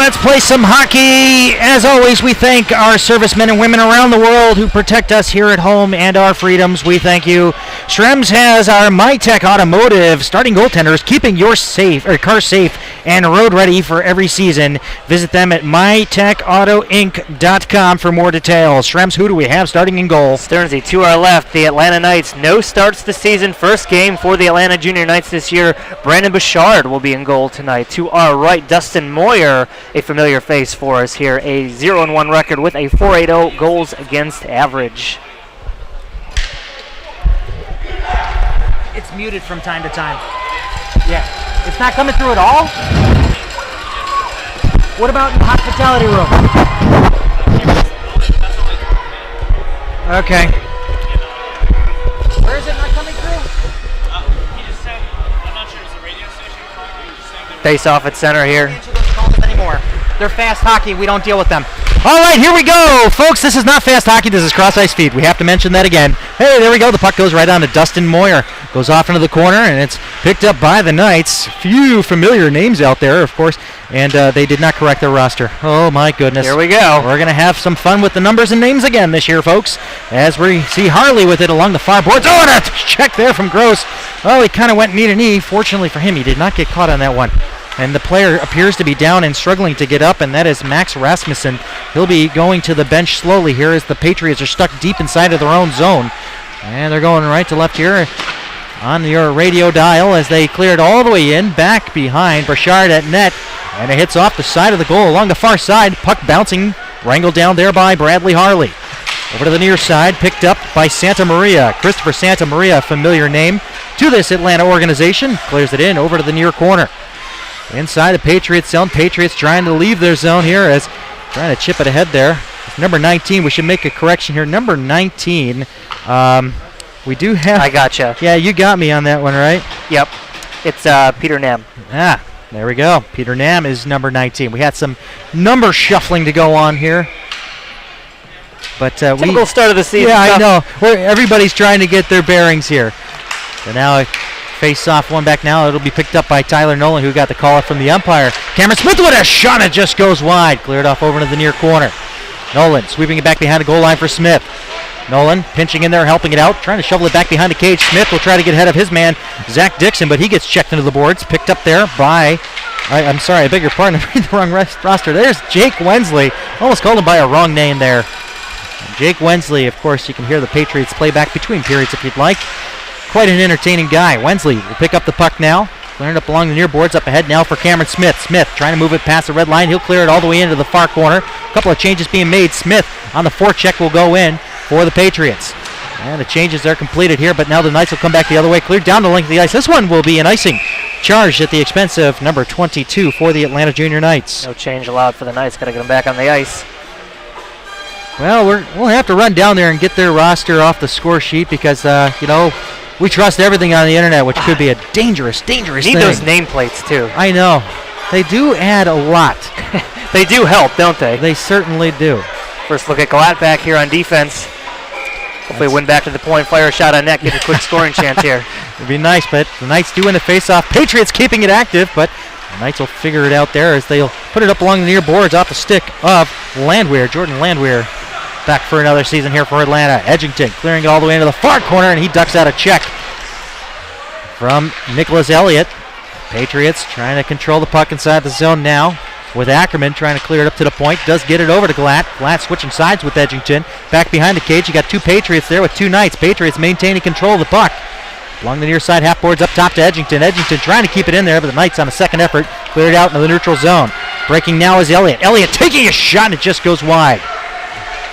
Let's play some hockey. As always, we thank our servicemen and women around the world who protect us here at home and our freedoms. We thank you. Shrems has our MyTech Automotive starting goaltenders, keeping your car safe and road ready for every season. Visit them at mytechautoinc.com for more details. Shrems, who do we have starting in goal? Stearnsy, to our left, the Atlanta Knights. No starts this season. First game for the Atlanta Junior Knights this year. Brandon Bouchard will be in goal tonight. To our right, Dustin Moyer, a familiar face for us here. A 0-1 record with a .480 goals against average. It's muted from time to time. Yeah. It's not coming through at all? What about in the hospitality room? Okay. Where is it not coming through? He just said, I'm not sure, it's a radio station calling you, just saying Face off at center here. Can't answer those calls anymore. They're fast hockey. We don't deal with them. All right, here we go. Folks, this is not fast hockey. This is cross-ice feed. We have to mention that again. Hey, there we go. The puck goes right on to Dustin Moyer. Goes off into the corner, and it's picked up by the Knights. Few familiar names out there, of course, and they did not correct their roster. Oh, my goodness. Here we go. We're going to have some fun with the numbers and names again this year, folks, as we see Harley with it along the far boards. Oh, and a check there from Gross. Well, he kind of went knee to knee. Fortunately for him, he did not get caught on that one. And the player appears to be down and struggling to get up, and that is Max Rasmussen. He'll be going to the bench slowly here as the Patriots are stuck deep inside of their own zone. And they're going right to left here on your radio dial as they clear it all the way in, back behind Bouchard at net. And it hits off the side of the goal along the far side. Puck bouncing, wrangled down there by Bradley Harley. Over to the near side, picked up by Santa Maria. Christopher Santa Maria, a familiar name to this Atlanta organization. Clears it in over to the near corner. Inside the Patriots zone. Patriots trying to leave their zone here as trying to chip it ahead there. It's number 19. We should make a correction here. Number 19. We do have. I gotcha. Yeah, you got me on that one, right? Yep. It's Peter Nam. Ah, there we go. Peter Nam is number 19. We had some number shuffling to go on here. But typical start of the season. Yeah, I know. Everybody's trying to get their bearings here. So now face off one back now. It'll be picked up by Tyler Nolan, who got the call from the umpire. Cameron Smith with a shot. It just goes wide. Cleared off over to the near corner. Nolan sweeping it back behind the goal line for Smith. Nolan pinching in there, helping it out, trying to shovel it back behind the cage. Smith will try to get ahead of his man, Zach Dixon, but he gets checked into the boards. Picked up there by, I'm sorry, I beg your pardon, I read the wrong roster. There's Jake Wensley. Almost called him by a wrong name there. And Jake Wensley, of course, you can hear the Patriots play back between periods if you'd like. Quite an entertaining guy. Wensley will pick up the puck now. Clearing up along the near boards. Up ahead now for Cameron Smith. Smith trying to move it past the red line. He'll clear it all the way into the far corner. A couple of changes being made. Smith on the forecheck will go in for the Patriots. And the changes are completed here, but now the Knights will come back the other way. Cleared down the length of the ice. This one will be an icing. Charged at the expense of number 22 for the Atlanta Junior Knights. No change allowed for the Knights. Got to get them back on the ice. Well, we'll have to run down there and get their roster off the score sheet because, we trust everything on the internet, which could be a dangerous thing. Need those nameplates, too. I know. They do add a lot. They do help, don't they? They certainly do. First look at Glatt back here on defense. Hopefully win back to the point, fire a shot on net, get a quick scoring chance here. It'd be nice, but the Knights do win the face-off. Patriots keeping it active, but the Knights will figure it out there as they'll put it up along the near boards off the stick of Landwehr, Jordan Landwehr. Back for another season here for Atlanta. Edgington clearing it all the way into the far corner, and he ducks out a check from Nicholas Elliott. Patriots trying to control the puck inside the zone now with Ackerman trying to clear it up to the point. Does get it over to Glatt. Glatt switching sides with Edgington. Back behind the cage, you got two Patriots there with two Knights. Patriots maintaining control of the puck. Along the near side, half boards up top to Edgington. Edgington trying to keep it in there, but the Knights on a second effort cleared it out into the neutral zone. Breaking now is Elliott. Elliott taking a shot, and it just goes wide.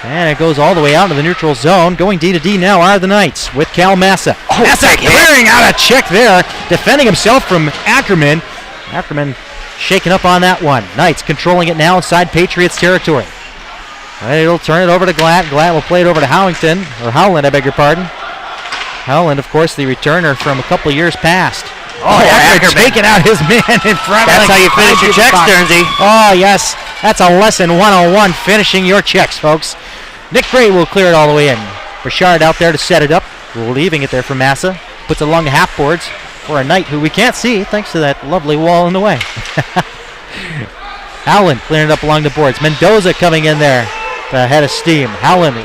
And it goes all the way out into the neutral zone. Going D to D now are the Knights with Cal Massa. Massa clearing out a check there. Defending himself from Ackerman. Ackerman shaking up on that one. Knights controlling it now inside Patriots territory. It'll turn it over to Glatt. Glatt will play it over to Howland, I beg your pardon. Howland, of course, the returner from a couple years past. Oh, Ackerman taking out his man in front. That's how you finish your checks, Stearnsy. Oh, yes. That's a lesson 101, finishing your checks, folks. Nick Gray will clear it all the way in. Bouchard out there to set it up. Leaving it there for Massa. Puts it along the half boards for a Knight who we can't see thanks to that lovely wall in the way. Howland clearing it up along the boards. Mendoza coming in there to head of steam. Howland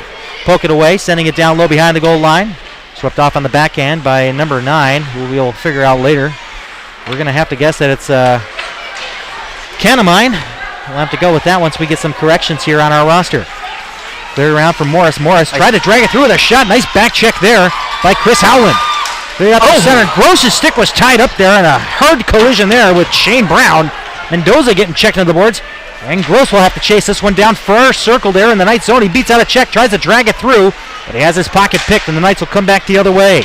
poke it away, sending it down low behind the goal line. Swept off on the backhand by number 9, who we'll figure out later. We're going to have to guess that it's Canamine. We'll have to go with that once we get some corrections here on our roster. Cleared around from Morris. Morris tried to drag it through with a shot. Nice back check there by Chris Howland. Cleared up the center. Gross's stick was tied up there in a hard collision there with Shane Brown. Mendoza getting checked into the boards. And Gross will have to chase this one down. Far circle there in the Knights zone. He beats out a check, tries to drag it through, but he has his pocket picked, and the Knights will come back the other way.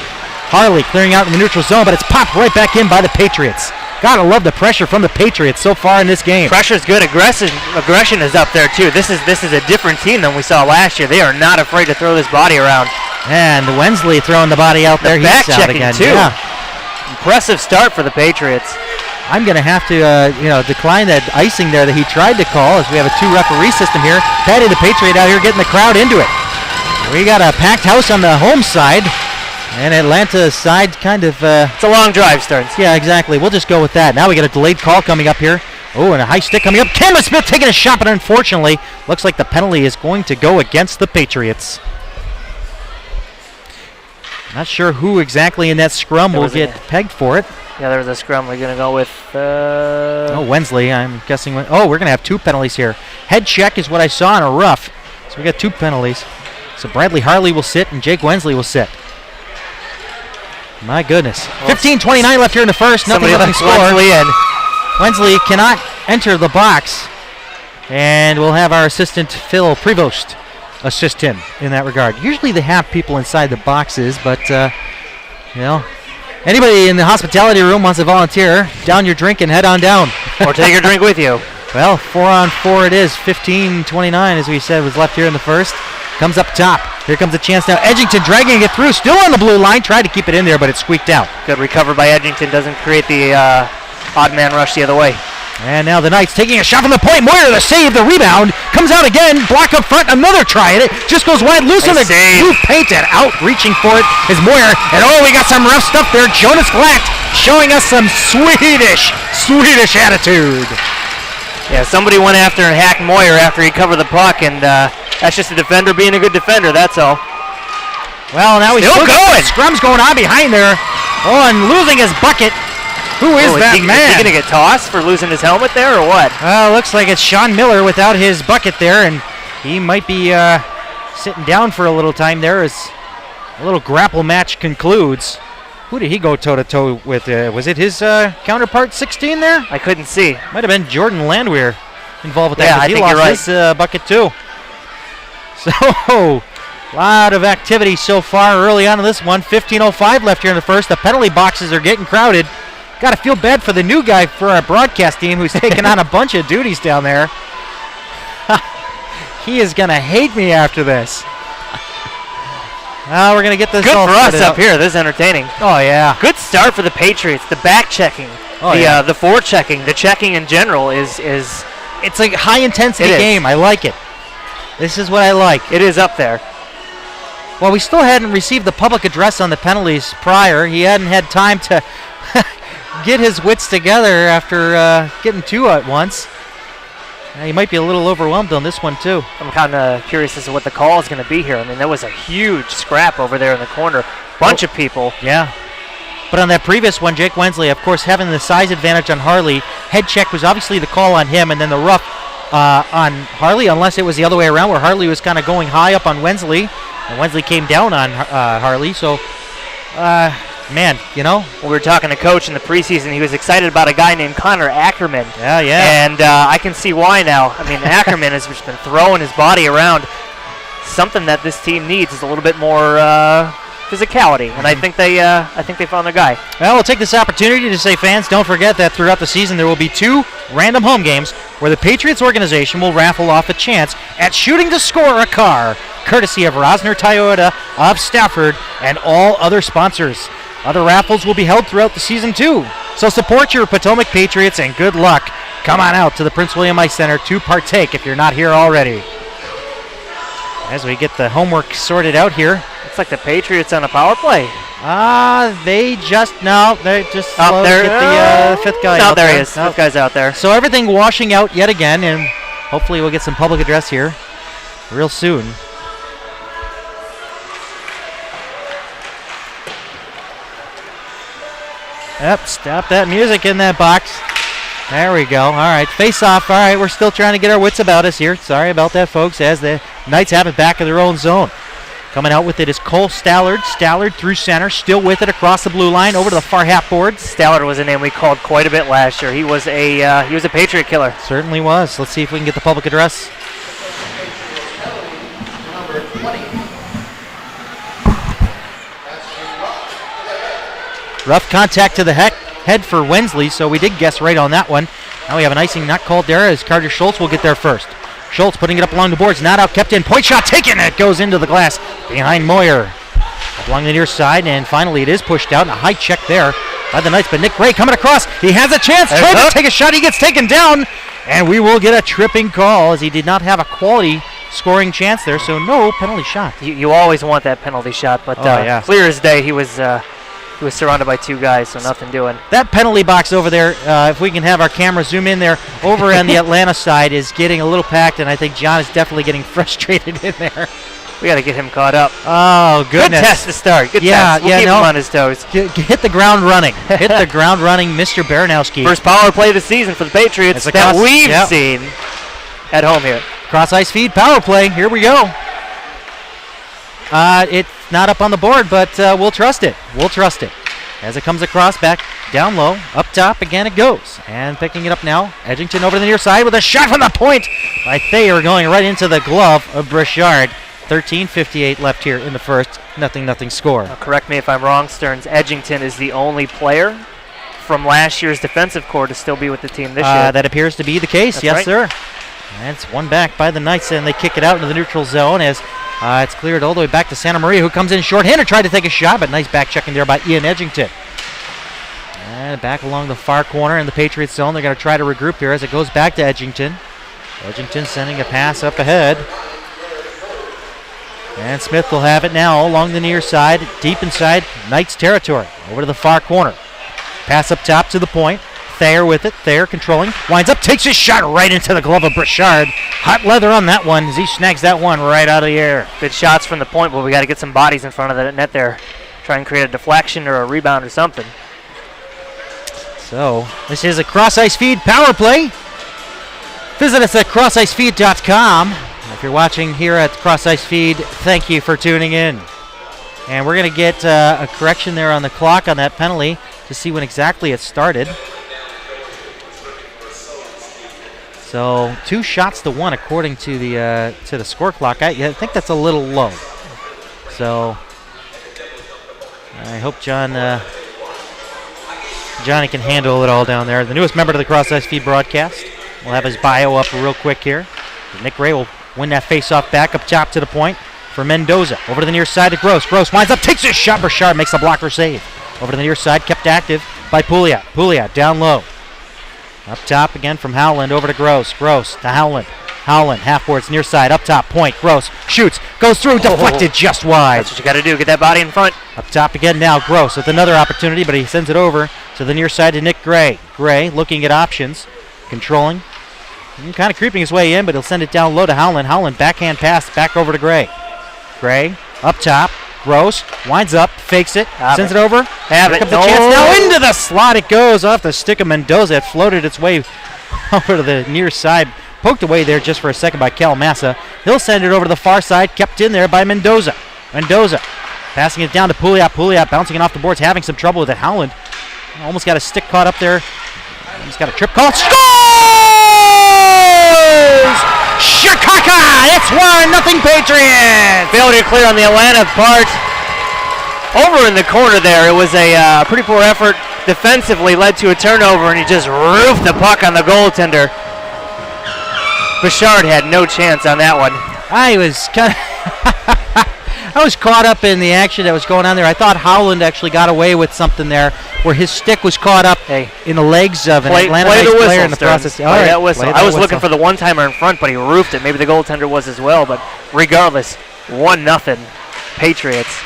Harley clearing out in the neutral zone, but it's popped right back in by the Patriots. Gotta love the pressure from the Patriots so far in this game. Pressure's good. Aggression is up there too. This is a different team than we saw last year. They are not afraid to throw this body around. And Wensley throwing the body out there. Back He's out checking again. too. Yeah. Impressive start for the Patriots. I'm going to have to, decline that icing there that he tried to call, as we have a 2-referee system here. Patty the Patriot out here getting the crowd into it. We got a packed house on the home side, and Atlanta's side kind of... it's a long drive, Stearns. Yeah, exactly. We'll just go with that. Now we got a delayed call coming up here. Oh, and a high stick coming up. Cameron Smith taking a shot, but unfortunately, looks like the penalty is going to go against the Patriots. Not sure who exactly in that scrum will get pegged for it. Yeah, there was a scrum. We're going to go with... Wensley, I'm guessing. We're going to have 2 penalties here. Head check is what I saw in a rough. So we got 2 penalties. So Bradley Harley will sit and Jake Wensley will sit. My goodness. 15:29 left here in the first. Nothing left to score. Wensley cannot enter the box. And we'll have our assistant, Phil Prevost, assist him in that regard. Usually they have people inside the boxes, but, anybody in the hospitality room wants to volunteer, down your drink and head on down. Or take your drink with you. Well, 4-on-4 it is. 15:29, as we said, was left here in the first. Comes up top. Here comes a chance now. Edgington dragging it through. Still on the blue line. Tried to keep it in there, but it squeaked out. Good recover by Edgington. Doesn't create the odd man rush the other way. And now the Knights taking a shot from the point. Moyer the save, the rebound. Comes out again. Block up front. Another try at it. Just goes wide. Loose on the blue paint and out. Reaching for it is Moyer. And we got some rough stuff there. Jonas Glatt showing us some Swedish attitude. Yeah, somebody went after and hacked Moyer after he covered the puck, and that's just a defender being a good defender, that's all. Well, now he's still going. Scrum's going on behind there. Oh, and losing his bucket. Who is that man? Is he going to get tossed for losing his helmet there, or what? Looks like it's Sean Miller without his bucket there, and he might be sitting down for a little time there as a little grapple match concludes. Who did he go toe-to-toe with? Was it his counterpart, 16 there? I couldn't see. Might have been Jordan Landwehr involved with that. Yeah, I think you're right. He lost his bucket too. So, a lot of activity so far early on in this one. 15:05 left here in the first. The penalty boxes are getting crowded. Got to feel bad for the new guy for our broadcast team who's taking on a bunch of duties down there. He is going to hate me after this. We're going to get this good all for us out up here. This is entertaining. Oh, yeah. Good start for the Patriots. The back checking, the forechecking, the checking in general is it's a high-intensity game. I like it. This is what I like. It is up there. Well, we still hadn't received the public address on the penalties prior. He hadn't had time to get his wits together after getting 2 at once. He might be a little overwhelmed on this one, too. I'm kind of curious as to what the call is going to be here. I mean, there was a huge scrap over there in the corner. Bunch of people. Yeah. But on that previous one, Jake Wensley, of course, having the size advantage on Harley. Head check was obviously the call on him, and then the rough on Harley, unless it was the other way around, where Harley was kind of going high up on Wensley, and Wensley came down on Harley. So, man, When we were talking to Coach in the preseason, he was excited about a guy named Connor Ackerman. Yeah. And I can see why now. I mean, Ackerman has just been throwing his body around. Something that this team needs is a little bit more physicality, and I think they found their guy. Well, we'll take this opportunity to say, fans, don't forget that throughout the season there will be 2 random home games where the Patriots organization will raffle off a chance at shooting to score a car, courtesy of Rosner Toyota of Stafford and all other sponsors. Other raffles will be held throughout the season, too. So support your Potomac Patriots and good luck. Come on out to the Prince William Ice Center to partake if you're not here already. As we get the homework sorted out here. It's like the Patriots on a power play. They just Up there. get the fifth guy out there there. he is. Fifth guy's out there. So everything washing out yet again, and hopefully we'll get some public address here real soon. Yep, stop that music in that box. There we go. All right, face off. All right, we're still trying to get our wits about us here. Sorry about that, folks, as the Knights have it back in their own zone. Coming out with it is Cole Stallard. Stallard through center, still with it across the blue line, over to the far half boards. Stallard was a name we called quite a bit last year. He was a Patriot killer. Certainly was. Let's see if we can get the public address. Rough contact to the head for Wensley, so we did guess right on that one. Now we have an icing not called there as Carter Schultz will get there first. Schultz putting it up along the boards, not out, kept in, point shot taken, it goes into the glass behind Moyer. Along the near side, and finally it is pushed out, and a high check there by the Knights, but Nick Gray coming across, he has a chance, trying to take a shot, he gets taken down, and we will get a tripping call as he did not have a quality scoring chance there, so no penalty shot. You always want that penalty shot, but clear as day, he was surrounded by two guys, so nothing doing. That penalty box over there, if we can have our camera zoom in there, over on the Atlanta side is getting a little packed, and I think John is definitely getting frustrated in there. We got to get him caught up. Oh, goodness. Good test to start. Good test. We'll keep him on his toes. Hit the ground running. Hit the ground running, Mr. Baranowski. First power play of the season for the Patriots that we've seen at home here. Cross-ice feed power play. Here we go. It's not up on the board, but we'll trust it. We'll trust it. As it comes across, back down low, up top, again it goes. And picking it up now, Edgington over the near side with a shot from the point by Thayer going right into the glove of Brichard. 13:58 left here in the first. Nothing score. Now, correct me if I'm wrong, Stearns. Edgington is the only player from last year's defensive core to still be with the team this year. That appears to be the case. That's yes, right. sir. And it's one back by the Knights, and they kick it out into the neutral zone as it's cleared all the way back to Santa Maria, who comes in short-handed, tried to take a shot, but nice back checking there by Ian Edgington. And back along the far corner in the Patriots zone. They're going to try to regroup here as it goes back to Edgington. Edgington sending a pass up ahead. And Smith will have it now along the near side, deep inside Knights territory. Over to the far corner. Pass up top to the point. Thayer with it. Thayer controlling. Winds up, takes his shot right into the glove of Brichard. Hot leather on that one as he snags that one right out of the air. Good shots from the point, but we got to get some bodies in front of the net there. Try and create a deflection or a rebound or something. So, this is a cross-ice feed power play. Visit us at crossicefeed.com. If you're watching here at Cross Ice Feed, thank you for tuning in. And we're going to get a correction there on the clock on that penalty to see when exactly it started. So 2 shots to 1 according to the score clock. I think that's a little low. So I hope Johnny can handle it all down there. The newest member to the Cross Ice Feed broadcast. We'll have his bio up real quick here. Nick Ray will win that face-off back up top to the point for Mendoza. Over to the near side to Gross. Gross winds up, takes his shot. Brichard makes the blocker save. Over to the near side, kept active by Pouliot. Pouliot down low. Up top again from Howland over to Gross. Gross to Howland. Howland, half boards near side, up top, point. Gross shoots, goes through, deflected just wide. That's what you got to do, get that body in front. Up top again now, Gross with another opportunity, but he sends it over to the near side to Nick Gray. Gray looking at options, controlling. Kind of creeping his way in, but he'll send it down low to Howland. Howland, backhand pass, back over to Gray. Gray, up top, Gross, winds up, fakes it, sends it over. Have it. Comes the chance now into the slot. It goes off the stick of Mendoza. It floated its way over to the near side. Poked away there just for a second by Cal Massa. He'll send it over to the far side, kept in there by Mendoza. Mendoza passing it down to Pouliot. Pouliot bouncing it off the boards, having some trouble with it. Howland almost got a stick caught up there. He's got a trip call. Scores! Chicago! It's 1-0 Patriots! Failure to clear on the Atlanta part. Over in the corner there, it was a pretty poor effort defensively, led to a turnover, and he just roofed the puck on the goaltender. Brichard had no chance on that one. I was caught up in the action that was going on there. I thought Howland actually got away with something there, where his stick was caught up in the legs of an Atlanta Knights player in the process. That whistle. I was looking for the one-timer in front, but he roofed it. Maybe the goaltender was as well, but regardless, 1-0 Patriots.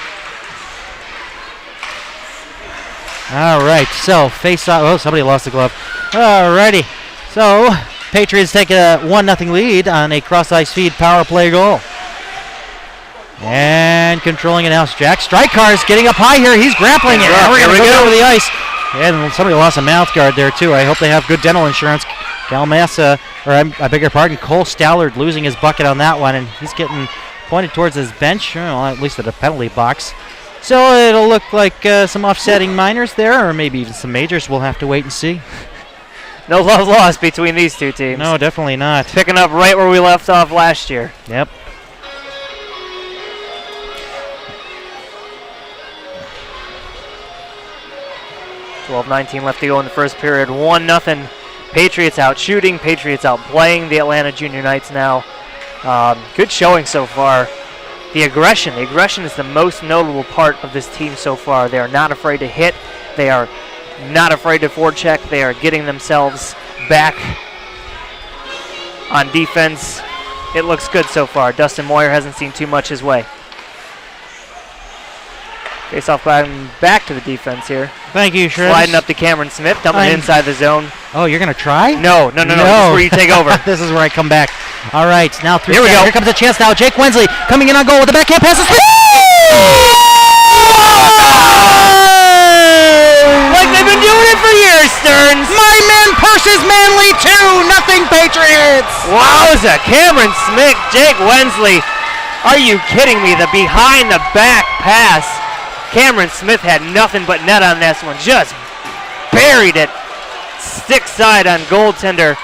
All right, so face off. Oh, somebody lost the glove. All righty. So Patriots take a 1-0 lead on a cross-ice feed power play goal. And controlling it now, Jack Strykar's getting up high here. He's grappling it. Now we're going to go over the ice. And somebody lost a mouth guard there, too. I hope they have good dental insurance. Calmassa, or I beg your pardon, Cole Stallard losing his bucket on that one, and he's getting pointed towards his bench, well, at least at the penalty box. So it'll look like some offsetting minors there, or maybe even some majors. We'll have to wait and see. No love lost between these two teams. No, definitely not. Picking up right where we left off last year. Yep. $12:19 left to go in the first period. 1-0. Patriots out shooting. Patriots out playing the Atlanta Junior Knights now. Good showing so far. The aggression is the most notable part of this team so far. They are not afraid to hit. They are not afraid to forecheck. They are getting themselves back on defense. It looks good so far. Dustin Moyer hasn't seen too much his way. Face-off going back to the defense here. Thank you, Shrews. Sliding up to Cameron Smith, dumping it inside the zone. Oh, you're going to try? No. This is where you take over. This is where I come back. All right, now through. Here we go. Here comes a chance now. Jake Wensley coming in on goal with the backhand pass. Like they've been doing it for years, Stearns. My man Purses Manly 2-0 Patriots. Wowza, Cameron Smith, Jake Wensley. Are you kidding me? The behind-the-back pass. Cameron Smith had nothing but net on this one. Just buried it. Stick side on goaltender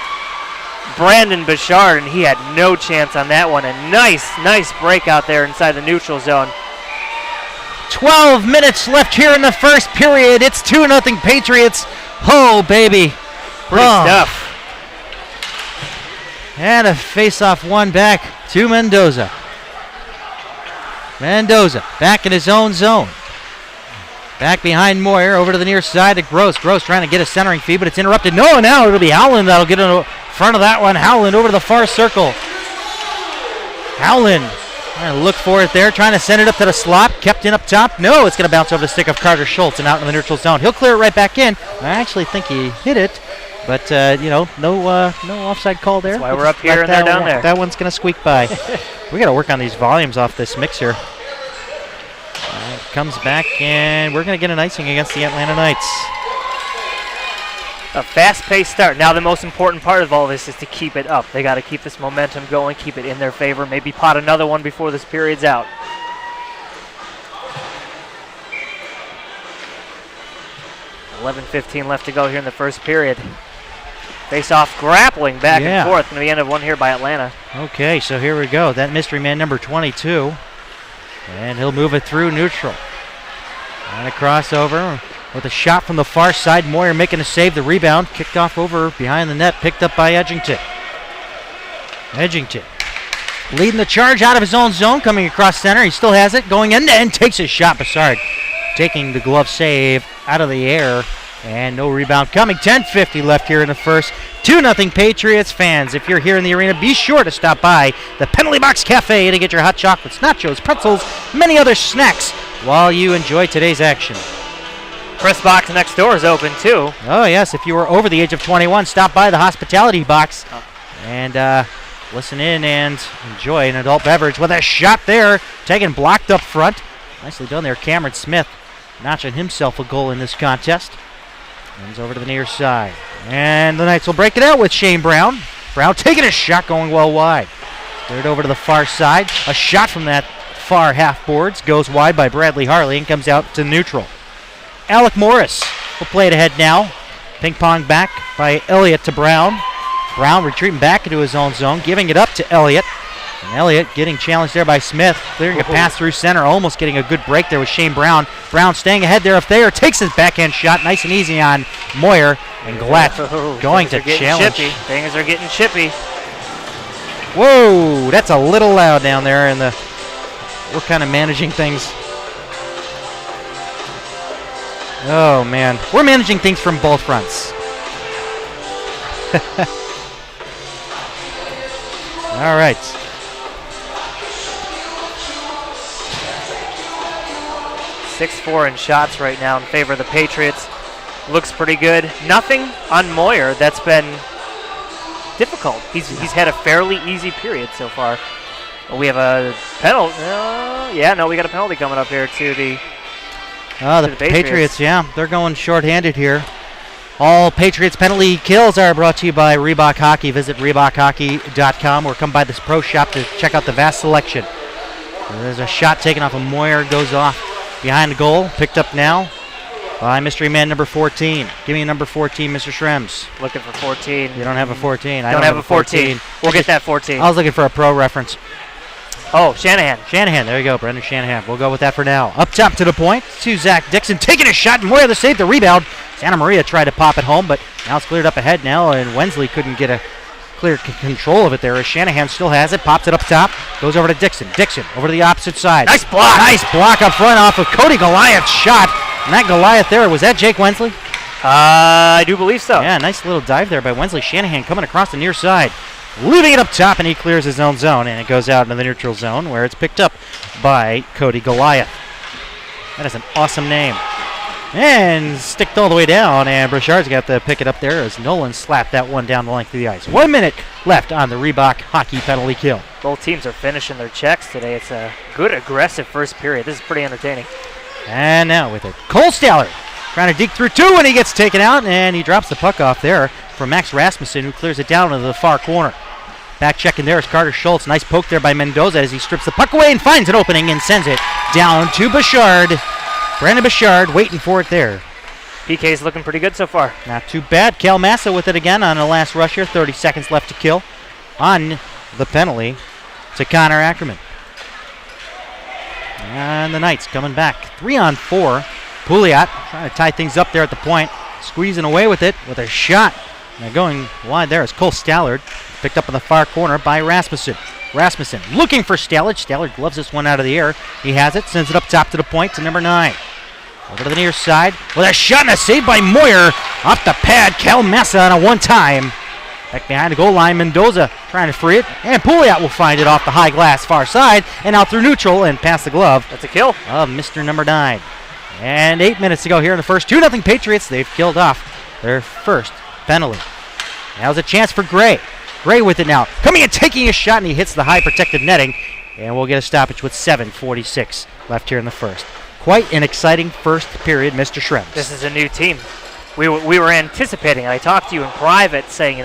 Brandon Bouchard, and he had no chance on that one. A nice break out there inside the neutral zone. 12 minutes left here in the first period. It's 2-0 Patriots. Oh, baby. Pretty stuff. And a face-off one back to Mendoza. Mendoza back in his own zone. Back behind Moyer, over to the near side to Gross. Gross trying to get a centering feed, but it's interrupted. No, now it'll be Howland that'll get in front of that one. Howland over to the far circle. Howland trying to look for it there, trying to send it up to the slot. Kept in up top. No, it's going to bounce over the stick of Carter Schultz and out in the neutral zone. He'll clear it right back in. I actually think he hit it, but no offside call there. That's why we're up here and they're down there. That one's going to squeak by. We got to work on these volumes off this mixer. Comes back, and we're going to get an icing against the Atlanta Knights. A fast-paced start. Now the most important part of all this is to keep it up. They got to keep this momentum going, keep it in their favor, maybe pot another one before this period's out. $11:15 left to go here in the first period. Face-off grappling back and forth. Going to be end of one here by Atlanta. Okay, so here we go. That mystery man number 22. And he'll move it through neutral. And a crossover with a shot from the far side. Moyer making a save. The rebound kicked off over behind the net. Picked up by Edgington. Edgington leading the charge out of his own zone. Coming across center. He still has it. Going in and takes his shot. Bouchard taking the glove save out of the air. And no rebound coming. 10:50 left here in the first. 2-0 Patriots. Fans, if you're here in the arena, be sure to stop by the Penalty Box Cafe to get your hot chocolates, nachos, pretzels, many other snacks while you enjoy today's action. Press box next door is open too. Oh yes, if you are over the age of 21, stop by the hospitality box and listen in and enjoy an adult beverage with a shot there, taken blocked up front. Nicely done there, Cameron Smith notching himself a goal in this contest. Comes over to the near side. And the Knights will break it out with Shane Brown. Brown taking a shot going well wide. Third over to the far side. A shot from that far half boards. Goes wide by Bradley Harley and comes out to neutral. Alec Morris will play it ahead now. Ping pong back by Elliott to Brown. Brown retreating back into his own zone. Giving it up to Elliott. And Elliott getting challenged there by Smith. Clearing a pass through center. Almost getting a good break there with Shane Brown. Brown staying ahead there. If Thayer takes his backhand shot. Nice and easy on Moyer. And Glatt going to challenge. Things are getting chippy. Whoa, that's a little loud down there. And we're kind of managing things. Oh, man. We're managing things from both fronts. All right. 6-4 in shots right now in favor of the Patriots. Looks pretty good. Nothing on Moyer that's been difficult. He's had a fairly easy period so far. We have a penalty. We got a penalty coming up here to the Patriots, yeah. They're going short-handed here. All Patriots penalty kills are brought to you by Reebok Hockey. Visit ReebokHockey.com or come by this pro shop to check out the vast selection. There's a shot taken off of Moyer, goes off behind the goal. Picked up now by mystery man number 14. Give me number 14, Mr. Shrems. Looking for 14. You don't have a 14. I don't have a 14. We'll get that 14. I was looking for a pro reference. Oh, Shanahan. Shanahan, there you go, Brendan Shanahan. We'll go with that for now. Up top to the point to Zach Dixon, taking a shot. Moyer the save, the rebound. Santa Maria tried to pop it home, but now it's cleared up ahead now, and Wensley couldn't get a clear control of it there as Shanahan still has it, pops it up top, goes over to Dixon. Dixon over to the opposite side. Nice block. Nice block up front off of Cody Goliath's shot. And that Goliath there, was that Jake Wensley? I do believe so. Yeah, nice little dive there by Wensley. Shanahan coming across the near side, leaving it up top, and he clears his own zone, and it goes out into the neutral zone where it's picked up by Cody Goliath. That is an awesome name. And sticked all the way down, and Brichard's got to pick it up there as Nolan slapped that one down the length of the ice. 1 minute left on the Reebok Hockey penalty kill. Both teams are finishing their checks today. It's a good, aggressive first period. This is pretty entertaining. And now with it, Cole Staller trying to dig through two, and he gets taken out, and he drops the puck off there for Max Rasmussen, who clears it down into the far corner. Back checking there is Carter Schultz. Nice poke there by Mendoza as he strips the puck away and finds an opening and sends it down to Bouchard. Brandon Bouchard waiting for it there. PK's looking pretty good so far. Not too bad. Cal Massa with it again on the last rush here. 30 seconds left to kill on the penalty to Connor Ackerman. And the Knights coming back. 3-on-4. Pouliot trying to tie things up there at the point. Squeezing away with it with a shot. Now going wide there is Cole Stallard. Picked up in the far corner by Rasmussen. Rasmussen looking for Stallard. Stallard gloves this one out of the air. He has it. Sends it up top to the point to number 9. Over to the near side with a shot and a save by Moyer. Off the pad. Cal Massa on a one-time. Back behind the goal line. Mendoza trying to free it. And Pouliot will find it off the high glass far side. And out through neutral and past the glove. That's a kill of Mr. number 9. And 8 minutes to go here in the first. 2-0 Patriots. They've killed off their first penalty. Now's a chance for Gray. Gray with it now. Coming and taking a shot, and he hits the high protected netting. And we'll get a stoppage with 7:46 left here in the first. Quite an exciting first period, Mr. Shrems. This is a new team. We were anticipating, and I talked to you in private saying,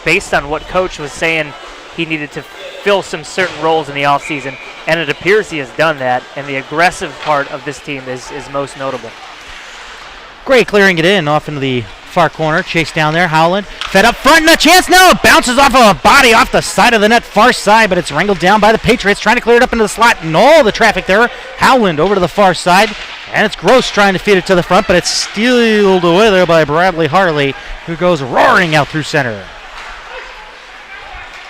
based on what Coach was saying, he needed to fill some certain roles in the offseason, and it appears he has done that, and the aggressive part of this team is most notable. Gray clearing it in off into the far corner. Chase down there. Howland fed up front, and a chance now. It bounces off of a body off the side of the net, far side, but it's wrangled down by the Patriots, trying to clear it up into the slot, and all the traffic there. Howland over to the far side, and it's Gross trying to feed it to the front, but it's stealed away there by Bradley Harley, who goes roaring out through center.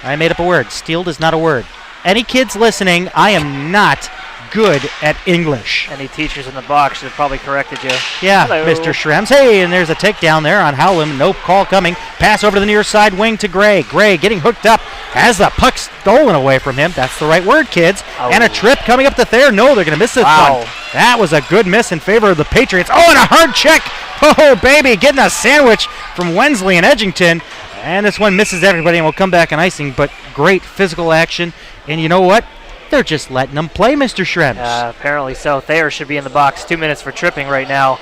I made up a word. Stealed is not a word. Any kids listening, I am not good at English. Any teachers in the box should have probably corrected you. Yeah, Hello. Mr. Shrems. Hey, and there's a takedown there on Howland. No call coming. Pass over to the near side wing to Gray. Gray getting hooked up. Has the puck stolen away from him. That's the right word, kids. Oh. And a trip coming up to Thayer. No, they're going to miss this one. That was a good miss in favor of the Patriots. Oh, and a hard check. Oh, baby, getting a sandwich from Wensley and Edgington. And this one misses everybody and will come back on icing, but great physical action. And you know what? They're just letting them play, Mr. Shrems. Apparently so. Thayer should be in the box. 2 minutes for tripping right now.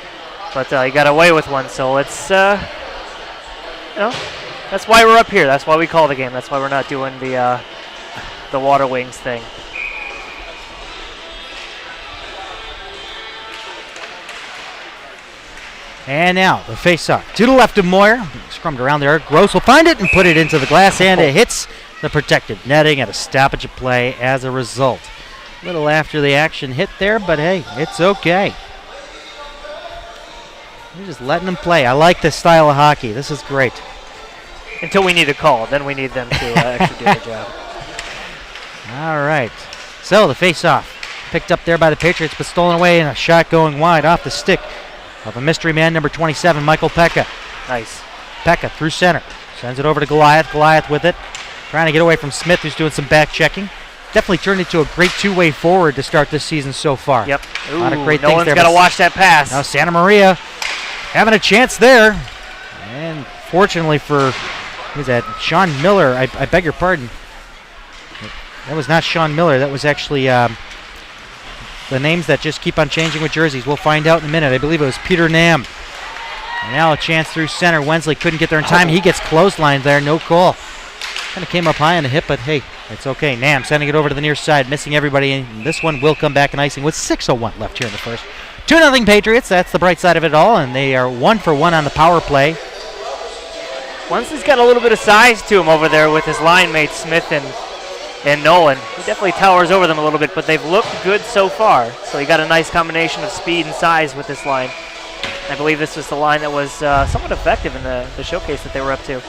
But he got away with one, so it's, that's why we're up here. That's why we call the game. That's why we're not doing the water wings thing. And now the face-off to the left of Moyer. Scrummed around there. Gross will find it and put it into the glass, and it hits the protected netting at a stoppage of play as a result. A little after the action hit there, but hey, it's okay. We're just letting them play. I like this style of hockey. This is great. Until we need a call. Then we need them to actually do their job. All right. So the face-off picked up there by the Patriots, but stolen away, and a shot going wide off the stick of a mystery man, number 27, Michael Pekka. Nice. Pekka through center. Sends it over to Goliath. Goliath with it. Trying to get away from Smith, who's doing some back checking. definitely turned into a great two-way forward to start this season so far. Yep. A lot of great no things one's there. got to watch that pass. Now Santa Maria having a chance there. And fortunately for, who's that? Sean Miller. I beg your pardon. That was not Sean Miller. That was actually the names that just keep on changing with jerseys. We'll find out in a minute. I believe it was Peter Nam. And now a chance through center. Wensley couldn't get there in time. He gets clotheslined there. No call. Kind of came up high on the hip, but hey, it's okay. Nam sending it over to the near side, missing everybody. And this one will come back in icing with 6:01 left here in the first. 2-0 Patriots. That's the bright side of it all, and they are 1-for-1 on the power play. Wensley's got a little bit of size to him over there with his line mates Smith and Nolan. He definitely towers over them a little bit, but they've looked good so far. So he got a nice combination of speed and size with this line. I believe this was the line that was somewhat effective in the showcase that they were up to.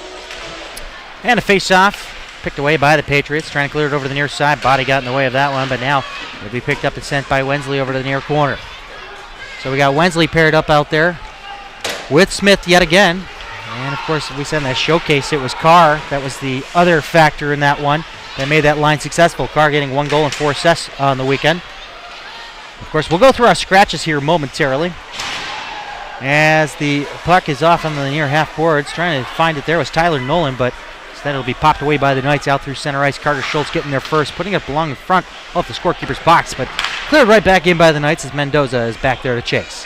And a face-off picked away by the Patriots, trying to clear it over to the near side. Body got in the way of that one, but now it'll be picked up and sent by Wensley over to the near corner. So we got Wensley paired up out there with Smith yet again. And, of course, we said in that showcase it was Carr. That was the other factor in that one that made that line successful. Carr getting 1 goal and 4 assists on the weekend. Of course, we'll go through our scratches here momentarily. As the puck is off on the near half boards, trying to find it there was Tyler Nolan, but instead it'll be popped away by the Knights out through center ice. Carter Schultz getting there first, putting it along in front of the scorekeeper's box, but cleared right back in by the Knights as Mendoza is back there to chase.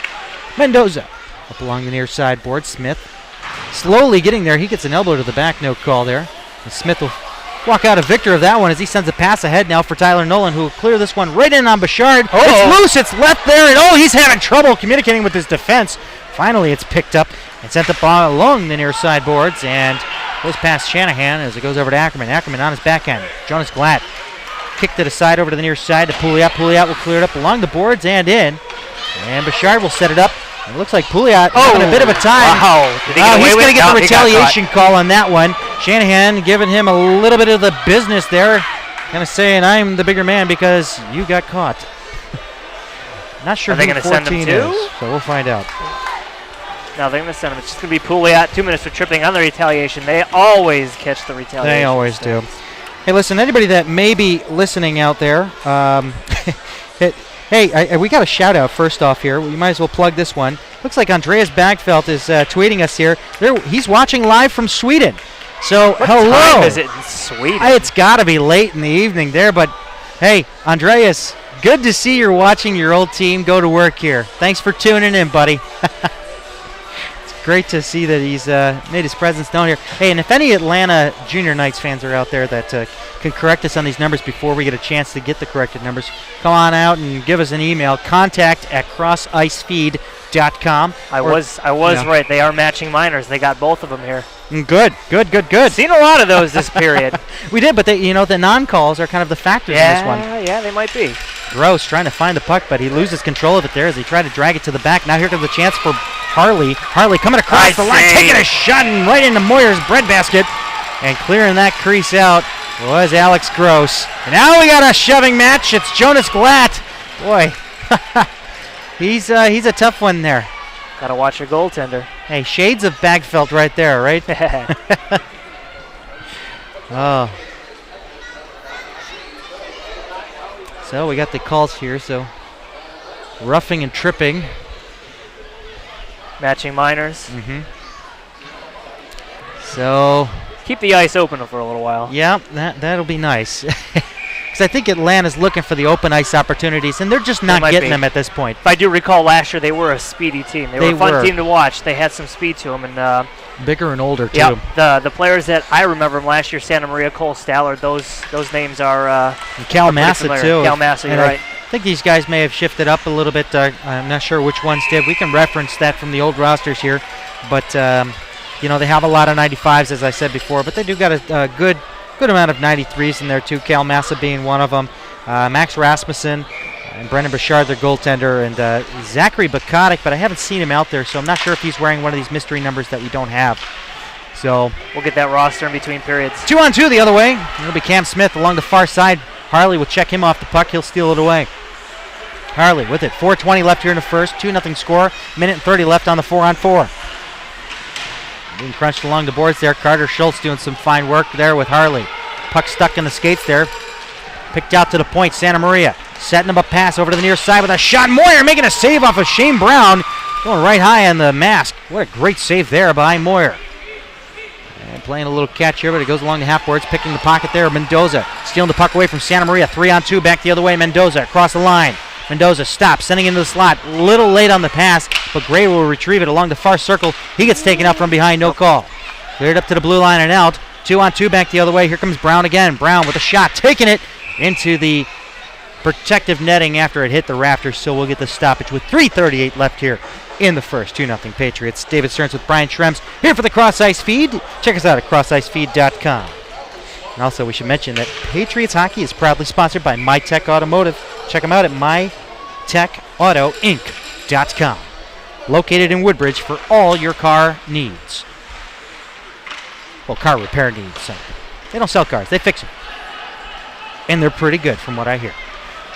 Mendoza up along the near side board. Smith slowly getting there. He gets an elbow to the back, no call there. And Smith will walk out a victor of that one as he sends a pass ahead now for Tyler Nolan, who will clear this one right in on Bouchard. It's loose, it's left there, and he's having trouble communicating with his defense. Finally, it's picked up and sent the ball along the near side boards and goes past Shanahan as it goes over to Ackerman. Ackerman on his backhand. Jonas Glatt kicked it aside over to the near side to Pouliot. Pouliot will clear it up along the boards and in. And Bouchard will set it up. It looks like Pouliot having a bit of a time. Wow. He's going to get the retaliation call on that one. Shanahan giving him a little bit of the business there. Kind of saying, I'm the bigger man because you got caught. Not sure who 14 is, so we'll find out. No, they're going to send him. It's just going to be Pouliot. 2 minutes for tripping on the retaliation. They always catch the retaliation. They always do. Hey, listen, anybody that may be listening out there, hey, we got a shout-out first off here. We might as well plug this one. Looks like Andreas Bagfelt is tweeting us here. He's watching live from Sweden. So, hello. What time is it in Sweden? It's got to be late in the evening there, but hey, Andreas, good to see you're watching your old team go to work here. Thanks for tuning in, buddy. Great to see that he's made his presence known here. Hey, and if any Atlanta Junior Knights fans are out there that can correct us on these numbers before we get a chance to get the corrected numbers, come on out and give us an email, contact@crossicefeed.com. I was right. They are matching minors. They got both of them here. Good. Seen a lot of those this period. We did, but the non-calls are kind of the factors in this one. Yeah, they might be. Gross trying to find the puck, but he loses control of it there as he tried to drag it to the back. Now here comes the chance for Harley. Harley coming across the line, taking a shot and right into Moyer's breadbasket. And clearing that crease out was Alex Gross. And now we got a shoving match. It's Jonas Glatt. Boy, he's a tough one there. Got to watch your goaltender. Hey, shades of Bagfelt right there, right? Oh. So we got the calls here, so roughing and tripping. Matching minors. Mm-hmm. So keep the ice open for a little while. Yeah, that'll be nice. Because I think Atlanta's looking for the open ice opportunities, and they're just not getting them at this point. If I do recall, last year they were a speedy team. They were a fun team to watch. They had some speed to them, and bigger and older too. Yeah, the players that I remember from last year, Santa Maria, Cole Stallard, those names are. And Cal Massa too. Cal Massa, you're right. I think these guys may have shifted up a little bit. I'm not sure which ones did. We can reference that from the old rosters here, but they have a lot of 95s, as I said before, but they do got a good amount of 93s in there too. Cal Massa being one of them. Max Rasmussen and Brendan Bouchard, their goaltender, and Zachary Bukotic, but I haven't seen him out there, so I'm not sure if he's wearing one of these mystery numbers that we don't have. So we'll get that roster in between periods. 2-on-2 the other way. It'll be Cam Smith along the far side. Harley will check him off the puck. He'll steal it away. Harley with it. 4:20 left here in the first. 2-0 score. Minute and 30 left on the 4-on-4. Being crunched along the boards there. Carter Schultz doing some fine work there with Harley. Puck stuck in the skates there. Picked out to the point. Santa Maria setting him a pass over to the near side with a shot. Moyer making a save off of Shane Brown. Going right high on the mask. What a great save there by Moyer. And playing a little catch here, but it goes along the half boards, picking the pocket there. Mendoza stealing the puck away from Santa Maria. 3-on-2, back the other way. Mendoza across the line. Mendoza stops, sending into the slot. A little late on the pass, but Gray will retrieve it along the far circle. He gets taken out from behind, no call. Cleared up to the blue line and out. 2-on-2, back the other way. Here comes Brown again. Brown with a shot, taking it into the protective netting after it hit the rafters, so we'll get the stoppage with 3:38 left here in the first. 2-0 Patriots. David Stearns with Brian Schrems here for the Cross Ice Feed. Check us out at crossicefeed.com. And also, we should mention that Patriots Hockey is proudly sponsored by MyTech Automotive. Check them out at mytechautoinc.com. Located in Woodbridge for all your car needs. Well, car repair needs. So they don't sell cars, they fix them. And they're pretty good from what I hear.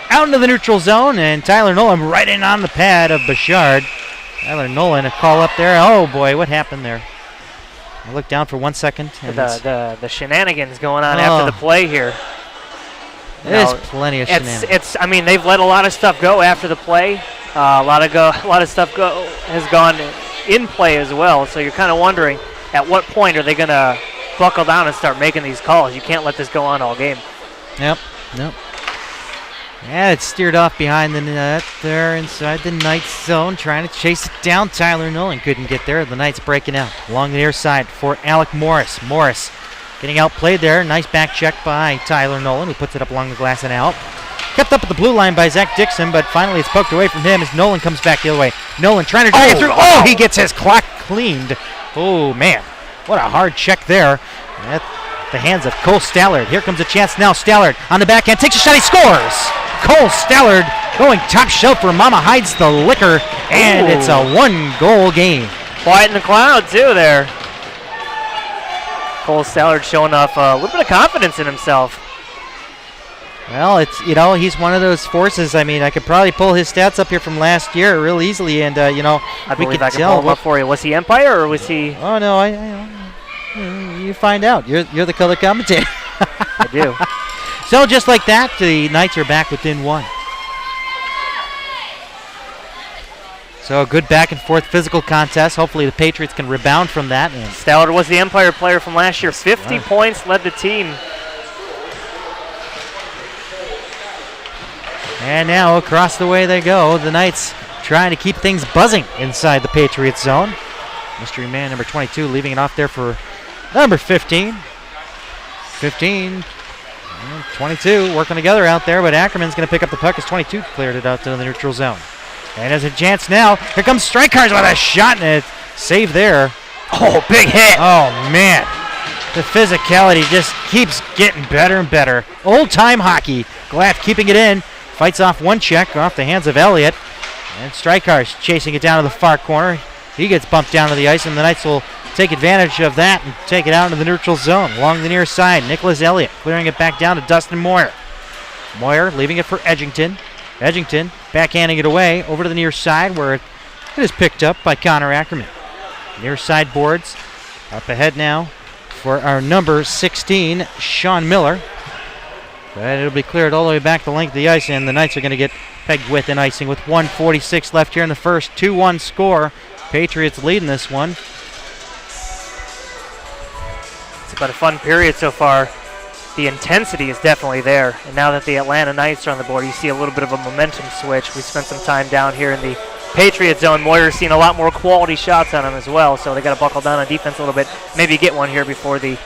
Out into the neutral zone, and Tyler Nolan right in on the pad of Bouchard. Tyler Nolan, a call up there. Oh boy, what happened there? I looked down for 1 second. And the shenanigans going on after the play here. There's plenty of shenanigans. I mean, they've let a lot of stuff go after the play. A lot of stuff has gone in play as well. So you're kind of wondering, at what point are they going to buckle down and start making these calls? You can't let this go on all game. Yep. Yeah, it steered off behind the net there inside the Knights zone, trying to chase it down. Tyler Nolan couldn't get there. The Knights breaking out along the near side for Alec Morris. Morris getting outplayed there. Nice back check by Tyler Nolan, who puts it up along the glass and out. Kept up at the blue line by Zach Dixon, but finally it's poked away from him as Nolan comes back the other way. Nolan trying to drag it through. Oh, he gets his clock cleaned. Oh, man. What a hard check there. At the hands of Cole Stallard. Here comes a chance now. Stallard on the backhand takes a shot. He scores. Cole Stallard going top shelf for Mama Hides the Liquor, and it's a 1-goal game. Quiet in the crowd, too, there. Cole Stallard showing off a little bit of confidence in himself. Well, it's, he's one of those forces. I mean, I could probably pull his stats up here from last year real easily, and, I believe I can pull him up for you. Was he Empire, or was he? Oh, no, you find out. You're the color commentator. I do. So just like that, the Knights are back within 1. So a good back and forth physical contest. Hopefully the Patriots can rebound from that. And Stallard was the Empire player from last year. 50 points, led the team. And now across the way they go. The Knights trying to keep things buzzing inside the Patriots zone. Mystery man number 22 leaving it off there for number 15. 15. 22 working together out there, but Ackerman's going to pick up the puck as 22 cleared it out to the neutral zone. And as a chance now, here comes Strikers with a shot, and it's saved there. Oh, big hit. Oh, man. The physicality just keeps getting better and better. Old-time hockey. Glath keeping it in. Fights off one check off the hands of Elliott. And Strikers chasing it down to the far corner. He gets bumped down to the ice, and the Knights will take advantage of that and take it out into the neutral zone. Along the near side, Nicholas Elliott clearing it back down to Dustin Moyer. Moyer leaving it for Edgington. Edgington backhanding it away over to the near side where it is picked up by Connor Ackerman. Near side boards up ahead now for our number 16, Sean Miller. But it'll be cleared all the way back the length of the ice, and the Knights are going to get pegged with an icing with 1:46 left here in the first. 2-1 score. Patriots leading this one. It's been a fun period so far. The intensity is definitely there. And now that the Atlanta Knights are on the board, you see a little bit of a momentum switch. We spent some time down here in the Patriot zone. Moyer's seen a lot more quality shots on him as well, so they got to buckle down on defense a little bit. Maybe get one here before the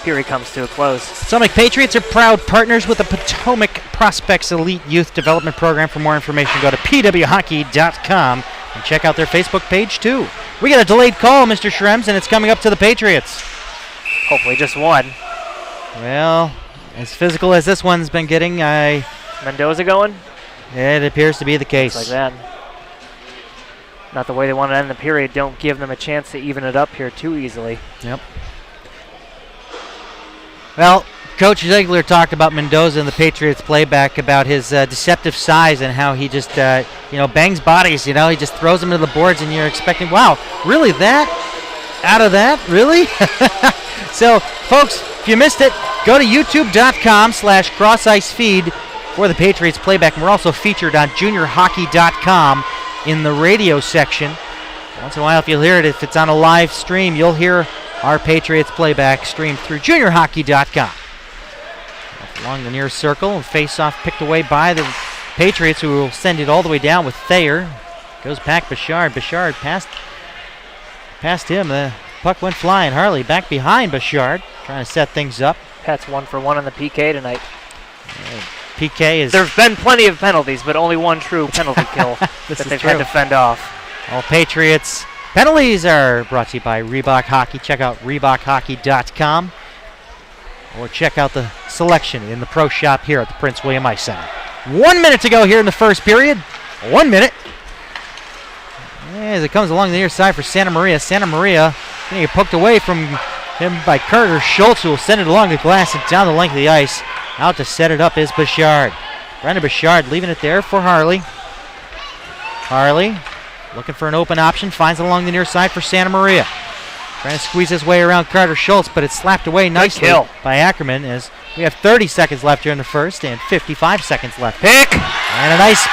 period comes to a close. Potomac Patriots are proud partners with the Potomac Prospects Elite Youth Development Program. For more information, go to pwhockey.com and check out their Facebook page, too. We got a delayed call, Mr. Schrems, and it's coming up to the Patriots. Hopefully just one. Well, as physical as this one's been getting, Mendoza going? It appears to be the case. Looks like that. Not the way they want to end the period. Don't give them a chance to even it up here too easily. Yep. Well, Coach Ziegler talked about Mendoza in the Patriots playback about his deceptive size and how he just, bangs bodies. He just throws them to the boards, and you're expecting, wow, really that? Out of that? Really? So, folks, if you missed it, Go to youtube.com/crossicefeed for the Patriots playback. And we're also featured on juniorhockey.com in the radio section. Once in a while, if you'll hear it, if it's on a live stream, you'll hear our Patriots playback streamed through juniorhockey.com. Along the near circle, face-off picked away by the Patriots, who will send it all the way down with Thayer. Goes back Bouchard. Bouchard past him. The puck went flying. Harley back behind Bouchard, trying to set things up. Pat's 1 for 1 on the PK tonight. PK is... There's been plenty of penalties, but only one true penalty kill that they've had to fend off. All Patriots penalties are brought to you by Reebok Hockey. Check out ReebokHockey.com or check out the selection in the pro shop here at the Prince William Ice Center. 1 minute to go here in the first period. 1 minute. As it comes along the near side for Santa Maria. Santa Maria getting it poked away from him by Carter Schultz, who will send it along the glass and down the length of the ice. Out to set it up is Bouchard. Brandon Bouchard leaving it there for Harley. Harley looking for an open option, finds it along the near side for Santa Maria. Trying to squeeze his way around Carter Schultz, but it's slapped away nicely by Ackerman as we have 30 seconds left here in the first and 55 seconds left. Pick! And a nice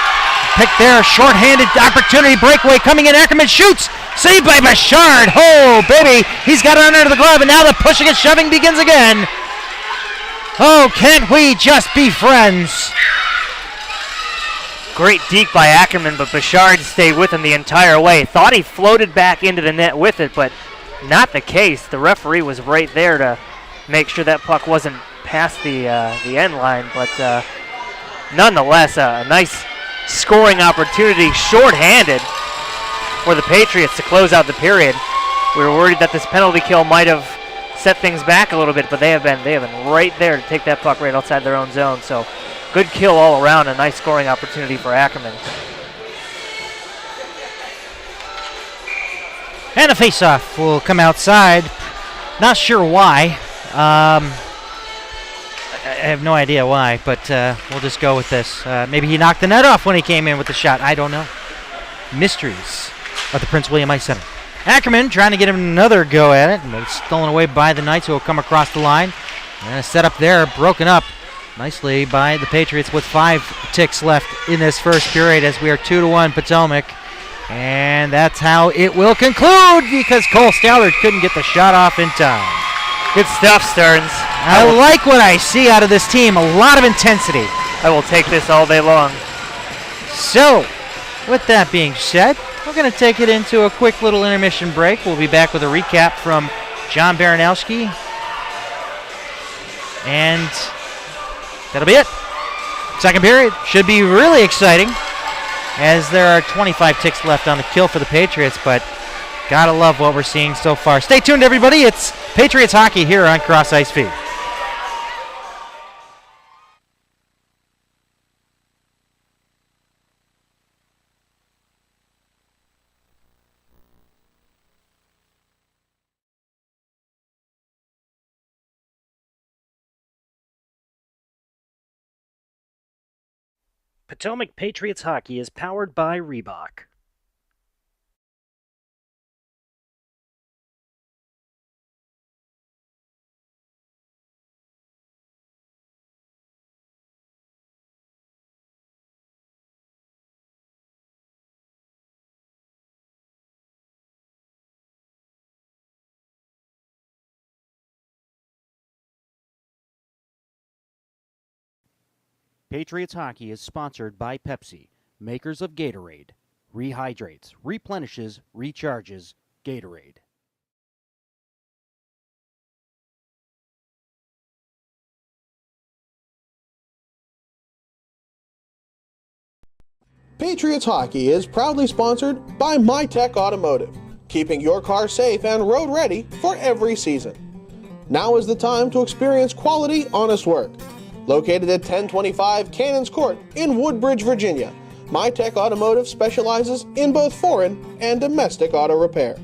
pick there, short-handed opportunity, breakaway coming in. Ackerman shoots, saved by Bouchard. Oh, baby, he's got it under the glove, and now the pushing and shoving begins again. Oh, can't we just be friends? Great deke by Ackerman, but Bouchard stayed with him the entire way. Thought he floated back into the net with it, but not the case. The referee was right there to make sure that puck wasn't past the end line, but nonetheless, a nice scoring opportunity, short-handed, for the Patriots to close out the period. We were worried that this penalty kill might have set things back a little bit, but they have been right there to take that puck right outside their own zone. So good kill all around, a nice scoring opportunity for Ackerman. And a face-off will come outside. Not sure why. I have no idea why, but we'll just go with this. Maybe he knocked the net off when he came in with the shot. I don't know. Mysteries at the Prince William Ice Center. Ackerman trying to get him another go at it, but it's stolen away by the Knights, who will come across the line. And a set up there, broken up nicely by the Patriots with 5 ticks left in this first period as we are 2-1 Potomac. And that's how it will conclude because Cole Stallard couldn't get the shot off in time. Good stuff, Stearns. I like what I see out of this team. A lot of intensity. I will take this all day long. So, with that being said, we're going to take it into a quick little intermission break. We'll be back with a recap from John Baranowski. And that'll be it. Second period should be really exciting, as there are 25 ticks left on the kill for the Patriots, but gotta love what we're seeing so far. Stay tuned, everybody. It's Patriots hockey here on Cross Ice Feed. Potomac Patriots hockey is powered by Reebok. Patriots hockey is sponsored by Pepsi, makers of Gatorade. Rehydrates, replenishes, recharges. Gatorade. Patriots hockey is proudly sponsored by MyTech Automotive, keeping your car safe and road ready for every season. Now is the time to experience quality, honest work. Located at 1025 Cannons Court in Woodbridge, Virginia, MyTech Automotive specializes in both foreign and domestic auto repair.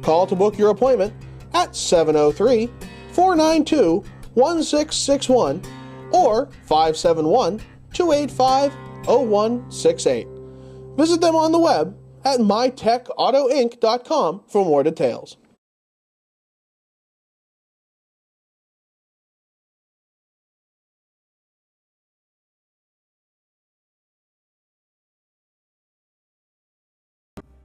Call to book your appointment at 703-492-1661 or 571-285-0168. Visit them on the web at mytechautoinc.com for more details.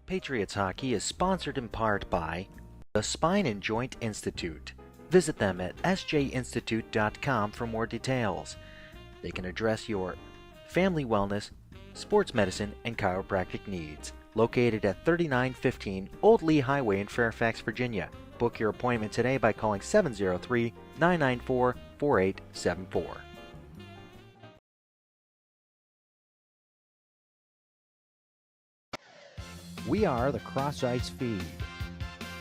Patriots Hockey is sponsored in part by the Spine and Joint Institute. Visit them at sjinstitute.com for more details. They can address your family wellness, sports medicine, and chiropractic needs. Located at 3915 Old Lee Highway in Fairfax, Virginia. Book your appointment today by calling 703-994-4874. We are the Cross Ice Feed.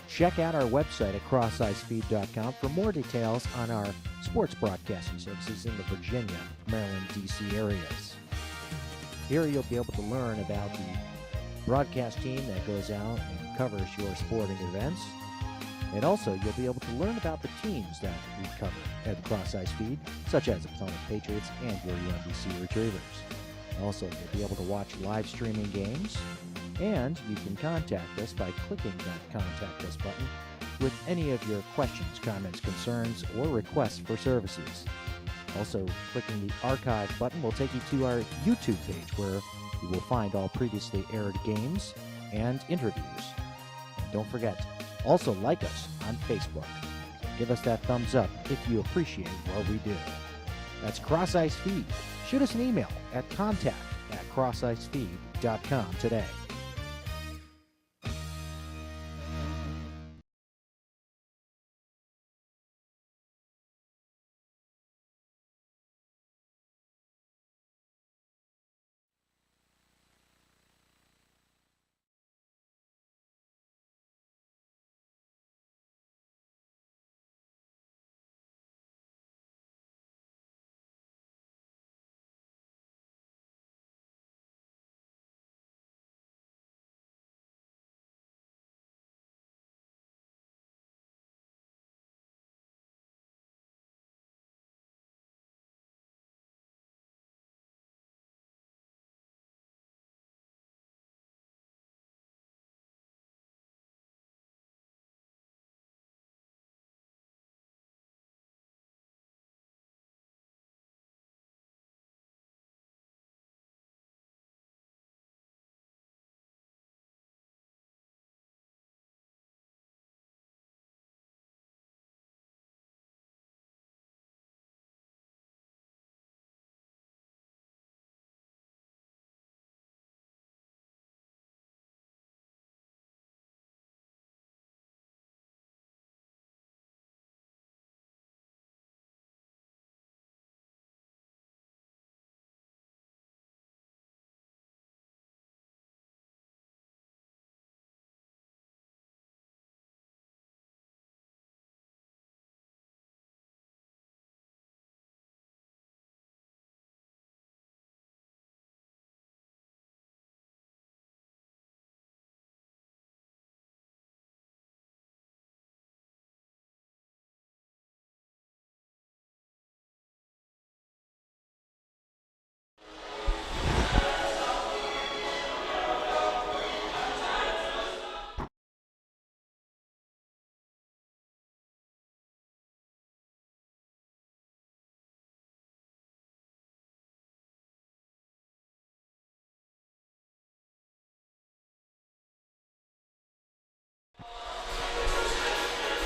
Check out our website at crossicefeed.com for more details on our sports broadcasting services in the Virginia, Maryland, D.C. areas. Here you'll be able to learn about the broadcast team that goes out and covers your sporting events. And also you'll be able to learn about the teams that we cover at the Cross Ice Feed, such as the Potomac Patriots and your UMBC Retrievers. Also, you'll be able to watch live streaming games, and you can contact us by clicking that Contact Us button with any of your questions, comments, concerns, or requests for services. Also, clicking the Archive button will take you to our YouTube page where you will find all previously aired games and interviews. And don't forget, also like us on Facebook. Give us that thumbs up if you appreciate what we do. That's Cross Ice Feed. Shoot us an email at contact@crossicefeed.com today.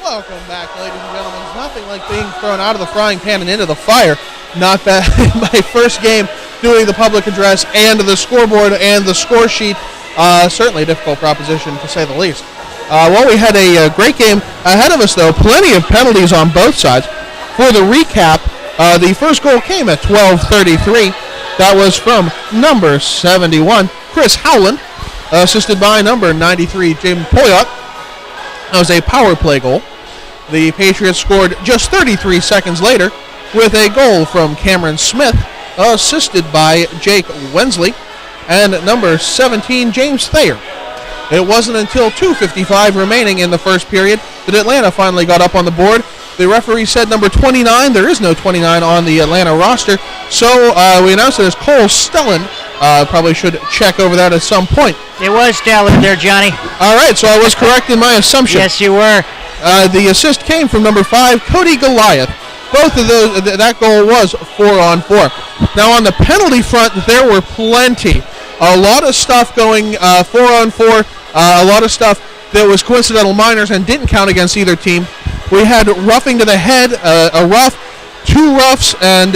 Welcome back, ladies and gentlemen. It's nothing like being thrown out of the frying pan and into the fire. Not bad. My first game doing the public address and the scoreboard and the score sheet. Certainly a difficult proposition, to say the least. Well, we had a great game ahead of us, though. Plenty of penalties on both sides. For the recap, the first goal came at 12:33. That was from number 71, Chris Howland, assisted by number 93, Jim Poyot. That was a power play goal. The Patriots scored just 33 seconds later with a goal from Cameron Smith, assisted by Jake Wensley, and number 17, James Thayer. It wasn't until 2:55 remaining in the first period that Atlanta finally got up on the board. The referee said number 29. There is no 29 on the Atlanta roster, so we announced it as Cole Stellan. Probably should check over that at some point. It was Stellan there, Johnny. All right, so I was correct in my assumption. Yes, you were. The assist came from number 5, Cody Goliath. Both of those, that goal was 4-on-4. Now on the penalty front, there were plenty. A lot of stuff going 4-on-4, a lot of stuff that was coincidental minors and didn't count against either team. We had roughing to the head, a rough, 2 roughs, and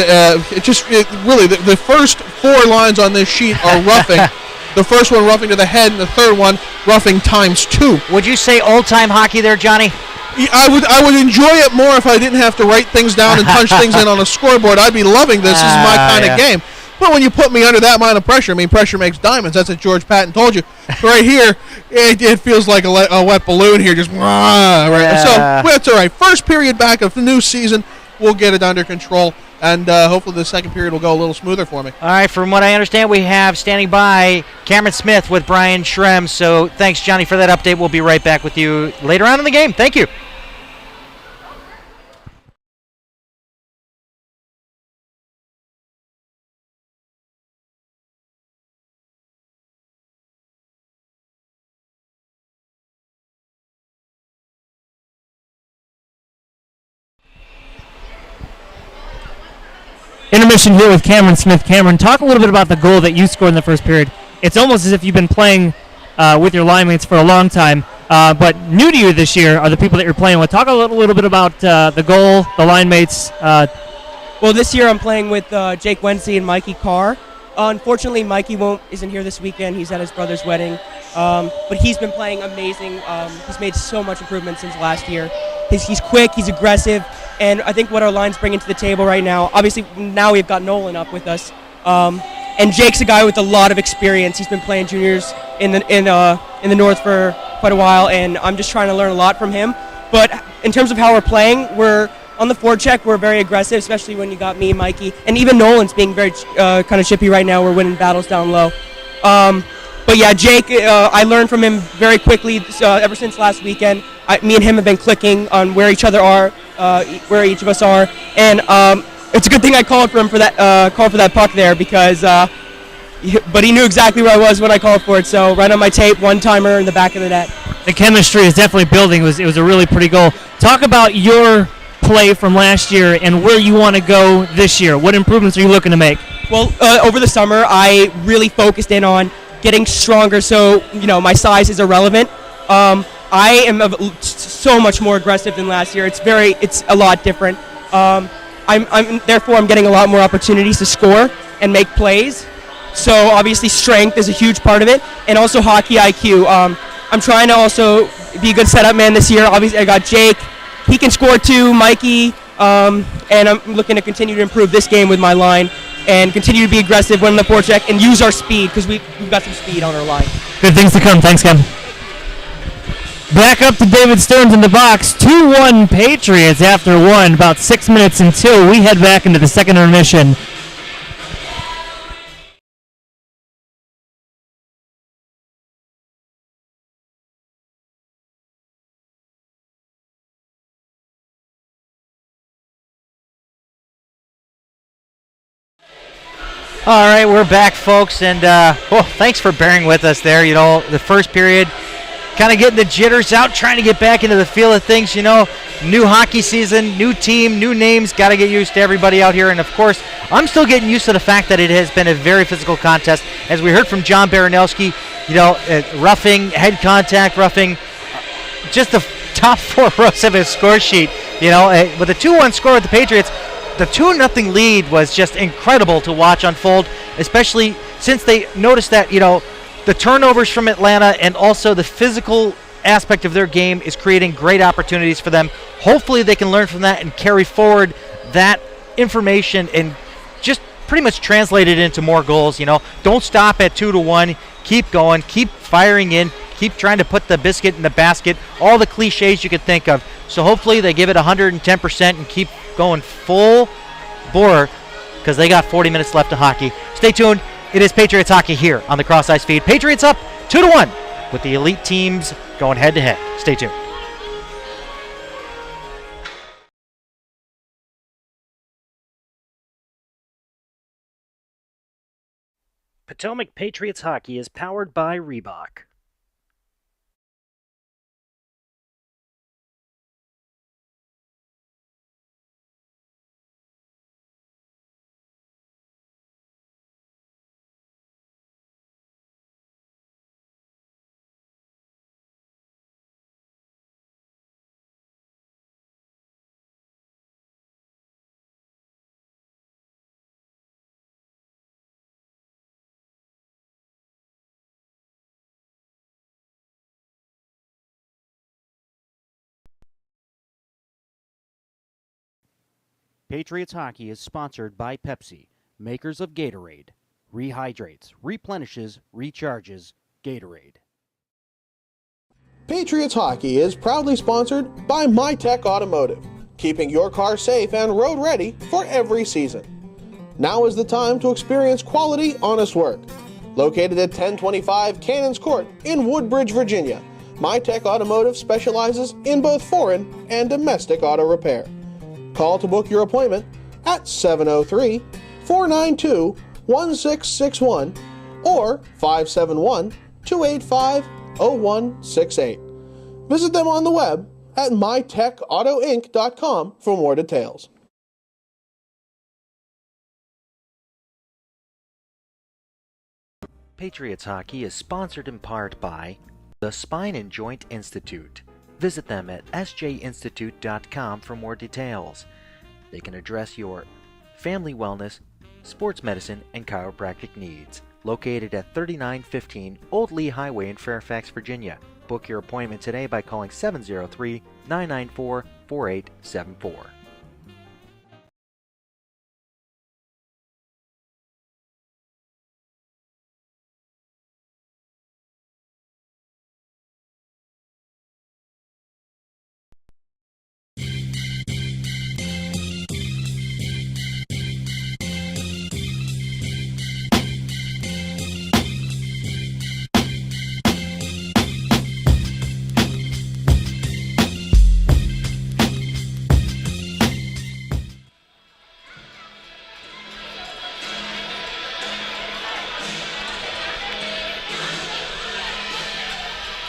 really the first 4 lines on this sheet are roughing. The first one roughing to the head, and the third one roughing times 2. Would you say old-time hockey there, Johnny? I would enjoy it more if I didn't have to write things down and punch things in on a scoreboard. I'd be loving this. This is my kind of game. But when you put me under that amount of pressure, pressure makes diamonds. That's what George Patton told you. Right here, it feels like a wet balloon here. Just right. So that's all right. First period back of the new season, we'll get it under control, and hopefully the second period will go a little smoother for me. All right, from what I understand, we have standing by Cameron Smith with Brian Schrem. So thanks, Johnny, for that update. We'll be right back with you later on in the game. Thank you. Intermission here with Cameron Smith. Cameron, talk a little bit about the goal that you scored in the first period. It's almost as if you've been playing with your line mates for a long time, but new to you this year are the people that you're playing with. Talk a little bit about the goal, the line mates. Well, this year I'm playing with Jake Wednesday and Mikey Carr. Unfortunately, Mikey isn't here this weekend. He's at his brother's wedding, but he's been playing amazing. He's made so much improvement since last year. He's quick, he's aggressive, and I think what our line's bringing to the table right now, obviously now we've got Nolan up with us, and Jake's a guy with a lot of experience. He's been playing juniors in the North for quite a while, and I'm just trying to learn a lot from him. But in terms of how we're playing, we're on the forecheck, we're very aggressive, especially when you got me, Mikey, and even Nolan's being very kind of chippy right now. We're winning battles down low. But yeah, Jake, I learned from him very quickly ever since last weekend. Me and him have been clicking on where each other are, where each of us are, and it's a good thing I called for him for that puck there because, but he knew exactly where I was when I called for it. So right on my tape, one-timer in the back of the net. The chemistry is definitely building. It was a really pretty goal. Talk about your play from last year and where you want to go this year. What improvements are you looking to make? Well, over the summer, I really focused in on getting stronger, so my size is irrelevant. I am so much more aggressive than last year. It's a lot different. Therefore I'm getting a lot more opportunities to score and make plays. So obviously strength is a huge part of it, and also hockey IQ. I'm trying to also be a good setup man this year. Obviously I got Jake. He can score too, Mikey, and I'm looking to continue to improve this game with my line and continue to be aggressive when the forecheck and use our speed because we've got some speed on our line. Good things to come. Thanks, Kevin. Back up to David Stearns in the box. 2-1 Patriots after 1. About 6 minutes until we head back into the second intermission. All right, we're back, folks, and thanks for bearing with us there. The first period, kind of getting the jitters out, trying to get back into the feel of things. New hockey season, new team, new names, got to get used to everybody out here. And, of course, I'm still getting used to the fact that it has been a very physical contest. As we heard from John Baranowski, roughing, head contact, roughing, just the top 4 rows of his score sheet. With a 2-1 score with the Patriots, the 2-0 lead was just incredible to watch unfold, especially since they noticed that, the turnovers from Atlanta and also the physical aspect of their game is creating great opportunities for them. Hopefully they can learn from that and carry forward that information and just pretty much translate it into more goals. Don't stop at 2-1. Keep going. Keep firing in. Keep trying to put the biscuit in the basket. All the cliches you could think of. So hopefully they give it 110% and keep going full bore because they got 40 minutes left of hockey. Stay tuned. It is Patriots hockey here on the Cross Ice feed. Patriots up 2-1 with the elite teams going head-to-head. Stay tuned. Potomac Patriots hockey is powered by Reebok. Patriots hockey is sponsored by Pepsi, makers of Gatorade. Rehydrates, replenishes, recharges. Gatorade. Patriots Hockey is proudly sponsored by MyTech Automotive, keeping your car safe and road ready for every season. Now is the time to experience quality, honest work. Located at 1025 Cannons Court in Woodbridge, Virginia, MyTech Automotive specializes in both foreign and domestic auto repair. Call to book your appointment at 703-492-1661 or 571-285-0168. Visit them on the web at mytechautoinc.com for more details. Patriots Hockey is sponsored in part by the Spine and Joint Institute. Visit them at sjinstitute.com for more details. They can address your family wellness, sports medicine, and chiropractic needs. Located at 3915 Old Lee Highway in Fairfax, Virginia. Book your appointment today by calling 703-994-4874.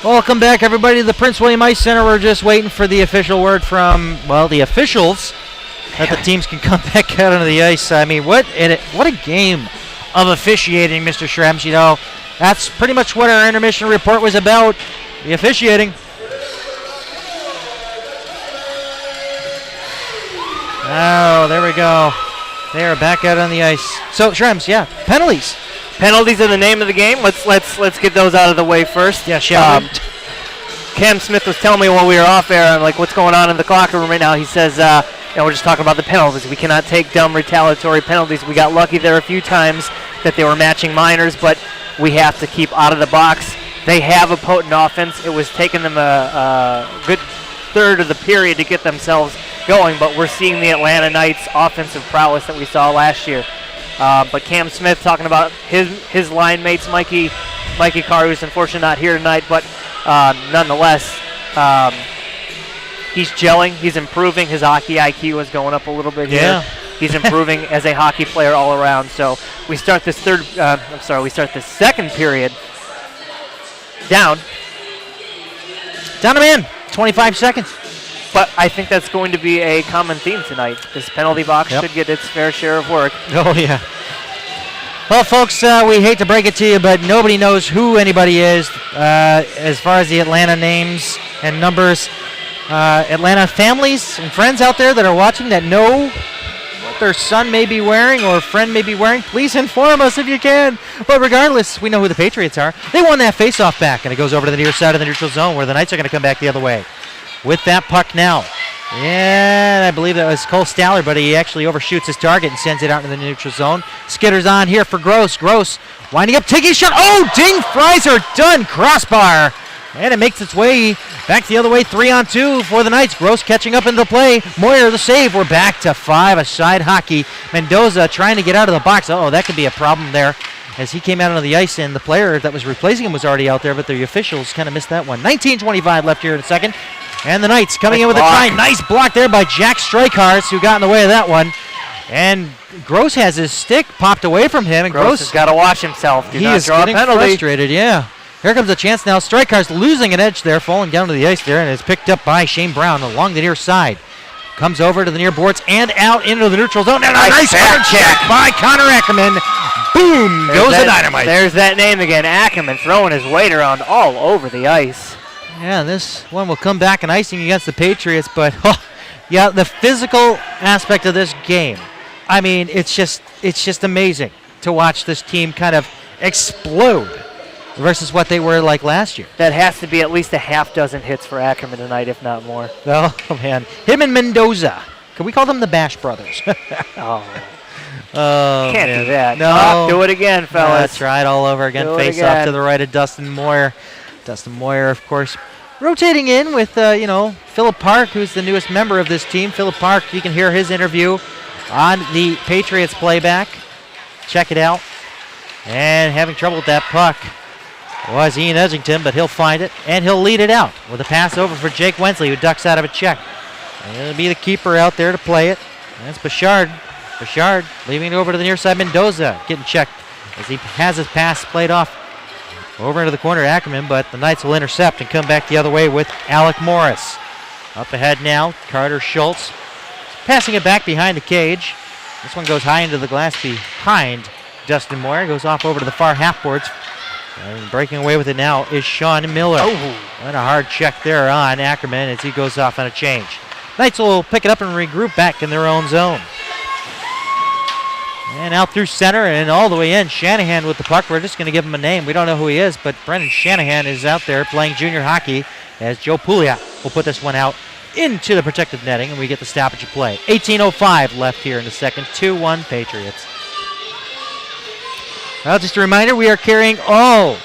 Welcome back, everybody, to the Prince William Ice Center. We're just waiting for the official word from, well, the officials that the teams can come back out onto the ice. I mean, what a game of officiating, Mr. Schrems. You know, that's pretty much what our intermission report was about, the officiating. Oh, there we go. They are back out on the ice. So, Schrems, yeah, penalties. Penalties are the name of the game. Let's get those out of the way first. Yeah, shall we? Cam Smith was telling me while we were off air, I'm like, what's going on in the locker room right now? He says, we're just talking about the penalties. We cannot take dumb retaliatory penalties. We got lucky there a few times that they were matching minors, but we have to keep out of the box. They have a potent offense. It was taking them a good third of the period to get themselves going, but we're seeing the Atlanta Knights offensive prowess that we saw last year. But Cam Smith talking about his line mates, Mikey Carr, who's unfortunately not here tonight, but nonetheless, he's gelling, he's improving. His hockey IQ is going up a little bit here. He's improving as a hockey player all around. So we start this second period down a man, 25 seconds. But I think that's going to be a common theme tonight. This penalty box should get its fair share of work. Oh, yeah. Well, folks, we hate to break it to you, but nobody knows who anybody is as far as the Atlanta names and numbers. Atlanta families and friends out there that are watching that know what their son may be wearing or friend may be wearing, please inform us if you can. But regardless, we know who the Patriots are. They won that faceoff back, and it goes over to the near side of the neutral zone where the Knights are going to come back the other way. With that puck now. Yeah, I believe that was Cole Staller, but he actually overshoots his target and sends it out into the neutral zone. Skitters on here for Gross. Gross winding up, taking a shot. Oh, ding, fries are done. Crossbar. And it makes its way back the other way, 3-on-2 for the Knights. Gross catching up into play. Moyer the save. We're back to 5, a side hockey. Mendoza trying to get out of the box. Oh, that could be a problem there as he came out onto the ice, and the player that was replacing him was already out there, but the officials kind of missed that one. 19:25 left here in a second. And the Knights coming in with a try. Nice block there by Jack Strykars, who got in the way of that one. And Gross has his stick popped away from him. And Gross has got to watch himself. He is getting frustrated, yeah. Here comes a chance now. Strykars losing an edge there, falling down to the ice there, and is picked up by Shane Brown along the near side. Comes over to the near boards and out into the neutral zone. And a nice check by Connor Ackerman. Boom! Goes the dynamite. There's that name again. Ackerman throwing his weight around all over the ice. Yeah, this one will come back in icing against the Patriots, but yeah, the physical aspect of this game. I mean, it's just amazing to watch this team kind of explode versus what they were like last year. That has to be at least a half dozen hits for Ackerman tonight, if not more. Oh, man. Him and Mendoza Can we call them the Bash Brothers? Oh, Oh, can't man. do that. No. Do it again, fellas. Try it all over again. Do it Face off again. to the right of Dustin Moyer. Dustin Moyer, of course, rotating in with, Philip Park, who's the newest member of this team. Philip Park, you can hear his interview on the Patriots playback. Check it out. And having trouble with that puck was Ian Edgington, but he'll find it, and he'll lead it out with a pass over for Jake Wensley, who ducks out of a check. And it'll be the keeper out there to play it. That's Bouchard. Bouchard leaving it over to the near side. Mendoza getting checked as he has his pass played off over into the corner to Ackerman, but the Knights will intercept and come back the other way with Alec Morris. Up ahead now, Carter Schultz passing it back behind the cage. This one goes high into the glass behind Dustin Moyer. Goes off over to the far half boards. And breaking away with it now is Sean Miller. Oh. And a hard check there on Ackerman as he goes off on a change. Knights will pick it up and regroup back in their own zone. And out through center and all the way in. Shanahan with the puck. We're just going to give him a name. We don't know who he is, but Brendan Shanahan is out there playing junior hockey as Joe Pouliot will put this one out into the protected netting, and we get the stoppage of play. 18:05 left here in the second. 2-1 Patriots. Well, just a reminder, we are carrying all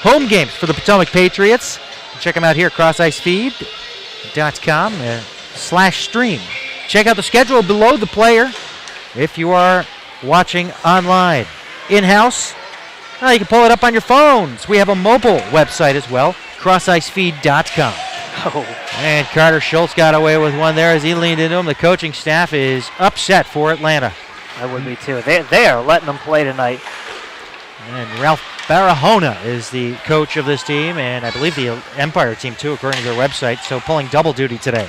home games for the Potomac Patriots. Check them out here, crossicefeed.com/stream. Check out the schedule below the player if you are watching online. In-house, well, you can pull it up on your phones. We have a mobile website as well, crossicefeed.com. Oh. And Carter Schultz got away with one there as he leaned into him. The coaching staff is upset for Atlanta. I would be too. They are letting them play tonight. And Ralph Barahona is the coach of this team, and I believe the Empire team too, according to their website, so pulling double duty today.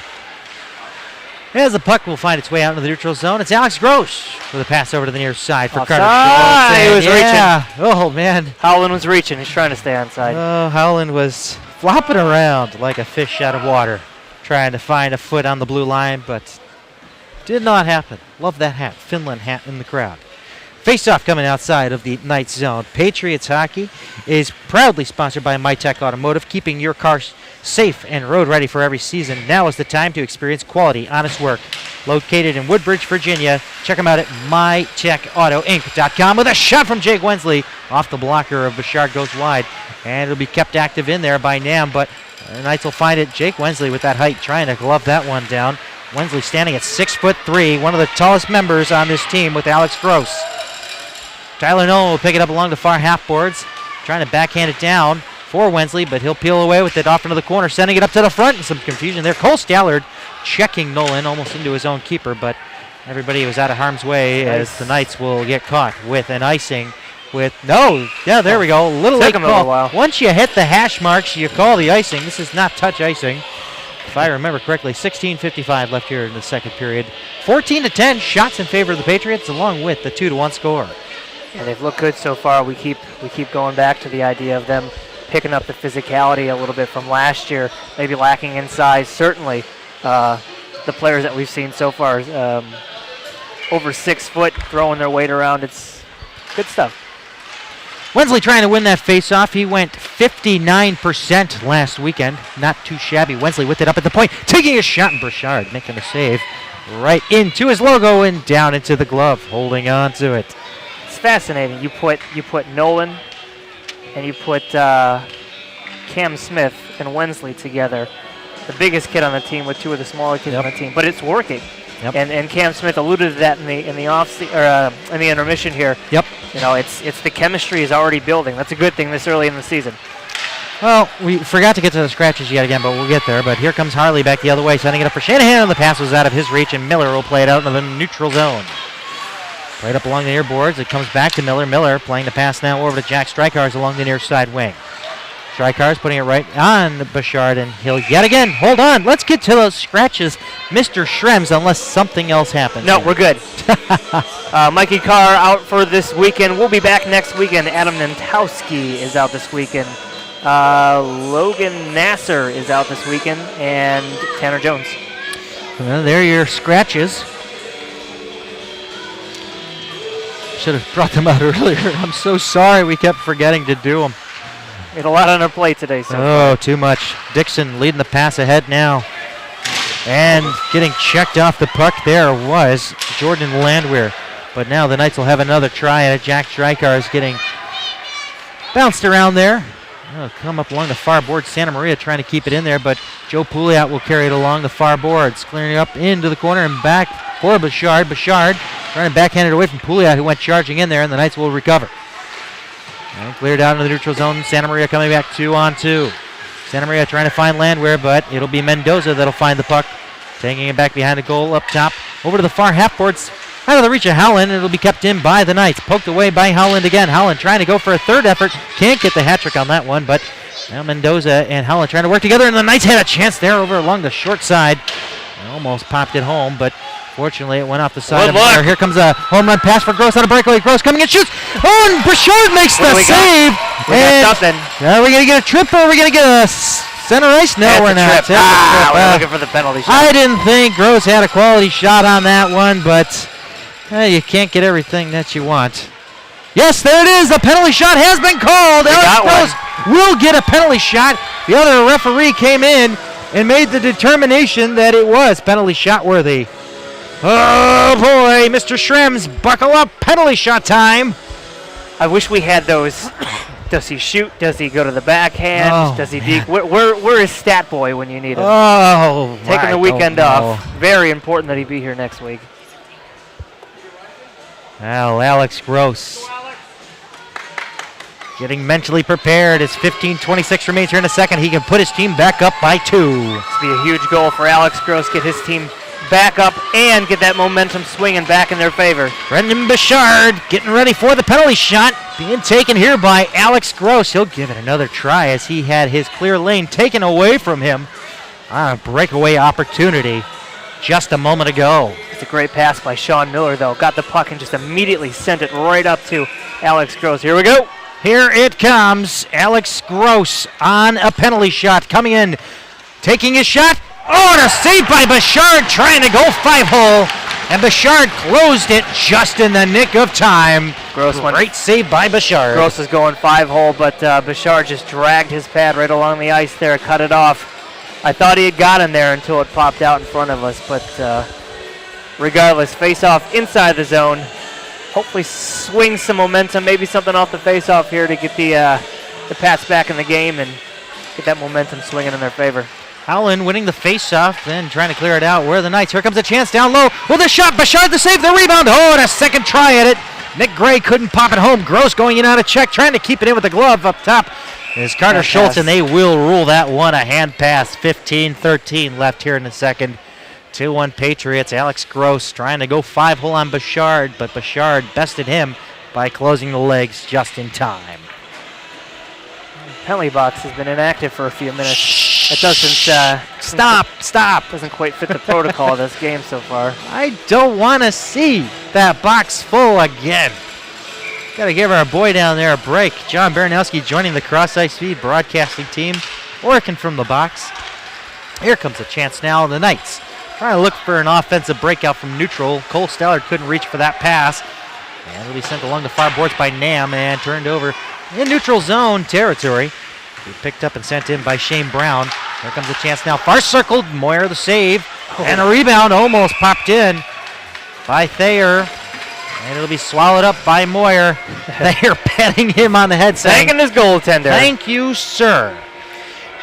As the puck will find its way out into the neutral zone, it's Alex Gross with a pass over to the near side for Carter Schultz. He was reaching. Oh, man. Howland was reaching. He's trying to stay onside. Oh, Howland was flopping around like a fish out of water, trying to find a foot on the blue line, but did not happen. Love that hat. Finland hat in the crowd. Face-off coming outside of the Knights zone. Patriots hockey is proudly sponsored by MyTech Automotive, keeping your car safe and road ready for every season. Now is the time to experience quality, honest work. Located in Woodbridge, Virginia. Check them out at mytechautoinc.com with a shot from Jake Wensley. Off the blocker of Bouchard goes wide, and it'll be kept active in there by Nam, but the Knights will find it. Jake Wensley with that height trying to glove that one down. Wensley standing at 6'3", one of the tallest members on this team with Alex Gross. Tyler Nolan will pick it up along the far half boards, trying to backhand it down for Wensley, but he'll peel away with it off into the corner, sending it up to the front, and some confusion there. Cole Stallard checking Nolan almost into his own keeper, but everybody was out of harm's way as the Knights will get caught with an icing. There we go. A little late call. Once you hit the hash marks, you call the icing. This is not touch icing, if I remember correctly. 16:55 left here in the second period. 14-10 shots in favor of the Patriots, along with the 2-1 score. And they've looked good so far. We keep going back to the idea of them picking up the physicality a little bit from last year, maybe lacking in size. Certainly, the players that we've seen so far, over 6 foot, throwing their weight around. It's good stuff. Wensley trying to win that face-off. He went 59% last weekend. Not too shabby. Wensley with it up at the point, taking a shot, and Bouchard making a save right into his logo and down into the glove, holding on to it. It's fascinating. You put Nolan and you put Cam Smith and Wensley together, the biggest kid on the team with two of the smaller kids on the team, but it's working. Yep. And Cam Smith alluded to that in the in the intermission here. Yep. You know, it's the chemistry is already building. That's a good thing this early in the season. Well, we forgot to get to the scratches yet again, but we'll get there. But here comes Harley back the other way, sending it up for Shanahan, and the pass was out of his reach, and Miller will play it out into the neutral zone. Right up along the near boards, it comes back to Miller. Miller playing the pass now over to Jack Strykars along the near side wing. Strykars putting it right on Bouchard, and he'll yet again, hold on, let's get to those scratches, Mr. Schrems, unless something else happens. No, we're good. Mikey Carr out for this weekend. We'll be back next weekend. Adam Nantowski is out this weekend. Logan Nasser is out this weekend, and Tanner Jones. Well, there are your scratches. Should have brought them out earlier. I'm so sorry we kept forgetting to do them. We had a lot on our plate today. Oh, too much. Dixon leading the pass ahead now. And getting checked off the puck there was Jordan Landwehr. But now the Knights will have another try at it. Jack Strykar is getting bounced around there. It'll come up along the far board. Santa Maria trying to keep it in there, but Joe Pouliot will carry it along the far boards. Clearing it up into the corner and back for Bouchard. Bouchard trying to backhand it away from Pouliot, who went charging in there, and the Knights will recover. And cleared out into the neutral zone. Santa Maria coming back 2-on-2. Santa Maria trying to find Landwehr, but it'll be Mendoza that'll find the puck. Taking it back behind the goal up top. Over to the far half boards. Out of the reach of Howland. It'll be kept in by the Knights. Poked away by Howland again. Howland trying to go for a third effort. Can't get the hat trick on that one, but now Mendoza and Howland trying to work together, and the Knights had a chance there over along the short side. They almost popped it home, but fortunately it went off the side of the Moyer. Here comes a home run pass for Gross on a breakaway. Gross coming and shoots. Oh, and Bouchard makes the save. We got something. Are we going to get a trip, or are we going to get a center ice? No, we're not. We're looking for the penalty shot. I didn't think Gross had a quality shot on that one, but you can't get everything that you want. Yes, there it is. The penalty shot has been called. Alex Gross will get a penalty shot. The other referee came in and made the determination that it was penalty shot worthy. Oh boy, Mr. Schrems, buckle up. Penalty shot time. I wish we had those. Does he shoot? Does he go to the backhand? Oh, does he deke? Where is Stat Boy when you need him? Oh, taking the weekend off. Very important that he be here next week. Well, Alex Gross getting mentally prepared as 15:26 remains here in a second. He can put his team back up by 2. This will be a huge goal for Alex Gross. Get his team back up and get that momentum swinging back in their favor. Brendan Bouchard getting ready for the penalty shot. Being taken here by Alex Gross. He'll give it another try as he had his clear lane taken away from him on a breakaway opportunity just a moment ago. It's a great pass by Sean Miller, though. Got the puck and just immediately sent it right up to Alex Gross. Here we go. Here it comes. Alex Gross on a penalty shot. Coming in. Taking his shot. Oh, and a save by Bouchard trying to go 5-hole. And Bouchard closed it just in the nick of time. Great save by Bouchard. Gross is going 5-hole, but Bouchard just dragged his pad right along the ice there, cut it off. I thought he had got in there until it popped out in front of us, but regardless, face-off inside the zone. Hopefully swing some momentum, maybe something off the face-off here to get the Pats back in the game and get that momentum swinging in their favor. Howland winning the face-off, then trying to clear it out. Where are the Knights? Here comes a chance down low with a shot. Bouchard the save, the rebound. Oh, and a second try at it. Nick Gray couldn't pop it home. Gross going in out of check, trying to keep it in with the glove up top. Is Carter Schultz, and they will rule that one a hand pass. 15-13 left here in the second. 2-1 Patriots. Alex Gross trying to go 5-hole on Bouchard, but Bouchard bested him by closing the legs just in time. Penalty box has been inactive for a few minutes. It doesn't Stop. Doesn't quite fit the protocol of this game so far. I don't want to see that box full again. Got to give our boy down there a break. John Baranowski joining the Cross Ice Feed broadcasting team, working from the box. Here comes a chance now. The Knights trying to look for an offensive breakout from neutral. Cole Stallard couldn't reach for that pass. And it'll be sent along the far boards by Nam and turned over in neutral zone territory. He picked up and sent in by Shane Brown. Here comes a chance now. Far circled. Moyer the save. And a rebound almost popped in by Thayer. And it'll be swallowed up by Moyer. Thayer patting him on the head saying, thanking his goaltender. Thank you, sir.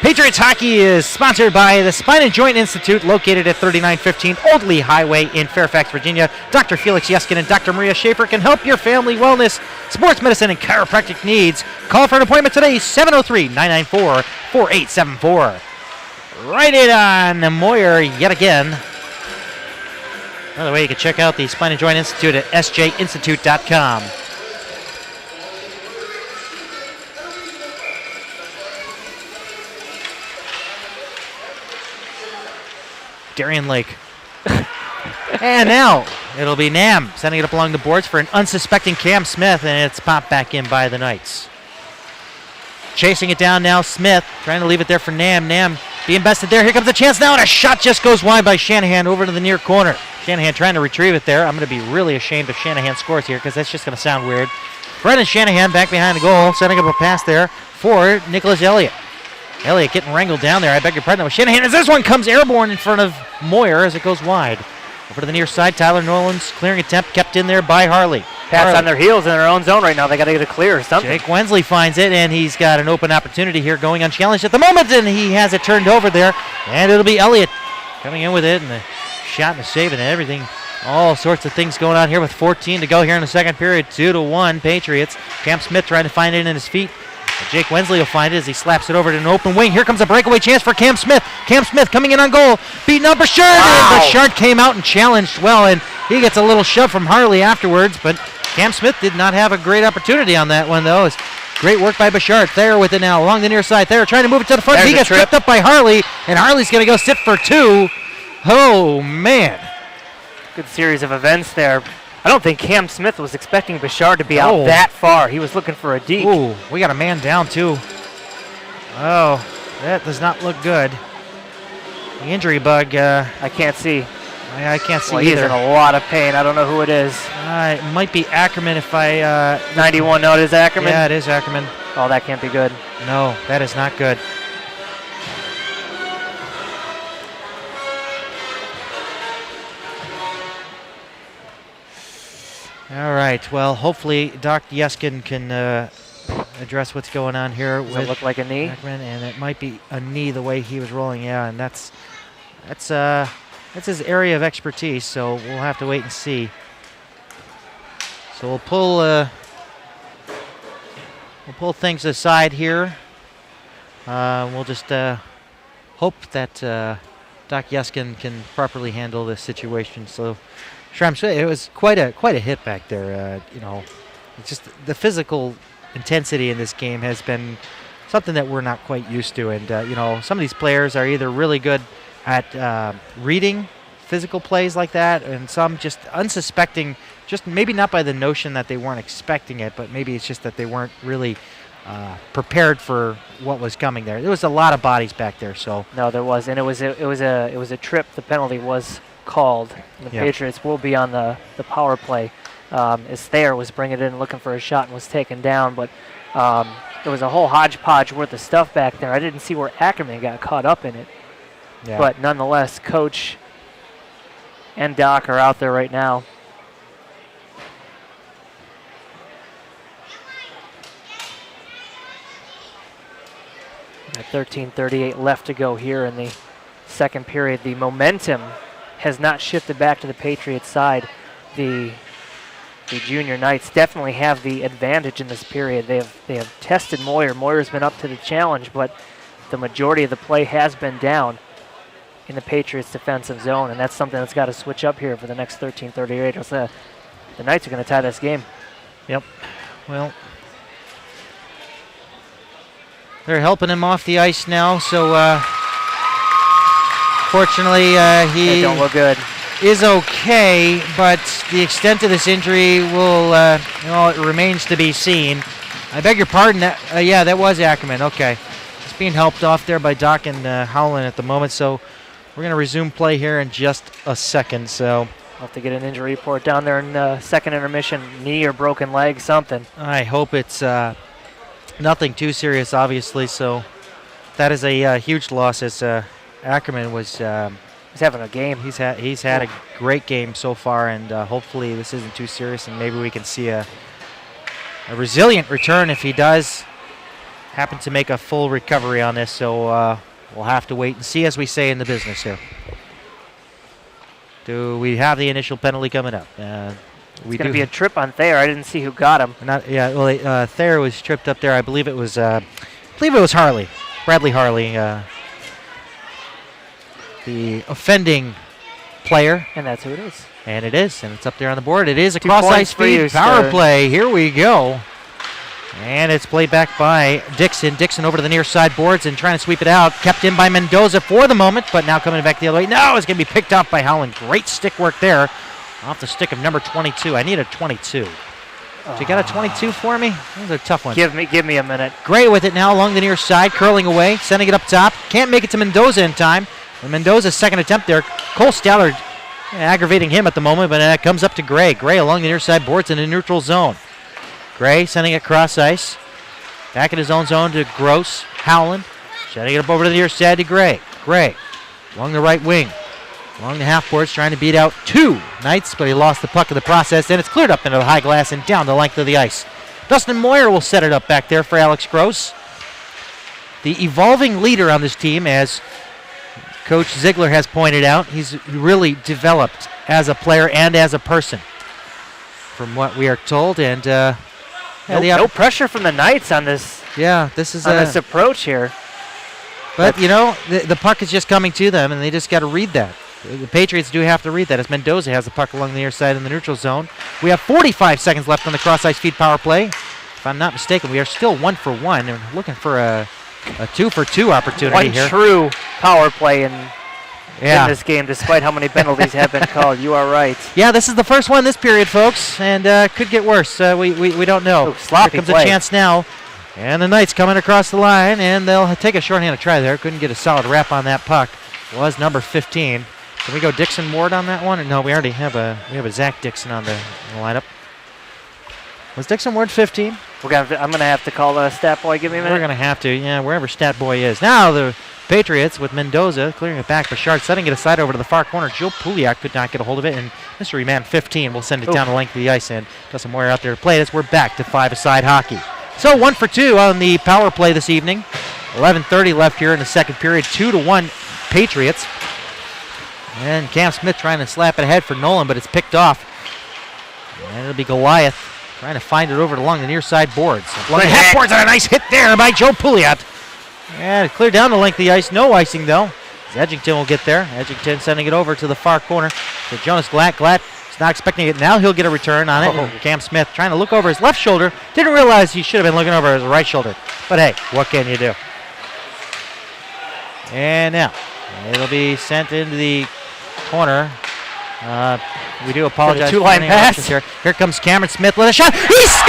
Patriots Hockey is sponsored by the Spine and Joint Institute, located at 3915 Old Lee Highway in Fairfax, Virginia. Dr. Felix Yeskin and Dr. Maria Schaefer can help your family wellness, sports medicine, and chiropractic needs. Call for an appointment today, 703-994-4874. Right it on Moyer yet again. Another way, you can check out the Spine and Joint Institute at sjinstitute.com. Darien Lake. And now it'll be Nam sending it up along the boards for an unsuspecting Cam Smith, and it's popped back in by the Knights. Chasing it down now, Smith trying to leave it there for Nam. Nam being bested there. Here comes a chance now, and a shot just goes wide by Shanahan over to the near corner. Shanahan trying to retrieve it there. I'm going to be really ashamed if Shanahan scores here because that's just going to sound weird. Brendan Shanahan back behind the goal, setting up a pass there for Nicholas Elliott. Elliott getting wrangled down there. I beg your pardon. That was Shanahan as this one comes airborne in front of Moyer as it goes wide. Over to the near side, Tyler Nolan's clearing attempt kept in there by Harley. Pats on their heels in their own zone right now. They got to get a clear or something. Jake Wensley finds it, and he's got an open opportunity here going unchallenged at the moment, and he has it turned over there. And it'll be Elliott coming in with it, and the shot and the save and everything. All sorts of things going on here with 14 to go here in the second period. 2-1 Patriots. Cam Smith trying to find it in his feet. But Jake Wensley will find it as he slaps it over to an open wing. Here comes a breakaway chance for Cam Smith. Cam Smith coming in on goal. Beating up Bouchard. Wow. And Bouchard came out and challenged well, and he gets a little shove from Harley afterwards. But Cam Smith did not have a great opportunity on that one, though. It's great work by Bouchard. Thayer with it now along the near side. Thayer trying to move it to the front. There's He gets tripped up by Harley, and Harley's going to go sit for two. Oh, man. Good series of events there. I don't think Cam Smith was expecting Bouchard to be out that far. He was looking for a deke. Ooh, we got a man down, too. Oh, that does not look good. The injury bug. I can't see. I can't see He's either. in a lot of pain. I don't know who it is. It might be Ackerman if I... 91, no, it is Ackerman? Yeah, it is Ackerman. Oh, that can't be good. No, that is not good. All right, well, hopefully Doc Yeskin can address what's going on here. Does it look like a knee? Ackerman, and it might be a knee the way he was rolling, yeah, and that's his area of expertise, so we'll have to wait and see. So we'll pull things aside here. We'll just hope that Doc Yeskin can properly handle this situation. So, Shram, it was quite a hit back there. It's just the physical intensity in this game has been something that we're not quite used to, and some of these players are either really good at reading physical plays like that, and some just unsuspecting, just maybe not by the notion that they weren't expecting it, but maybe it's just that they weren't really prepared for what was coming there. There was a lot of bodies back there, so no, there was, and it was a trip. The penalty was called. The Patriots will be on the power play. As Thayer was bringing it in, looking for a shot, and was taken down, but there was a whole hodgepodge worth of stuff back there. I didn't see where Ackerman got caught up in it, but nonetheless, Coach and Doc are out there right now. At 13:38 left to go here in the second period. The momentum has not shifted back to the Patriots side. The Junior Knights definitely have the advantage in this period. They have tested Moyer. Moyer's been up to the challenge, but the majority of the play has been down in the Patriots' defensive zone, and that's something that's got to switch up here for the next 13:38. The Knights are going to tie this game. Yep. Well, they're helping him off the ice now, so fortunately he don't look good. Is okay, but the extent of this injury will, it remains to be seen. I beg your pardon. That was Ackerman. Okay. It's being helped off there by Doc and Howland at the moment, so we're going to resume play here in just a second. So We'll have to get an injury report down there in second intermission, knee or broken leg, something. I hope it's nothing too serious, obviously, so that is a huge loss as Ackerman was... He's having a game. He's had a great game so far, and hopefully this isn't too serious, and maybe we can see a resilient return if he does happen to make a full recovery on this. So we'll have to wait and see, as we say in the business here. Do we have the initial penalty coming up? It's going to be a trip on Thayer. I didn't see who got him. Thayer was tripped up there. I believe it was Harley, Bradley Harley. The offending player. And that's who it is. And it is, and it's up there on the board. It is a cross-ice feed power play. Here we go. And it's played back by Dixon. Dixon over to the near side boards and trying to sweep it out. Kept in by Mendoza for the moment, but now coming back the other way. No, it's going to be picked up by Howland. Great stick work there. Off the stick of number 22. I need a 22. You got a 22 for me? Those are tough ones. Give me a minute. Gray with it now along the near side, curling away, sending it up top. Can't make it to Mendoza in time. And Mendoza's second attempt there. Cole Stallard aggravating him at the moment, but it comes up to Gray. Gray along the near side boards in the neutral zone. Gray sending it cross ice. Back in his own zone to Gross. Howland. Setting it up over to the near side to Gray. Gray along the right wing. Along the half boards, trying to beat out 2 Knights, but he lost the puck in the process, and it's cleared up into the high glass and down the length of the ice. Dustin Moyer will set it up back there for Alex Gross. The evolving leader on this team, as Coach Ziegler has pointed out. He's really developed as a player and as a person, from what we are told. And no pressure from the Knights on this. Yeah, this is this approach here. But the puck is just coming to them, and they just got to read that. The Patriots do have to read that, as Mendoza has the puck along the near side in the neutral zone. We have 45 seconds left on the cross-ice feed power play. If I'm not mistaken, we are still 1 for 1 and looking for a 2 for 2 opportunity here. One true power play in this game, despite how many penalties have been called. You are right. Yeah, this is the first one this period, folks, and could get worse. We don't know. Sloppy Here comes play. a chance now. And the Knights coming across the line, and they'll take a shorthanded try there. Couldn't get a solid wrap on that puck. Was number 15. Can we go Dixon Ward on that one? Or no, we already have a Zach Dixon on the lineup. Was Dixon Ward 15? I'm gonna have to call the stat boy. Give me a minute. We're gonna have to, wherever stat boy is. Now the Patriots with Mendoza clearing it back. Bouchard setting it aside over to the far corner. Joe Puliak could not get a hold of it, and mystery man 15 will send it down the length of the ice. And Dustin Moyer out there to play this. We're back to 5-a-side hockey. So 1 for 2 on the power play this evening. 11:30 left here in the second period. 2-1 Patriots. And Cam Smith trying to slap it ahead for Nolan, but it's picked off. And it'll be Goliath trying to find it over along the near side boards. Along the half boards, and a nice hit there by Joe Pouliot. And it cleared down the length of the ice. No icing, though. Edgington will get there. Edgington sending it over to the far corner to Jonas Glatt. Glatt is not expecting it. Now he'll get a return on it. Cam Smith trying to look over his left shoulder. Didn't realize he should have been looking over his right shoulder. But hey, what can you do? And now it'll be sent into the corner. We do apologize. Two-line pass. Here comes Cameron Smith with a shot. He scores!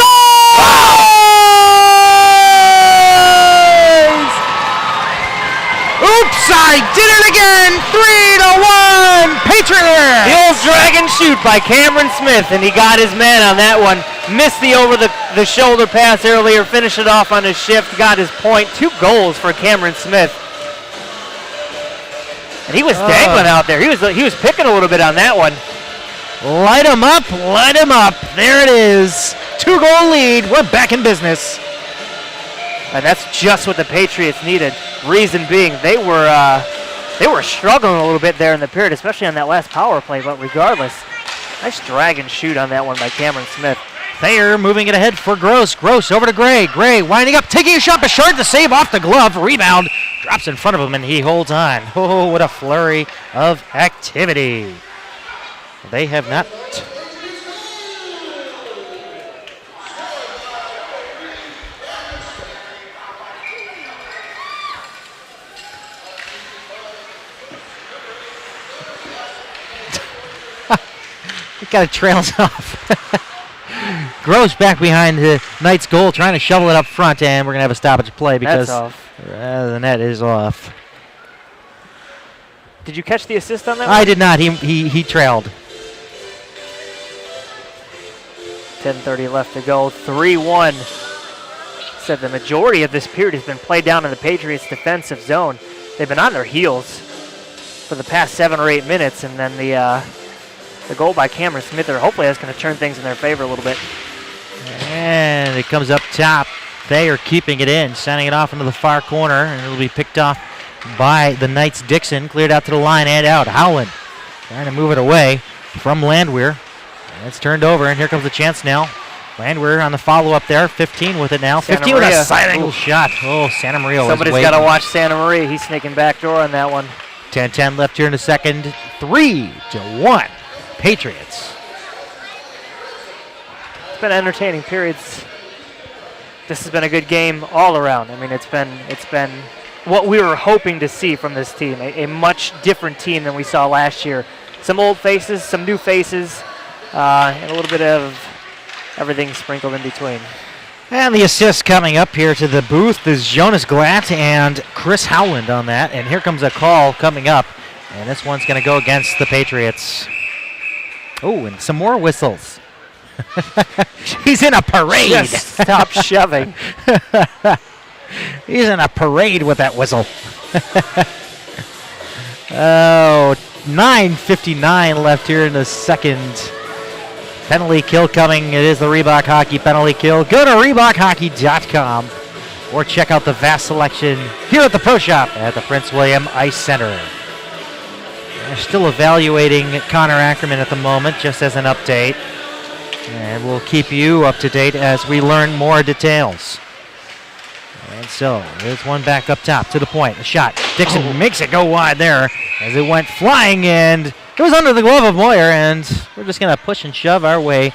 Oops, I did it again. 3-1 Patriots. The old drag and shoot by Cameron Smith, and he got his man on that one. Missed the over-the-shoulder pass earlier, finished it off on his shift, got his point. 2 goals for Cameron Smith. And he was dangling out there. He was picking a little bit on that one. Light him up, light him up. There it is. 2-goal lead. We're back in business. And that's just what the Patriots needed. Reason being, they were struggling a little bit there in the period, especially on that last power play. But regardless, nice drag and shoot on that one by Cameron Smith. Thayer moving it ahead for Gross. Gross over to Gray. Gray winding up, taking a shot. Bouchard to save off the glove. Rebound. Drops in front of him, and he holds on. Oh, what a flurry of activity. They have not... It kind of trails off. Gross back behind the Knights' goal, trying to shovel it up front, and we're going to have a stoppage play because the net is off. Did you catch the assist on that I one? did not. He trailed. 10:30 left to go. 3-1. Said the majority of this period has been played down in the Patriots' defensive zone. They've been on their heels for the past 7 or 8 minutes, and then the goal by Cameron Smith there, hopefully that's going to turn things in their favor a little bit. And it comes up top. They are keeping it in, sending it off into the far corner, and it'll be picked off by the Knights' Dixon. Cleared out to the line and out. Howland trying to move it away from Landwehr. And it's turned over, and here comes the chance now. Landwehr on the follow-up there. 15 with it now. Santa 15 Maria. with a side-angle shot. Oh, Santa Maria was Somebody's waiting. got to watch Santa Maria. He's sneaking back door on that one. 10-10 left here in the second. 3-1 Patriots. It's been entertaining periods. This has been a good game all around. I mean, it's been what we were hoping to see from this team. A much different team than we saw last year. Some old faces, some new faces, and a little bit of everything sprinkled in between. And the assist coming up here to the booth is Jonas Glatt and Chris Howland on that. And here comes a call coming up. And this one's going to go against the Patriots. Oh, and some more whistles. He's in a parade. Just stop shoving. He's in a parade with that whistle. Oh, 9:59 left here in the second. Penalty kill coming. It is the Reebok Hockey penalty kill. Go to ReebokHockey.com or check out the vast selection here at the Pro Shop at the Prince William Ice Center. They're still evaluating Connor Ackerman at the moment, just as an update. And we'll keep you up to date as we learn more details. And so, there's one back up top to the point. The shot. Dixon makes it go wide there as it went flying, and it was under the glove of Moyer, and we're just going to push and shove our way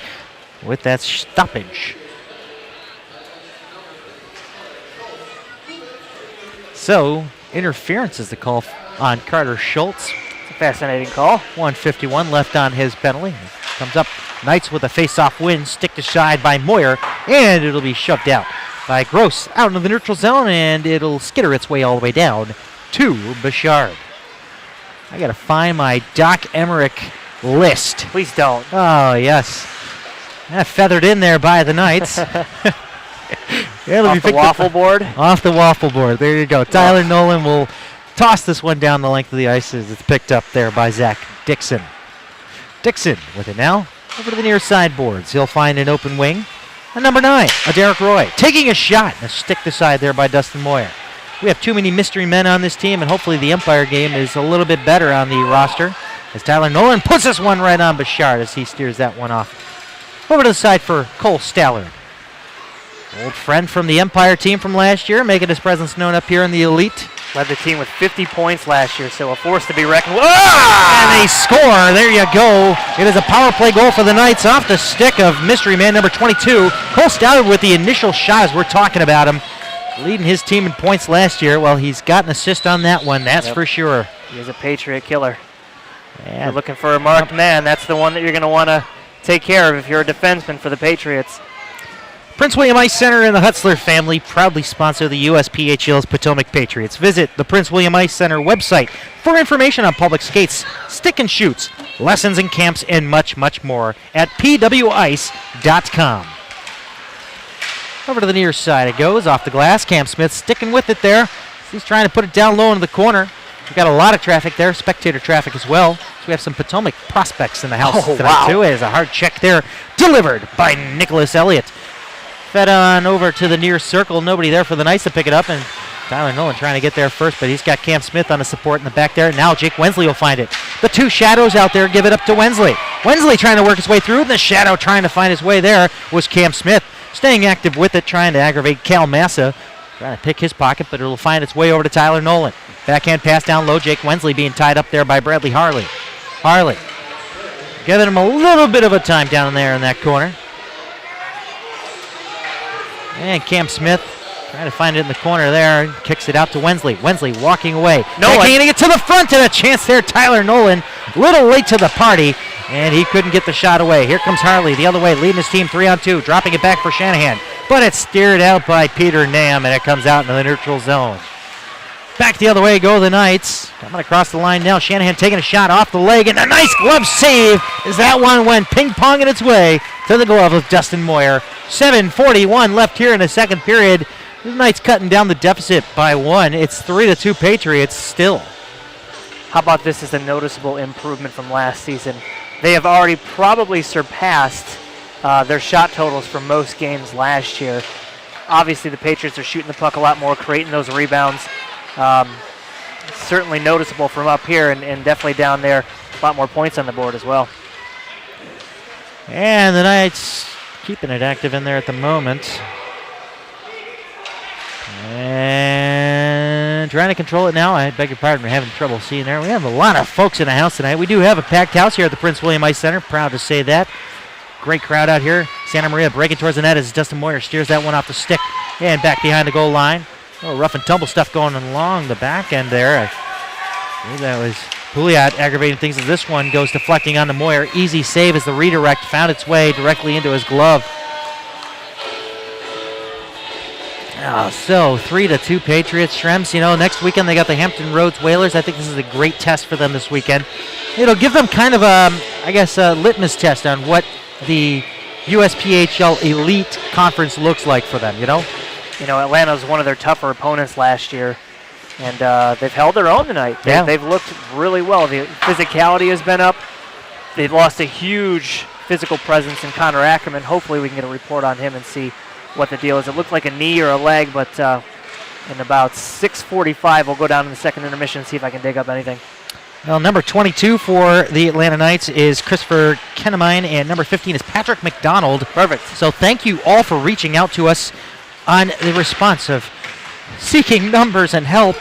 with that stoppage. So, interference is the call on Carter Schultz. It's a fascinating call. 1:51 left on his penalty. Comes up. Knights with a face-off win. Stick to side by Moyer, and it'll be shoved out by Gross out into the neutral zone, and it'll skitter its way all the way down to Bouchard. I got to find my Doc Emmerich list. Please don't. Oh, yes. Feathered in there by the Knights. Off the waffle board? Off the waffle board. There you go. Tyler Nolan will toss this one down the length of the ice as it's picked up there by Zach Dixon. Dixon with it now. Over to the near side boards. He'll find an open wing. And number 9, Derek Roy, taking a shot. And a stick to side there by Dustin Moyer. We have too many mystery men on this team, and hopefully the Empire game is a little bit better on the roster. As Tyler Nolan puts this one right on Bouchard as he steers that one off. Over to the side for Cole Stallard. Old friend from the Empire team from last year, making his presence known up here in the Elite. Led the team with 50 points last year, so a force to be reckoned with. And they score. There you go. It is a power play goal for the Knights off the stick of mystery man number 22. Cole Stallard with the initial shot as we're talking about him. Leading his team in points last year. Well, he's got an assist on that one, that's for sure. He's a Patriot killer. And you're looking for a marked man. That's the one that you're going to want to take care of if you're a defenseman for the Patriots. Prince William Ice Center and the Hutzler family proudly sponsor the USPHL's Potomac Patriots. Visit the Prince William Ice Center website for information on public skates, stick and shoots, lessons and camps, and much, much more at pwice.com. Over to the near side it goes, off the glass. Cam Smith sticking with it there. He's trying to put it down low into the corner. We've got a lot of traffic there, spectator traffic as well. So we have some Potomac prospects in the house tonight, too. It is a hard check there, delivered by Nicholas Elliott. Fed on over to the near circle. Nobody there for the Knights to pick it up, and Tyler Nolan trying to get there first, but he's got Cam Smith on the support in the back there. Now Jake Wensley will find it. The two shadows out there give it up to Wensley. Wensley trying to work his way through, and the shadow trying to find his way there was Cam Smith. Staying active with it, trying to aggravate Cal Massa. Trying to pick his pocket, but it'll find its way over to Tyler Nolan. Backhand pass down low. Jake Wensley being tied up there by Bradley Harley. Harley giving him a little bit of a time down there in that corner. And Cam Smith trying to find it in the corner there. Kicks it out to Wensley. Wensley walking away. Nolan getting it to the front, and a chance there. Tyler Nolan a little late to the party, and he couldn't get the shot away. Here comes Harley the other way, leading his team 3-on-2. Dropping it back for Shanahan. But it's steered out by Peter Nam, and it comes out into the neutral zone. Back the other way go the Knights. Coming across the line now. Shanahan taking a shot off the leg, and a nice glove save as that one went ping-ponging its way to the glove of Dustin Moyer. 7:41 left here in the second period. The Knights cutting down the deficit by 1. It's 3-2 Patriots still. How about this as a noticeable improvement from last season? They have already probably surpassed their shot totals from most games last year. Obviously, the Patriots are shooting the puck a lot more, creating those rebounds. Certainly noticeable from up here and definitely down there. A lot more points on the board as well. And the Knights keeping it active in there at the moment. And trying to control it now. I beg your pardon, we're having trouble seeing there. We have a lot of folks in the house tonight. We do have a packed house here at the Prince William Ice Center. Proud to say that. Great crowd out here. Santa Maria breaking towards the net as Dustin Moyer steers that one off the stick and back behind the goal line. A little rough and tumble stuff going along the back end there. I believe that was Pouliot aggravating things as this one goes deflecting onto Moyer. Easy save as the redirect found its way directly into his glove. So 3-2 Patriots. Shrems, next weekend they got the Hampton Roads Whalers. I think this is a great test for them this weekend. It'll give them kind of a litmus test on what the USPHL Elite Conference looks like for them, Atlanta was one of their tougher opponents last year, and they've held their own tonight. They've looked really well. The physicality has been up. They've lost a huge physical presence in Connor Ackerman. Hopefully we can get a report on him and see what the deal is. It looked like a knee or a leg, but in about 6:45, we'll go down in the second intermission and see if I can dig up anything. Well, number 22 for the Atlanta Knights is Christopher Kenemine, and number 15 is Patrick McDonald. Perfect. So thank you all for reaching out to us on the response of seeking numbers and help.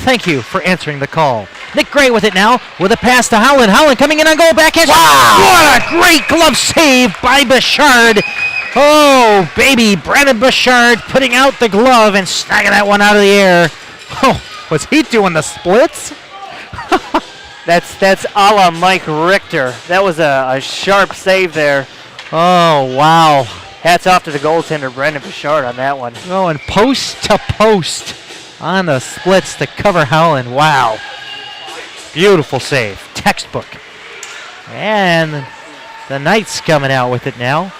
Thank you for answering the call. Nick Gray with it now, with a pass to Howland. Howland coming in on goal, backhand. Wow! What a great glove save by Bouchard. Oh, baby, Brandon Bouchard putting out the glove and snagging that one out of the air. Oh, was he doing the splits? That's a la Mike Richter. That was a sharp save there. Oh, wow. Hats off to the goaltender, Brandon Bouchard, on that one. Going post to post on the splits to cover Howland. Wow. Beautiful save. Textbook. And the Knights coming out with it now.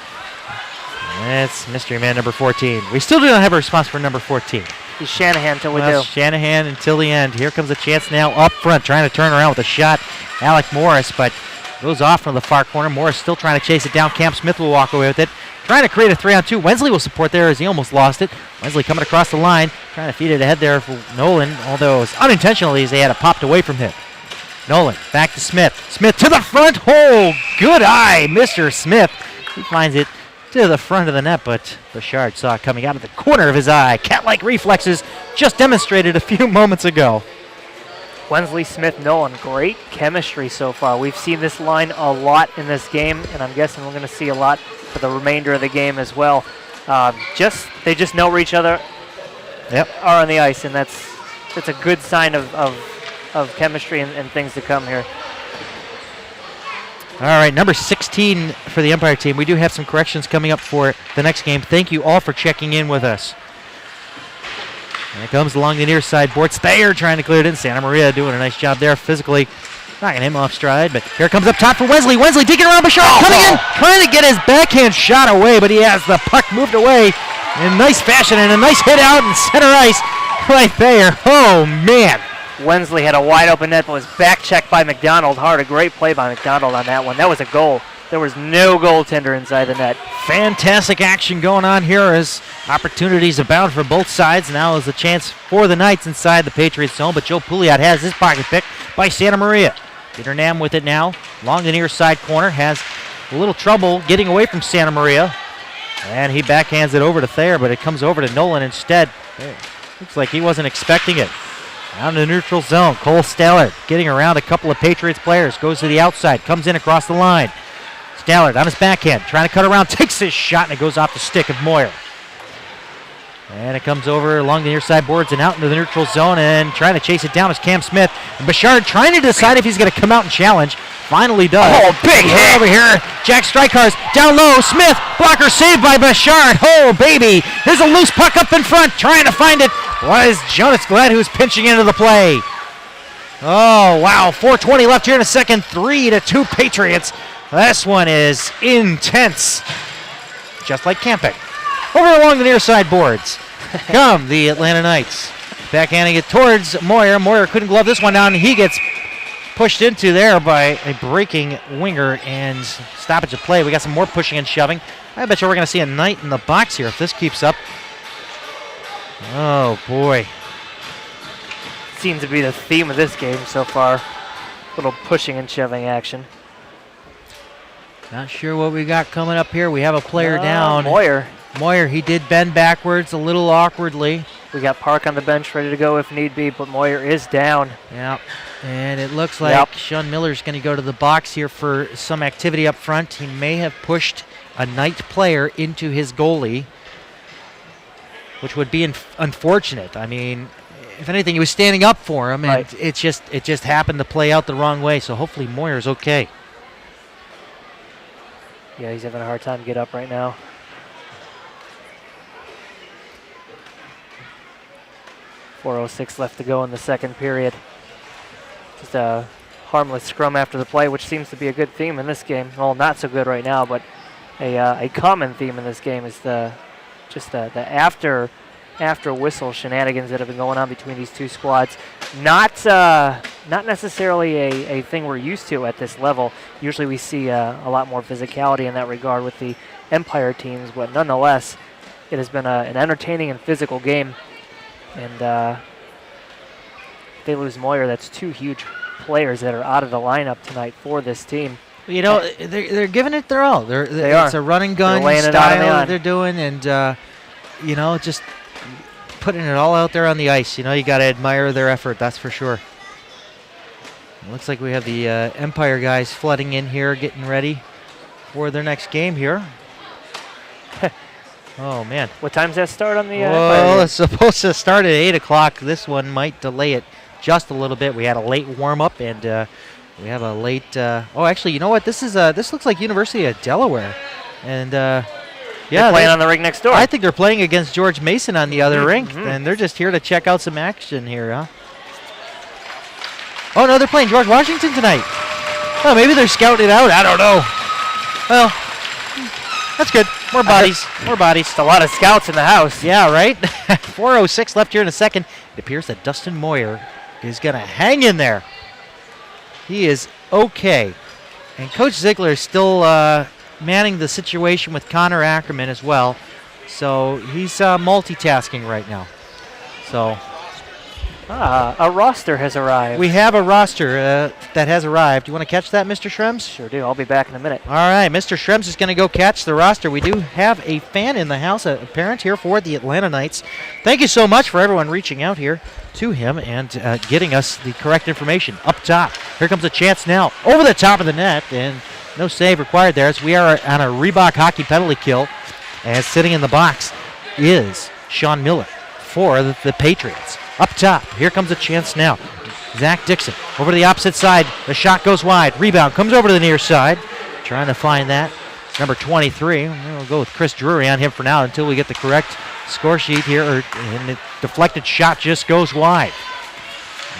It's mystery man number 14. We still do not have a response for number 14. He's Shanahan till we Well, do. Shanahan until the end. Here comes a chance now up front, trying to turn around with a shot. Alec Morris, but goes off from the far corner. Morris still trying to chase it down. Cam Smith will walk away with it. Trying to create a 3-on-2. Wensley will support there as he almost lost it. Wensley coming across the line, trying to feed it ahead there for Nolan, although it was unintentionally as they had it popped away from him. Nolan back to Smith. Smith to the front. Oh, good eye, Mr. Smith. He finds it to the front of the net, but Bouchard saw it coming out of the corner of his eye. Cat-like reflexes just demonstrated a few moments ago. Wensley, Smith, Nolan, great chemistry so far. We've seen this line a lot in this game, and I'm guessing we're going to see a lot for the remainder of the game as well. They just know where each other are on the ice, and that's a good sign of chemistry and things to come here. All right, number 16 for the Empire team. We do have some corrections coming up for the next game. Thank you all for checking in with us. And it comes along the near side boards. Thayer trying to clear it in. Santa Maria doing a nice job there physically. Knocking him off stride, but here comes up top for Wesley. Wesley digging around Bouchard, coming in, trying to get his backhand shot away, but he has the puck moved away in nice fashion and a nice hit out in center ice right there. Oh, man. Wensley had a wide open net, but was back checked by McDonald hard. A great play by McDonald on that one. That was a goal. There was no goaltender inside the net. Fantastic action going on here as opportunities abound for both sides. Now is the chance for the Knights inside the Patriots zone, but Joe Pouliot has his pocket picked by Santa Maria. Peter Nam with it now. Along the near side corner. Has a little trouble getting away from Santa Maria. And he backhands it over to Thayer, but it comes over to Nolan instead. Looks like he wasn't expecting it. Down to the neutral zone. Cole Stallard getting around a couple of Patriots players. Goes to the outside. Comes in across the line. Stallard on his backhand. Trying to cut around. Takes his shot, and it goes off the stick of Moyer. And it comes over along the near side boards and out into the neutral zone, and trying to chase it down is Cam Smith. And Bouchard trying to decide if he's going to come out and challenge. Finally does. Oh, big hit over here. Jack Strykars down low. Smith, blocker saved by Bouchard. Oh, baby. There's a loose puck up in front. Trying to find it was Jonas Glad, who's pinching into the play. Oh, wow. 4:20 left here in the second. 3-2 Patriots. This one is intense. Just like camping. Over along the near side boards come the Atlanta Knights. Backhanding it towards Moyer. Moyer couldn't glove this one down. He gets pushed into there by a breaking winger and stoppage of play. We got some more pushing and shoving. I bet you we're going to see a Knight in the box here if this keeps up. Oh, boy. Seems to be the theme of this game so far. Little pushing and shoving action. Not sure what we got coming up here. We have a player down. Moyer, he did bend backwards a little awkwardly. We got Park on the bench ready to go if need be, but Moyer is down. Yeah, and it looks like Sean Miller's going to go to the box here for some activity up front. He may have pushed a Knight player into his goalie, which would be unfortunate. I mean, if anything, he was standing up for him, and it just happened to play out the wrong way. So hopefully Moyer's okay. Yeah, he's having a hard time to get up right now. .406 left to go in the second period. Just a harmless scrum after the play, which seems to be a good theme in this game. Well, not so good right now, but a common theme in this game is the just the after whistle shenanigans that have been going on between these two squads. Not necessarily a thing we're used to at this level. Usually we see a lot more physicality in that regard with the Empire teams, but nonetheless, it has been an entertaining and physical game. And if they lose Moyer, that's 2 huge players that are out of the lineup tonight for this team. You know, they're giving it their all. They are. It's a run and gun style that they're doing, and you know, just putting it all out there on the ice. You know, you got to admire their effort. That's for sure. It looks like we have the Empire guys flooding in here, getting ready for their next game here. Oh man! What time's that start on the? Well, it's supposed to start at 8 o'clock. This one might delay it just a little bit. We had a late warm up, and we have a late. Oh, actually, you know what? This looks like University of Delaware, and yeah, they're playing on the rink next door. I think they're playing against George Mason on the other rink, and they're just here to check out some action here, huh? Oh no, they're playing George Washington tonight. Oh, maybe they're scouting it out. I don't know. Well, that's good. More bodies. More bodies. It's a lot of scouts in the house. Yeah, right? 4:06 left here in the second. It appears that Dustin Moyer is going to hang in there. He is okay. And Coach Ziegler is still manning the situation with Connor Ackerman as well. So he's multitasking right now. So a roster has arrived. we have a roster that has arrived. You want to catch that, Mr. Schrems? Sure do. I'll be back in a minute. All right, Mr. Schrems is going to go catch the roster. We do have a fan in the house, a parent here for the Atlanta Knights. Thank you so much for everyone reaching out here to him and getting us the correct information. Up top, here comes a chance now. Over the top of the net, and no save required there as we are on a Reebok hockey penalty kill. And sitting in the box is Sean Miller for the Patriots. Up top, here comes a chance now. Zach Dixon over to the opposite side. The shot goes wide. Rebound comes over to the near side. Trying to find that. Number 23. We'll go with Chris Drury on him for now until we get the correct score sheet here. And the deflected shot just goes wide.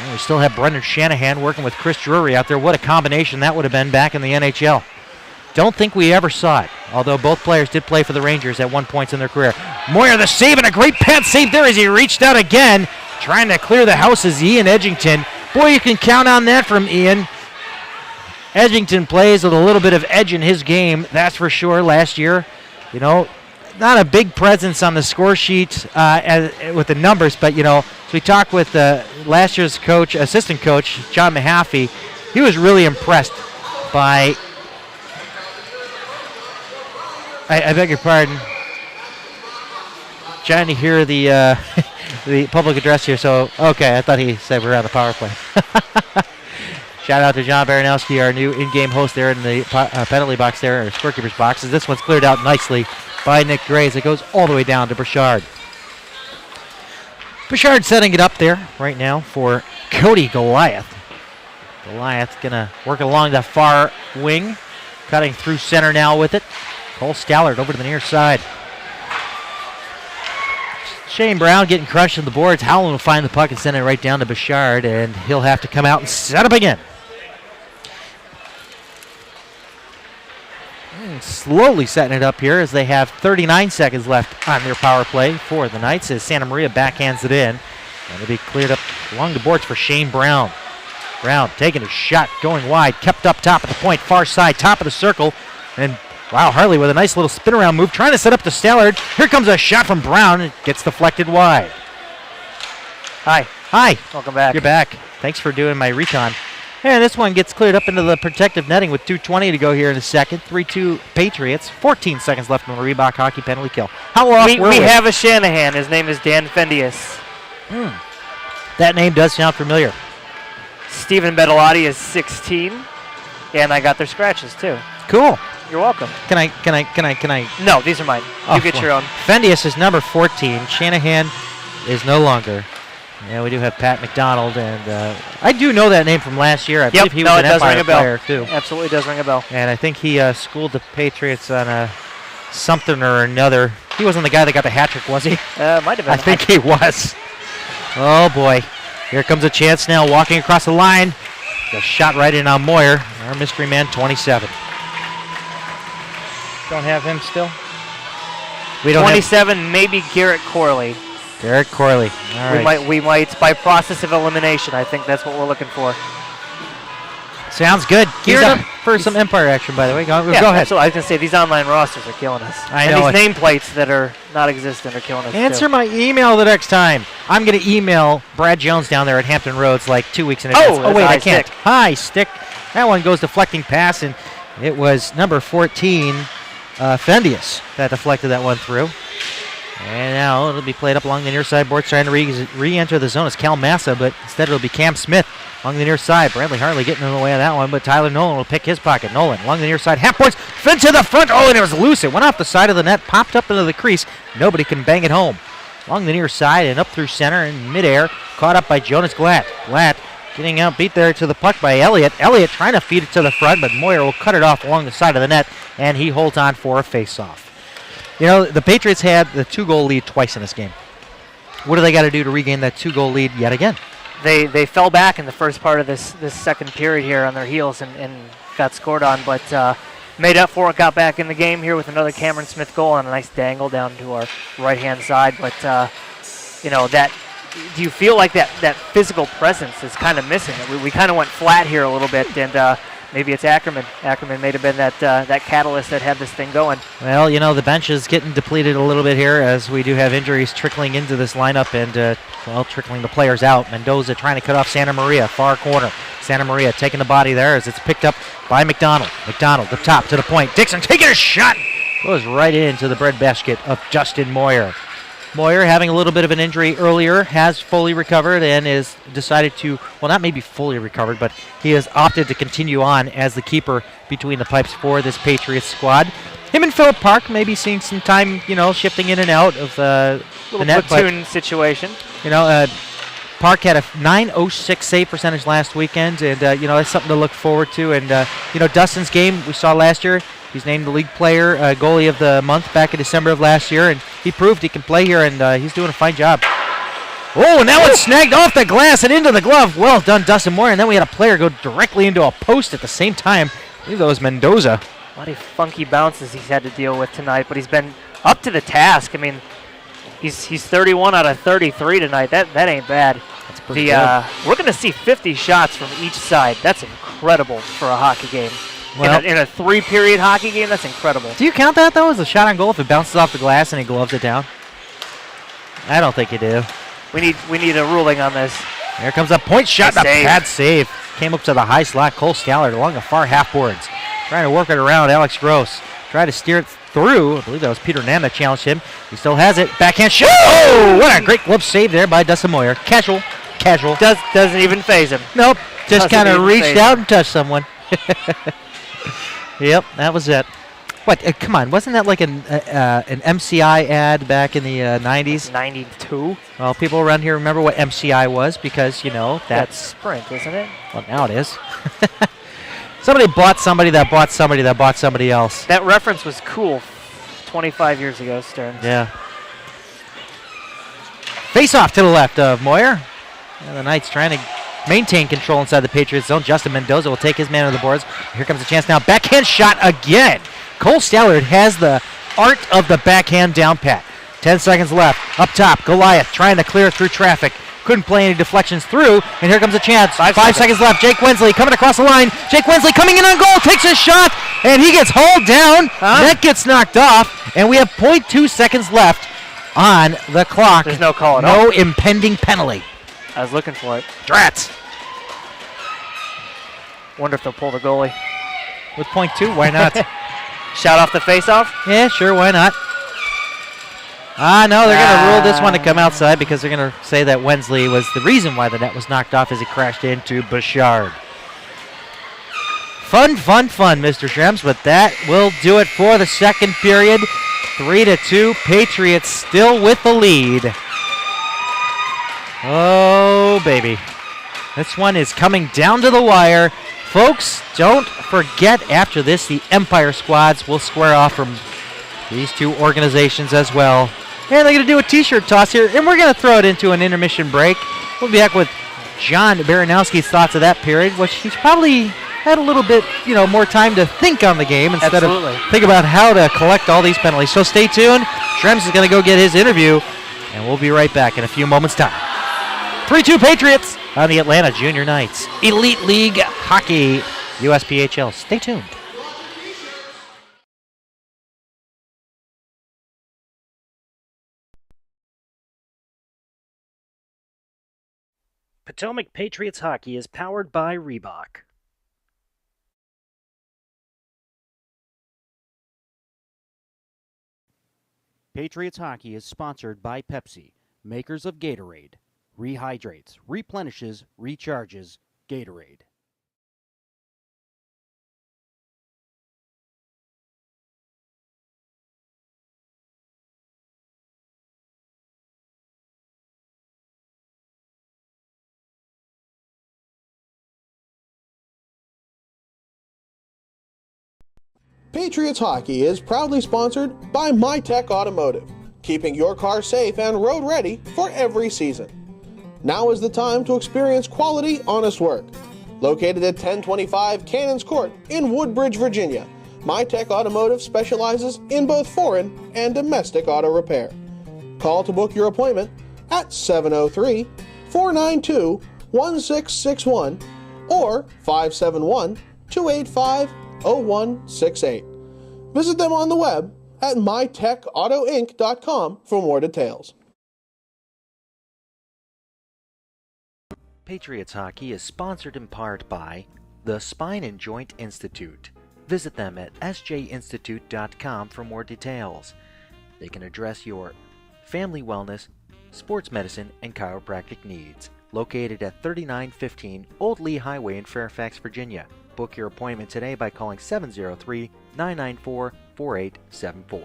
And we still have Brendan Shanahan working with Chris Drury out there. What a combination that would have been back in the NHL. Don't think we ever saw it, although both players did play for the Rangers at one point in their career. Moyer the save, and a great pad save there as he reached out again. Trying to clear the house is Ian Edgington. Boy, you can count on that from Ian. Edgington plays with a little bit of edge in his game, that's for sure. Last year, you know, not a big presence on the score sheet with the numbers, but, you know, as we talked with last year's coach, assistant coach, John Mahaffey, he was really impressed by, I beg your pardon, trying to hear the the public address here. So, okay, I thought he said we're on the power play. Shout out to John Baranowski, our new in-game host there in the penalty box there, or scorekeeper's box. As this one's cleared out nicely by Nick Graves. It goes all the way down to Bouchard. Bouchard setting it up there right now for Cody Goliath. Goliath's going to work along the far wing, cutting through center now with it. Cole Stallard over to the near side. Shane Brown getting crushed on the boards. Howland will find the puck and send it right down to Bouchard, and he'll have to come out and set up again. And slowly setting it up here as they have 39 seconds left on their power play for the Knights as Santa Maria backhands it in. And it'll be cleared up along the boards for Shane Brown. Brown taking a shot, going wide, kept up top of the point, far side, top of the circle, and wow, Harley with a nice little spin around move, trying to set up to Stallard. Here comes a shot from Brown. It gets deflected wide. Hi. Hi. Welcome back. You're back. Thanks for doing my recon. And this one gets cleared up into the protective netting with 2:20 to go here in the second. 3-2 Patriots. 14 seconds left on the Reebok hockey penalty kill. How off were we? We have a Shanahan. His name is Dan Fendius. That name does sound familiar. Stephen Bettolotti is 16, and I got their scratches too. Cool. You're welcome. Can I? No, these are mine. You get your own. Fendius is number 14. Shanahan is no longer. Yeah, we do have Pat McDonald, and I do know that name from last year. I believe he was an Empire player too. Absolutely does ring a bell. And I think he schooled the Patriots on something or another. He wasn't the guy that got the hat trick, was he? Might have been. I think he was. Oh boy, here comes a chance now. Walking across the line, the shot right in on Moyer, our mystery man, 27. Don't have him still. We don't 27, maybe Garrett Corley. Garrett Corley. All right. We might, by process of elimination, I think that's what we're looking for. Sounds good. Geared up for some Empire action, by the way. Go ahead. Absolutely. I was going to say, these online rosters are killing us. I know. And these nameplates that are not existent are killing us, Answer my email the next time. I'm going to email Brad Jones down there at Hampton Roads like 2 weeks in advance. Oh, wait, I can't. Stick. Hi, Stick. That one goes deflecting pass, and it was number 14, Fendius, that deflected that one through. And now it'll be played up along the near side boards, trying to re-enter the zone. It's Cal Massa, but instead it'll be Cam Smith along the near side. Bradley Hartley getting in the way of that one, but Tyler Nolan will pick his pocket. Nolan along the near side, half points, fed to the front. Oh, and it was loose. It went off the side of the net, popped up into the crease. Nobody can bang it home. Along the near side and up through center in midair, caught up by Jonas Glatt. Glatt getting out beat there to the puck by Elliott. Elliott trying to feed it to the front, but Moyer will cut it off along the side of the net, and he holds on for a face-off. You know, the Patriots had the 2-goal lead twice in this game. What do they got to do to regain that 2-goal lead yet again? They fell back in the first part of this second period here on their heels and got scored on, but made up for it, got back in the game here with another Cameron Smith goal and a nice dangle down to our right-hand side. But, do you feel like that physical presence is kind of missing? We kind of went flat here a little bit, and maybe it's Ackerman. Ackerman may have been that catalyst that had this thing going. Well, the bench is getting depleted a little bit here as we do have injuries trickling into this lineup and, trickling the players out. Mendoza trying to cut off Santa Maria, far corner. Santa Maria taking the body there as it's picked up by McDonald. McDonald, the top to the point. Dixon taking a shot. Goes right into the breadbasket of Justin Moyer. Moyer, having a little bit of an injury earlier, has fully recovered and is decided to, well, not maybe fully recovered, but he has opted to continue on as the keeper between the pipes for this Patriots squad. Him and Phillip Park maybe seeing some time, shifting in and out of the net. Platoon situation. Park had a .906 save percentage last weekend, and, that's something to look forward to. And, Dustin's game we saw last year, he's named the league player, goalie of the month back in December of last year, and he proved he can play here, and he's doing a fine job. Oh, and that one snagged off the glass and into the glove. Well done, Dustin Moore. And then we had a player go directly into a post at the same time. I believe that was Mendoza. A lot of funky bounces he's had to deal with tonight, but he's been up to the task. I mean, he's 31 out of 33 tonight. That ain't bad. That's pretty good. We're going to see 50 shots from each side. That's incredible for a hockey game. Well, in a 3-period hockey game, that's incredible. Do you count that, though, as a shot on goal if it bounces off the glass and he gloves it down? I don't think you do. We need a ruling on this. Here comes a point shot, a pad save. Came up to the high slot. Cole Scallard along the far half boards. Trying to work it around Alex Gross. Tried to steer it through. I believe that was Peter Nam that challenged him. He still has it. Backhand shot. Oh, what a great glove save there by Dustin Moyer. Casual. Doesn't even faze him. Nope. Just kind of reached out and touched someone. Yep, that was it. What? Come on, wasn't that like an MCI ad back in the 90s? 92. Well, people around here remember what MCI was because, that's Sprint, isn't it? Well, now it is. Somebody bought somebody that bought somebody that bought somebody else. That reference was cool 25 years ago, Stearns. Yeah. Face off to the left of Moyer. And the Knights trying to maintain control inside the Patriots zone. Justin Mendoza will take his man to the boards. Here comes a chance now. Backhand shot again. Cole Stallard has the art of the backhand down pat. 10 seconds left. Up top, Goliath trying to clear through traffic. Couldn't play any deflections through, and here comes a chance. 5 seconds left. Jake Wensley coming across the line. Jake Wensley coming in on goal, takes a shot, and he gets hauled down. That gets knocked off, and we have 0.2 seconds left on the clock. There's no call at all. No all. impending penalty. I was looking for it. Drats. Wonder if they'll pull the goalie. With 0.2, why not? Shot off the face-off? Yeah, sure, why not? No, they're going to rule this one to come outside because they're going to say that Wensley was the reason why the net was knocked off as he crashed into Bouchard. Fun, Mr. Shrems, but that will do it for the second period. 3-2, Patriots still with the lead. Oh, baby. This one is coming down to the wire. Folks, don't forget after this, the Empire squads will square off from these two organizations as well. And they're going to do a t-shirt toss here, and we're going to throw it into an intermission break. We'll be back with John Baranowski's thoughts of that period, which he's probably had a little bit, more time to think on the game instead of think about how to collect all these penalties. So stay tuned. Schrems is going to go get his interview, and we'll be right back in a few moments' time. 3-2 Patriots on the Atlanta Junior Knights. Elite League Hockey, USPHL. Stay tuned. Potomac Patriots Hockey is powered by Reebok. Patriots Hockey is sponsored by Pepsi, makers of Gatorade. Rehydrates, replenishes, recharges, Gatorade. Patriots Hockey is proudly sponsored by MyTech Automotive, keeping your car safe and road ready for every season. Now is the time to experience quality, honest work. Located at 1025 Cannons Court in Woodbridge, Virginia, MyTech Automotive specializes in both foreign and domestic auto repair. Call to book your appointment at 703-492-1661 or 571-285-0168. Visit them on the web at mytechautoinc.com for more details. Patriots Hockey is sponsored in part by the Spine and Joint Institute. Visit them at sjinstitute.com for more details. They can address your family wellness, sports medicine, and chiropractic needs. Located at 3915 Old Lee Highway in Fairfax, Virginia. Book your appointment today by calling 703-994-4874.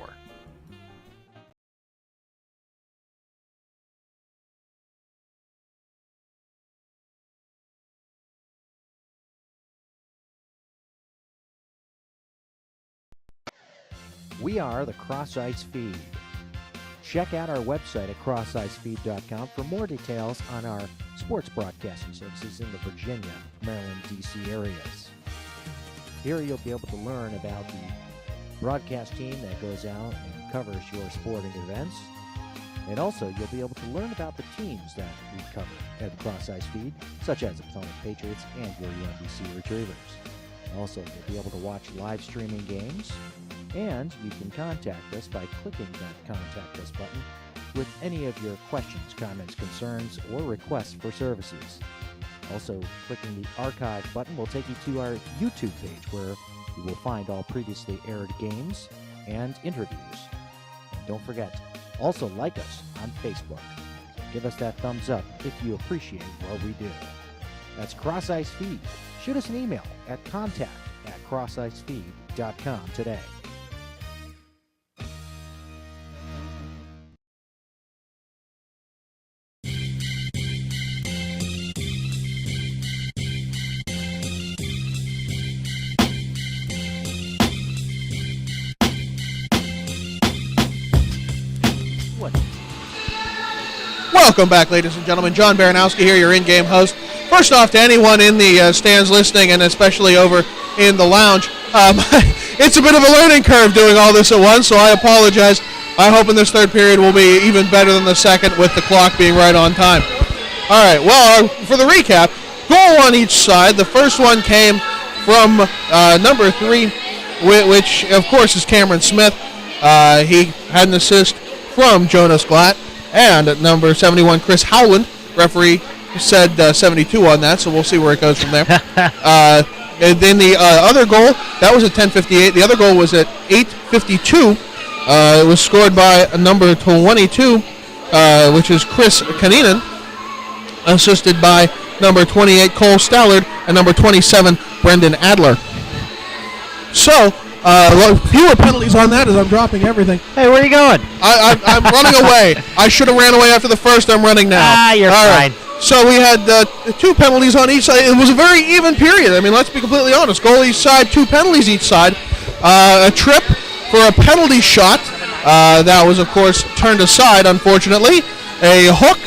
We are the Cross Ice Feed. Check out our website at crossicefeed.com for more details on our sports broadcasting services in the Virginia, Maryland, D.C. areas. Here you'll be able to learn about the broadcast team that goes out and covers your sporting events. And also you'll be able to learn about the teams that we cover at the Cross Ice Feed, such as the Potomac Patriots and your UMBC Retrievers. Also, you'll be able to watch live streaming games, and you can contact us by clicking that Contact Us button with any of your questions, comments, concerns, or requests for services. Also, clicking the Archive button will take you to our YouTube page where you will find all previously aired games and interviews. And don't forget, also like us on Facebook. Give us that thumbs up if you appreciate what we do. That's Cross Ice Feed. Shoot us an email at contact@crossicefeed.com today. Welcome back, ladies and gentlemen. John Baranowski here, your in-game host. First off, to anyone in the stands listening, and especially over in the lounge, it's a bit of a learning curve doing all this at once, so I apologize. I'm hoping this third period will be even better than the second with the clock being right on time. All right, well, for the recap, goal on each side. The first one came from number 3, which, of course, is Cameron Smith. He had an assist from Jonas Glatt. And at number 71, Chris Howland. Referee said 72 on that, so we'll see where it goes from there. And then the other goal, that was at 10:58. The other goal was at 8:52. It was scored by number 22, which is Chris Kaninen, assisted by number 28, Cole Stallard, and number 27, Brendan Adler. So, fewer penalties on that as I'm dropping everything. Hey, where are you going? I'm running away. I should have ran away after the first. I'm running now. You're All fine. Right. So we had 2 penalties on each side. It was a very even period. I mean, let's be completely honest. Goal each side, 2 penalties each side. A trip for a penalty shot. That was, of course, turned aside, unfortunately. A hook,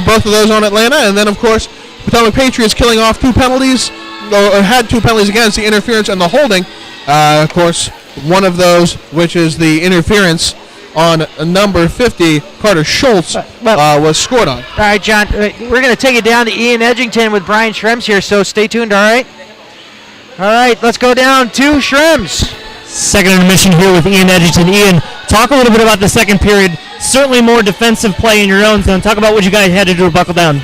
both of those on Atlanta. And then, of course, Potomac Patriots killing off 2 penalties, or had 2 penalties against the interference and the holding. Of course, one of those, which is the interference, on number 50, Carter Schultz, was scored on. All right, John, we're going to take it down to Ian Edgington with Brian Schrems here, so stay tuned, all right? All right, let's go down to Schrems. Second intermission here with Ian Edgington. Ian, talk a little bit about the second period. Certainly more defensive play in your own zone. Talk about what you guys had to do to buckle down.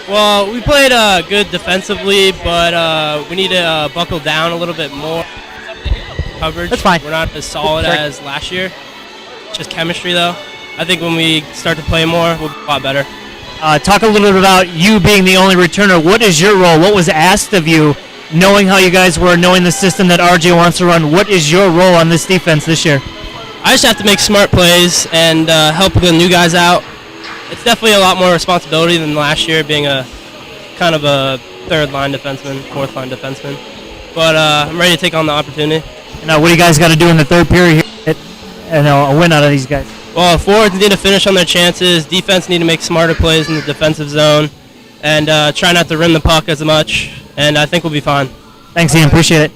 Well, we played good defensively, but we need to buckle down a little bit more. Coverage. That's fine. We're not as solid as last year. Just chemistry, though. I think when we start to play more, we'll be a lot better. Talk a little bit about you being the only returner. What is your role? What was asked of you, knowing how you guys were, knowing the system that RJ wants to run? What is your role on this defense this year? I just have to make smart plays and help the new guys out. It's definitely a lot more responsibility than last year, being a kind of a third-line defenseman, fourth-line defenseman. But I'm ready to take on the opportunity. Now, what do you guys got to do in the third period here and a win out of these guys? Well, forwards need to finish on their chances. Defense need to make smarter plays in the defensive zone and try not to rim the puck as much, and I think we'll be fine. Thanks, Ian. Appreciate it.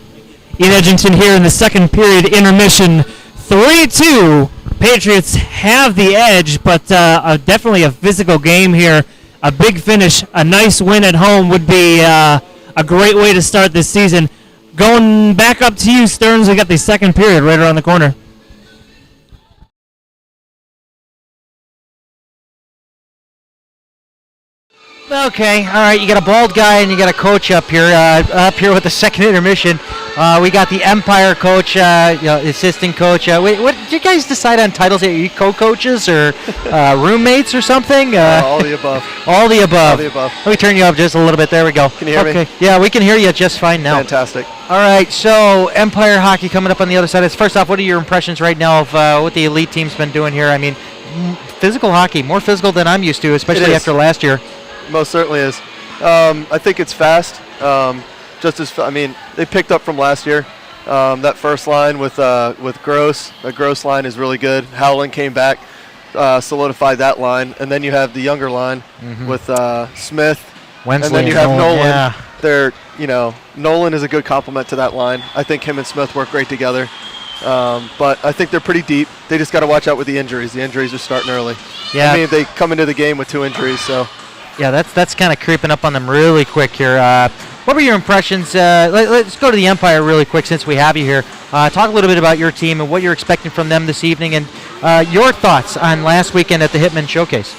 Ian Edgington here in the second period intermission. 3-2. Patriots have the edge, but definitely a physical game here. A big finish, a nice win at home would be a great way to start this season. Going back up to you, Stearns. We got the second period right around the corner. Okay, all right, you got a bald guy and you got a coach up here with the second intermission. We got the Empire coach, assistant coach. What did you guys decide on titles? Are you co-coaches or roommates or something? All the above. All the above. All the above. Let me turn you up just a little bit. There we go. Can you hear me? Okay, yeah, we can hear you just fine now. Fantastic. All right, so Empire hockey coming up on the other side. First off, what are your impressions right now of what the elite team's been doing here? I mean, physical hockey, more physical than I'm used to, especially after last year. Most certainly is. I think it's fast. They picked up from last year. That first line with Gross. The Gross line is really good. Howland came back, solidified that line, and then you have the younger line with Smith, Wensley, and then you have Nolan. Yeah. Nolan is a good complement to that line. I think him and Smith work great together. But I think they're pretty deep. They just got to watch out with the injuries. The injuries are starting early. Yeah. I mean, they come into the game with 2 injuries, so. Yeah, that's kind of creeping up on them really quick here. What were your impressions? Let's go to the Empire really quick since we have you here. Talk a little bit about your team and what you're expecting from them this evening and your thoughts on last weekend at the Hitman Showcase.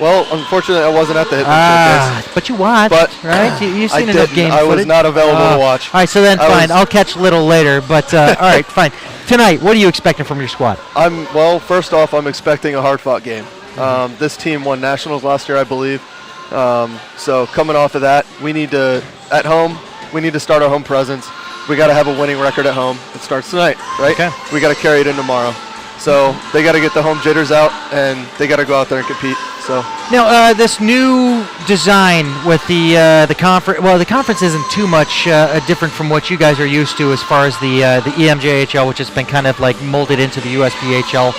Well, unfortunately, I wasn't at the Hitman Showcase. But you watched, right? You've seen enough game I footage. was not available to watch. All right, so then fine. I'll catch Little later. But all right, fine. Tonight, what are you expecting from your squad? First off, I'm expecting a hard-fought game. This team won nationals last year, I believe. So coming off of that, we need to start our home presence. We got to have a winning record at home. It starts tonight, right? Okay. We got to carry it in tomorrow. So they got to get the home jitters out, and they got to go out there and compete. So now this new design with the conference. Well, the conference isn't too much different from what you guys are used to as far as the EMJHL, which has been kind of like molded into the USPHL.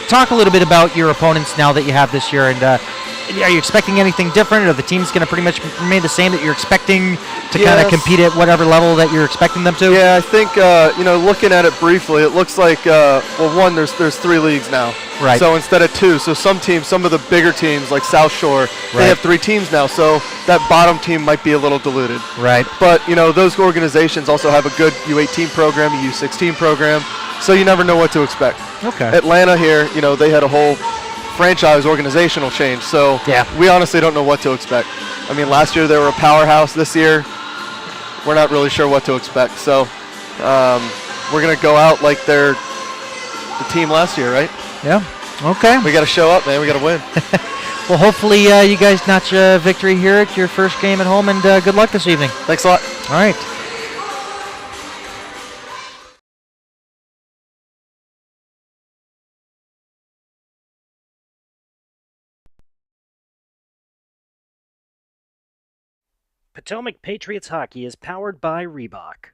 Talk a little bit about your opponents now that you have this year, and are you expecting anything different? Are the teams going to pretty much remain the same that you're expecting to kind of compete at whatever level that you're expecting them to? Yeah, I think looking at it briefly, it looks like there's 3 leagues now. Right. So instead of 2, so some of the bigger teams like South Shore, they have 3 teams now. So that bottom team might be a little diluted. Right. But those organizations also have a good U18 program, a U16 program. So you never know what to expect. Okay. Atlanta here, they had a whole franchise organizational change. So we honestly don't know what to expect. I mean, last year they were a powerhouse. This year, we're not really sure what to expect. So we're going to go out like they're the team last year, right? Yeah. Okay. We got to show up, man. We got to win. Well, hopefully you guys notch a victory here at your first game at home, and good luck this evening. Thanks a lot. All right. Potomac Patriots hockey is powered by Reebok.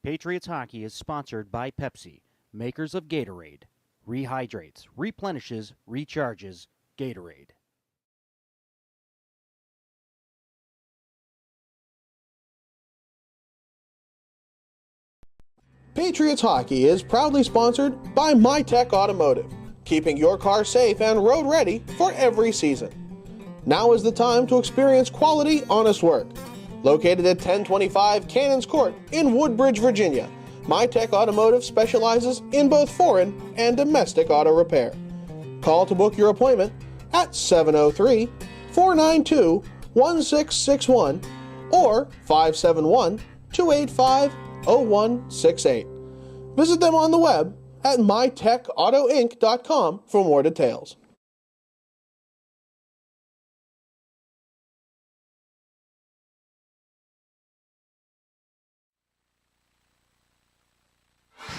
Patriots hockey is sponsored by Pepsi, makers of Gatorade. Rehydrates, replenishes, recharges, Gatorade. Patriots Hockey is proudly sponsored by MyTech Automotive, keeping your car safe and road ready for every season. Now is the time to experience quality, honest work. Located at 1025 Cannons Court in Woodbridge, Virginia, MyTech Automotive specializes in both foreign and domestic auto repair. Call to book your appointment at 703-492-1661 or 571-285-0168. Visit them on the web at mytechautoinc.com for more details.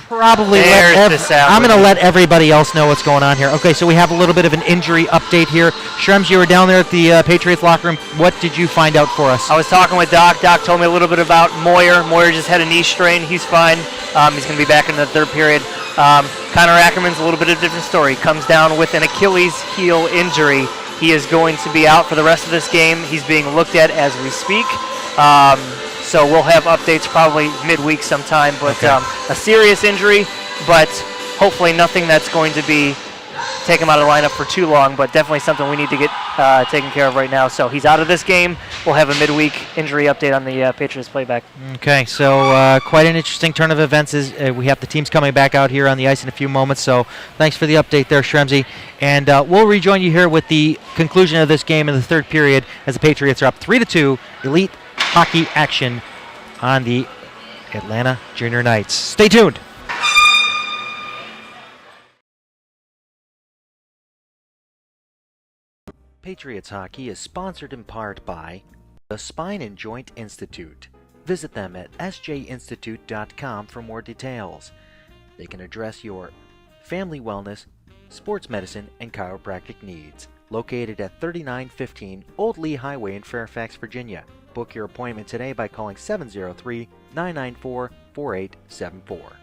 Probably I'm going to let everybody else know what's going on here. Okay, so we have a little bit of an injury update here. Shrems, you were down there at the Patriots locker room. What did you find out for us? I was talking with Doc. Doc told me a little bit about Moyer. Moyer just had a knee strain. He's fine. He's going to be back in the third period. Connor Ackerman's a little bit of a different story. Comes down with an Achilles heel injury. He is going to be out for the rest of this game. He's being looked at as we speak. So we'll have updates probably midweek sometime, but okay. A serious injury, but hopefully nothing that's going to be take him out of the lineup for too long, but definitely something we need to get taken care of right now. So he's out of this game. We'll have a midweek injury update on the Patriots playback. Okay, so quite an interesting turn of events. We have the teams coming back out here on the ice in a few moments, so thanks for the update there, Shremsy. And we'll rejoin you here with the conclusion of this game in the third period as the Patriots are up 3-2. Elite hockey action on the Atlanta Junior Knights. Stay tuned. Patriots Hockey is sponsored in part by the Spine and Joint Institute. Visit them at sjinstitute.com for more details. They can address your family wellness, sports medicine, and chiropractic needs. Located at 3915 Old Lee Highway in Fairfax, Virginia. Book your appointment today by calling 703-994-4874.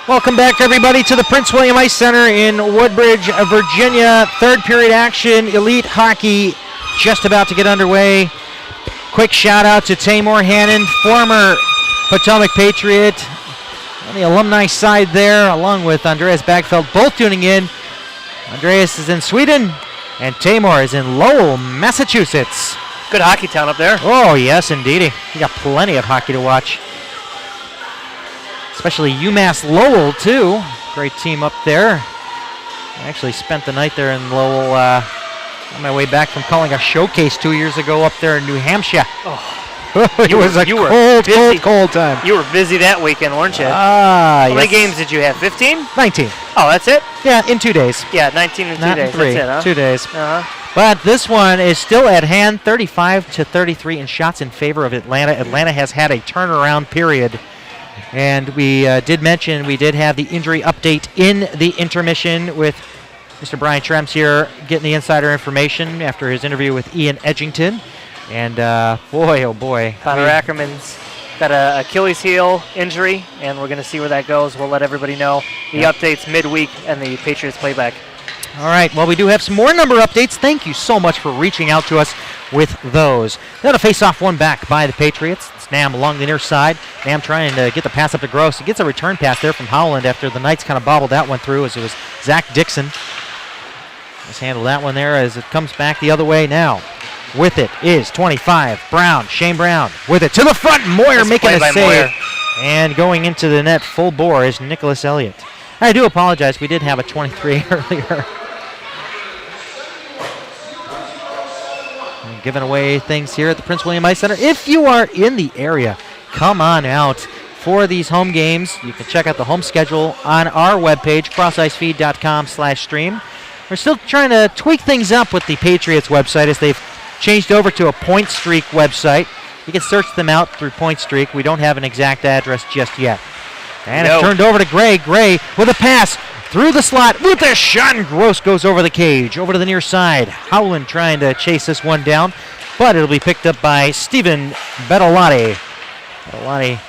Welcome back, everybody, to the Prince William Ice Center in Woodbridge, Virginia. Third period action, Elite Hockey just about to get underway. Quick shout out to Tamor Hannon, former Potomac Patriot, on the alumni side there, along with Andreas Bagfeld, both tuning in. Andreas is in Sweden, and Tamor is in Lowell, Massachusetts. Good hockey town up there. Oh, yes, indeedy. You got plenty of hockey to watch. Especially UMass Lowell, too. Great team up there. I actually spent the night there in Lowell on my way back from calling a showcase 2 years ago up there in New Hampshire. Oh. It was a cold time. You were busy that weekend, weren't you? Ah, How many games did you have? 15? 19. Oh, that's it? Yeah, in 2 days. Yeah, 19 in 2 Not days. in 3. That's it, huh? 2 days. Uh-huh. But this one is still at hand, 35-33 in shots in favor of Atlanta. Atlanta has had a turnaround period. And we did mention we did have the injury update in the intermission with Mr. Brian Trems here getting the insider information after his interview with Ian Edgington. And boy, oh boy. Connor Ackerman's got an Achilles heel injury, and we're going to see where that goes. We'll let everybody know the updates midweek and the Patriots playback. All right, well, we do have some more number updates. Thank you so much for reaching out to us with those. Then a face-off one back by the Patriots. It's Nam along the near side. Nam trying to get the pass up to Gross. He gets a return pass there from Howland after the Knights kind of bobbled that one through as it was Zach Dixon. Let's handle that one there as it comes back the other way now. With it is 25, Brown, Shane Brown. With it to the front, Moyer making a save. Moyer. And going into the net full bore is Nicholas Elliott. I do apologize, we did have a 23 earlier. And giving away things here at the Prince William Ice Center. If you are in the area, come on out for these home games. You can check out the home schedule on our webpage, crossicefeed.com/stream. We're still trying to tweak things up with the Patriots website as they've changed over to a Point Streak website. You can search them out through Point Streak. We don't have an exact address just yet. And it's turned over to Gray. Gray with a pass through the slot with a shot, and Gross goes over the cage, over to the near side. Howland trying to chase this one down, but it'll be picked up by Stephen Bettolati. Bettolati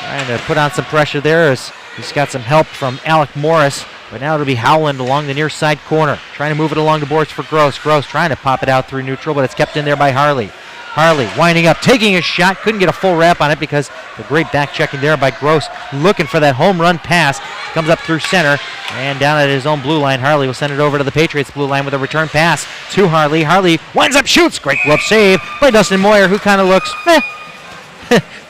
trying to put on some pressure there as he's got some help from Alec Morris. But now it'll be Howland along the near side corner, trying to move it along the boards for Gross. Gross trying to pop it out through neutral, but it's kept in there by Harley. Harley winding up, taking a shot, couldn't get a full wrap on it because the great back checking there by Gross, looking for that home run pass. Comes up through center and down at his own blue line. Harley will send it over to the Patriots blue line with a return pass to Harley. Harley winds up, shoots, great glove save by Dustin Moyer, who kind of looks,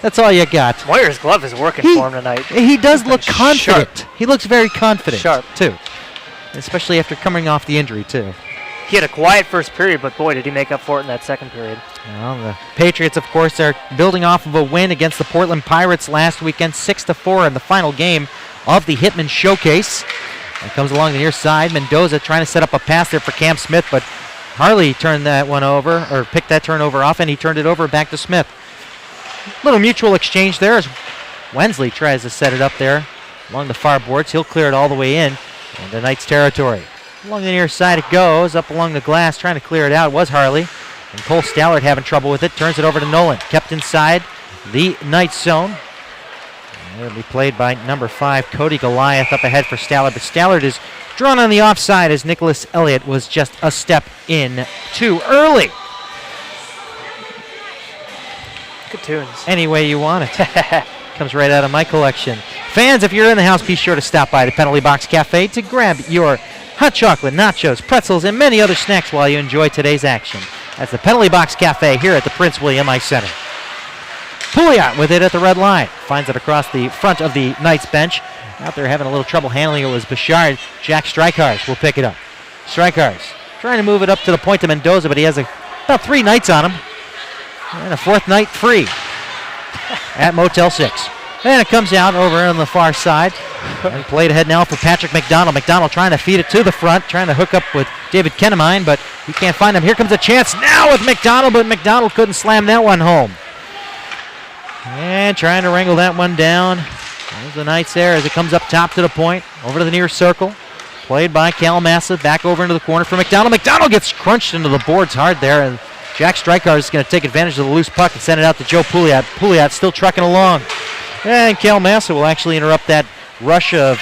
that's all you got. Moyer's glove is working for him tonight. He does look confident. Sharp. He looks very confident. Sharp. Too. Especially after coming off the injury, too. He had a quiet first period, but boy, did he make up for it in that second period. Well, the Patriots, of course, are building off of a win against the Portland Pirates last weekend, 6-4 in the final game of the Hitman Showcase. And comes along the near side. Mendoza trying to set up a pass there for Cam Smith, but Harley turned that one over, or picked that turnover off, and he turned it over back to Smith. Little mutual exchange there as Wensley tries to set it up there along the far boards. He'll clear it all the way in the Knights' territory. Along the near side it goes, up along the glass, trying to clear it out was Harley. And Cole Stallard having trouble with it, turns it over to Nolan. Kept inside the Knights' zone. And it'll be played by number 5, Cody Goliath, up ahead for Stallard. But Stallard is drawn on the offside as Nicholas Elliott was just a step in too early. Good tunes. Any way you want it. Comes right out of my collection. Fans, if you're in the house, be sure to stop by the Penalty Box Cafe to grab your hot chocolate, nachos, pretzels, and many other snacks while you enjoy today's action. That's the Penalty Box Cafe here at the Prince William Ice Center. Pouliot with it at the red line. Finds it across the front of the Knights bench. Out there having a little trouble handling it was Bouchard. Jack Strykars will pick it up. Strykars trying to move it up to the point to Mendoza, but he has about 3 Knights on him. And a 4th Knight free at Motel 6. And it comes out over on the far side. And played ahead now for Patrick McDonald. McDonald trying to feed it to the front, trying to hook up with David Kenemine, but he can't find him. Here comes a chance now with McDonald, but McDonald couldn't slam that one home. And trying to wrangle that one down. There's the Knights there as it comes up top to the point, over to the near circle. Played by Cal Massa, back over into the corner for McDonald. McDonald gets crunched into the boards hard there, and Jack Strykars is going to take advantage of the loose puck and send it out to Joe Pouliot. Pouliot still trucking along. And Cal Massa will actually interrupt that rush of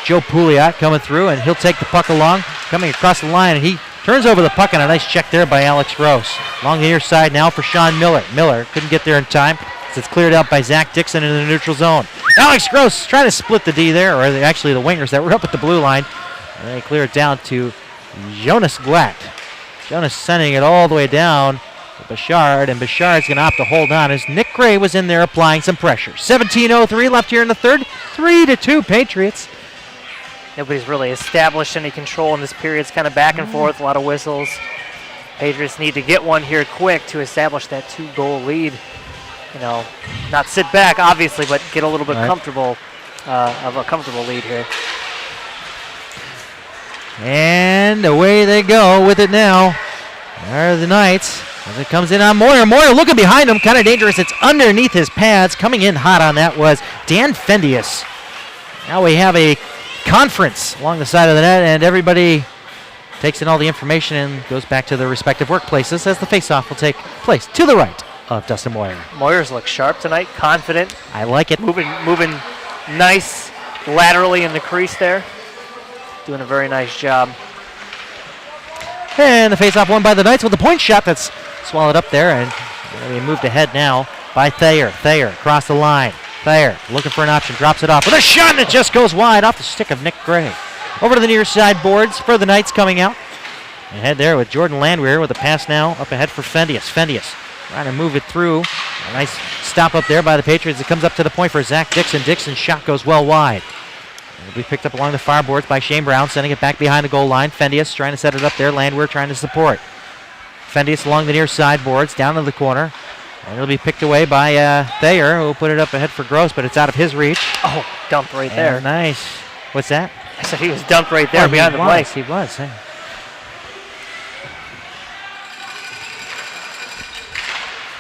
Joe Pouliot coming through, and he'll take the puck along, coming across the line, and he turns over the puck, and a nice check there by Alex Gross. Along the near side now for Sean Miller. Miller couldn't get there in time. It's cleared out by Zach Dixon in the neutral zone. Alex Gross trying to split the D there, or actually the wingers that were up at the blue line. And they clear it down to Jonas Glatt. Jonas sending it all the way down to Bouchard, and Bouchard's going to opt to hold on as Nick Gray was in there applying some pressure. 17:03 left here in the third. 3-2 Patriots. Nobody's really established any control in this period. It's kind of back and forth, a lot of whistles. Patriots need to get one here quick to establish that 2-goal lead. Not sit back, obviously, but get a little bit comfortable of a comfortable lead here. And away they go with it now. There are the Knights. As it comes in on Moyer. Moyer looking behind him, kind of dangerous. It's underneath his pads. Coming in hot on that was Dan Fendius. Now we have a conference along the side of the net, and everybody takes in all the information and goes back to their respective workplaces as the face-off will take place to the right of Dustin Moyer. Moyers look sharp tonight, confident. I like it. Moving nice laterally in the crease there. Doing a very nice job. And the face-off won by the Knights with a point shot that's swallowed up there, and we moved ahead now by Thayer. Thayer across the line. Thayer looking for an option, drops it off with a shot that just goes wide off the stick of Nick Gray. Over to the near side boards for the Knights coming out. Ahead there with Jordan Landwehr with a pass now up ahead for Fendius. Fendius trying to move it through. A nice stop up there by the Patriots. It comes up to the point for Zach Dixon. Dixon's shot goes well wide. It'll be picked up along the far boards by Shane Brown, sending it back behind the goal line. Fendius trying to set it up there. Landwehr trying to support. Fendius along the near side boards, down to the corner. And it'll be picked away by Thayer, who will put it up ahead for Gross, but it's out of his reach. Oh, dumped right there. Nice. What's that? I said he was dumped right there behind the plate. He was. Hey.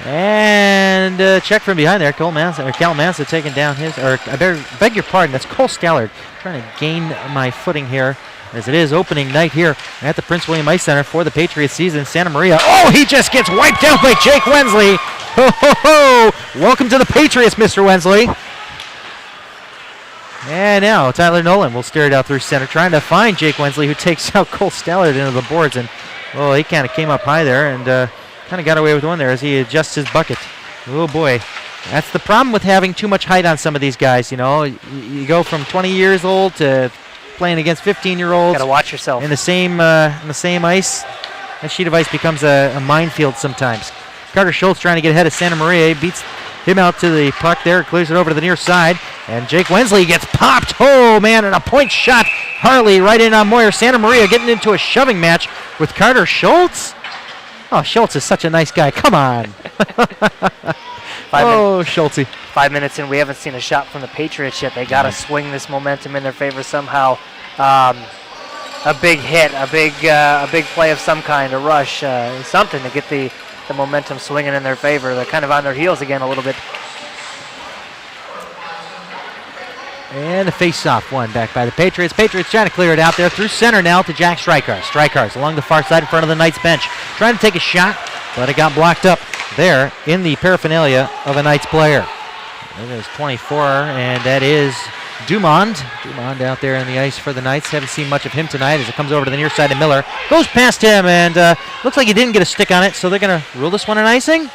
And check from behind there. Cal Mansa taking down his, or I beg your pardon, that's Cole Stallard. Trying to gain my footing here as it is opening night here at the Prince William Ice Center for the Patriots season. Santa Maria. Oh, he just gets wiped out by Jake Wensley. Ho, ho, ho. Welcome to the Patriots, Mr. Wensley. And now Tyler Nolan will steer it out through center, trying to find Jake Wensley, who takes out Cole Stallard into the boards. And, oh, he kind of came up high there and kind of got away with one there as he adjusts his bucket. Oh, boy. That's the problem with having too much height on some of these guys, you know. You go from 20 years old to playing against 15-year-olds. Got to watch yourself. In the same ice. That sheet of ice becomes a minefield sometimes. Carter Schultz trying to get ahead of Santa Maria. He beats him out to the puck there, clears it over to the near side. And Jake Wensley gets popped. Oh, man, and a point shot. Harley right in on Moyer. Santa Maria getting into a shoving match with Carter Schultz. Oh, Schultz is such a nice guy. Come on. Schultze. 5 minutes in, we haven't seen a shot from the Patriots yet. They got to swing this momentum in their favor somehow. A big hit, a big play of some kind, a rush, something to get the momentum swinging in their favor. They're kind of on their heels again a little bit. And a face-off one back by the Patriots. Patriots trying to clear it out there through center now to Jack Strykars. Strykars along the far side in front of the Knights bench. Trying to take a shot, but it got blocked up there in the paraphernalia of a Knights player. It is 24, and that is Dumond. Dumond out there on the ice for the Knights. Haven't seen much of him tonight as it comes over to the near side of Miller. Goes past him, and looks like he didn't get a stick on it, so they're going to rule this one an icing?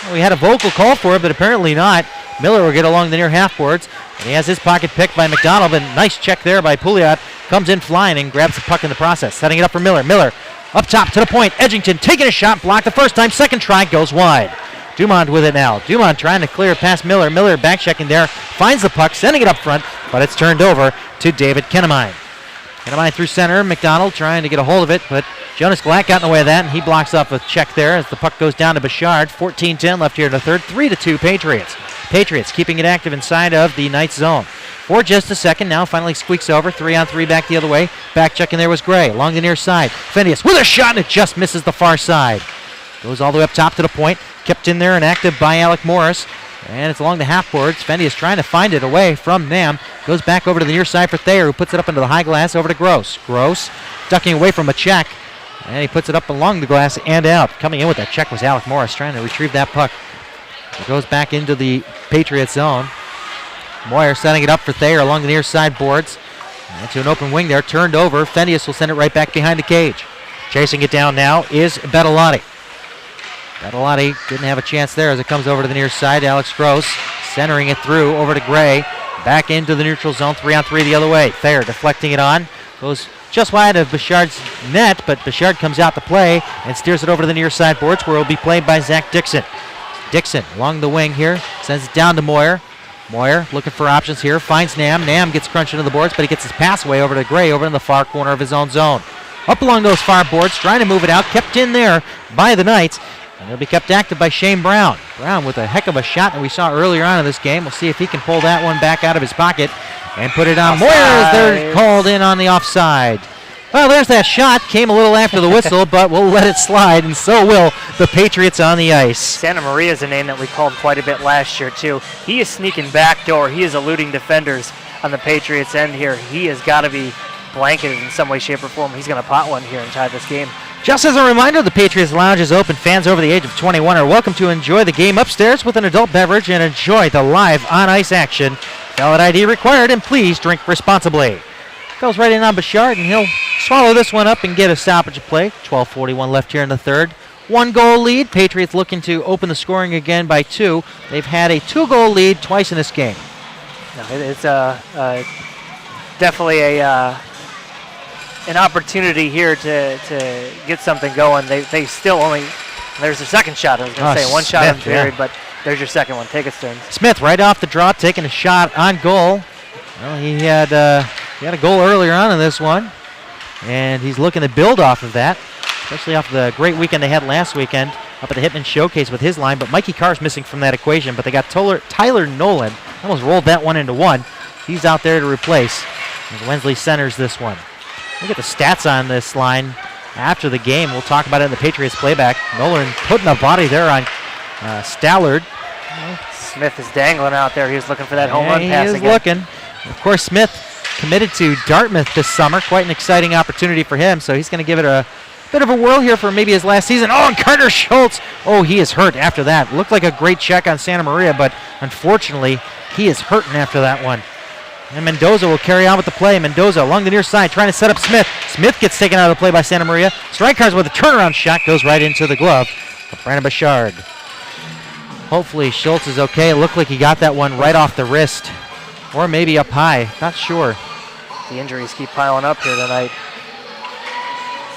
Well, we had a vocal call for it, but apparently not. Miller will get along the near half boards, and he has his pocket picked by McDonald, but nice check there by Pouliot. Comes in flying and grabs the puck in the process. Setting it up for Miller. Miller up top to the point. Edgington taking a shot, blocked the first time. Second try goes wide. Dumont with it now. Dumont trying to clear it past Miller. Miller back checking there. Finds the puck, sending it up front, but it's turned over to David Kennemine. Kennemine through center. McDonald trying to get a hold of it, but Jonas Glack got in the way of that, and he blocks off a check there as the puck goes down to Bouchard. 14-10 left here in the third. 3-2 Patriots. Patriots keeping it active inside of the Knights zone. For just a second, now finally squeaks over. 3-on-3 back the other way. Back checking there was Gray along the near side. Fendius with a shot, and it just misses the far side. Goes all the way up top to the point. Kept in there and active by Alec Morris. And it's along the half boards. Fendius trying to find it away from Nam. Goes back over to the near side for Thayer, who puts it up into the high glass over to Gross. Gross ducking away from a check. And he puts it up along the glass and out. Coming in with that check was Alec Morris trying to retrieve that puck. It goes back into the Patriots zone. Moyer setting it up for Thayer along the near side boards. And to an open wing there, turned over. Fendius will send it right back behind the cage. Chasing it down now is Bettolotti. Bettolotti didn't have a chance there as it comes over to the near side. Alex Gross centering it through over to Gray. Back into the neutral zone, 3-on-3 the other way. Thayer deflecting it on. Goes just wide of Bouchard's net, but Bouchard comes out to play and steers it over to the near side boards where it will be played by Zach Dixon. Dixon along the wing here, sends it down to Moyer. Moyer looking for options here, finds Nam. Nam gets crunched into the boards, but he gets his pass away over to Gray over in the far corner of his own zone. up along those far boards, trying to move it out, kept in there by the Knights. And he'll be kept active by Shane Brown. Brown with a heck of a shot that we saw earlier on in this game. We'll see if he can pull that one back out of his pocket and put it on Moyer as they're called in on the offside. Well, there's that shot. Came a little after the whistle, but we'll let it slide, and so will the Patriots on the ice. Santa Maria is a name that we called quite a bit last year, too. He is sneaking backdoor. He is eluding defenders on the Patriots' end here. He has got to be blanketed in some way, shape, or form. He's going to pot one here and tie this game. Just as a reminder, the Patriots Lounge is open. Fans over the age of 21 are welcome to enjoy the game upstairs with an adult beverage and enjoy the live on-ice action. Valid ID required, and please drink responsibly. Goes right in on Bouchard, and he'll swallow this one up and get a stoppage of play. 12:41 left here in the third. 1-goal lead. Patriots looking to open the scoring again by 2. They've had a 2-goal lead twice in this game. No, it's definitely an opportunity here to get something going. They still only, there's a second shot. I was going to say one shot on period, but there's your second one. Take it, Stearns. Smith right off the draw, taking a shot on goal. Well, he had a goal earlier on in this one, and he's looking to build off of that, especially off the great weekend they had last weekend up at the Hitman Showcase with his line. But Mikey Carr's missing from that equation, but they got Tyler Nolan. Almost rolled that one into one. He's out there to replace. And Wensley centers this one. Look at the stats on this line after the game. We'll talk about it in the Patriots playback. Nolan putting a body there on Stallard. Smith is dangling out there. He was looking for that home run pass again. He is looking. Of course, Smith committed to Dartmouth this summer. Quite an exciting opportunity for him, so he's going to give it a bit of a whirl here for maybe his last season. Oh, and Carter Schultz. Oh, he is hurt after that. Looked like a great check on Santa Maria, but unfortunately, he is hurting after that one. And Mendoza will carry on with the play. Mendoza along the near side trying to set up Smith. Smith gets taken out of the play by Santa Maria. Strikers with a turnaround shot goes right into the glove of Brandon Bouchard. Hopefully Schultz is okay. It looked like he got that one right off the wrist. Or maybe up high. Not sure. The injuries keep piling up here tonight.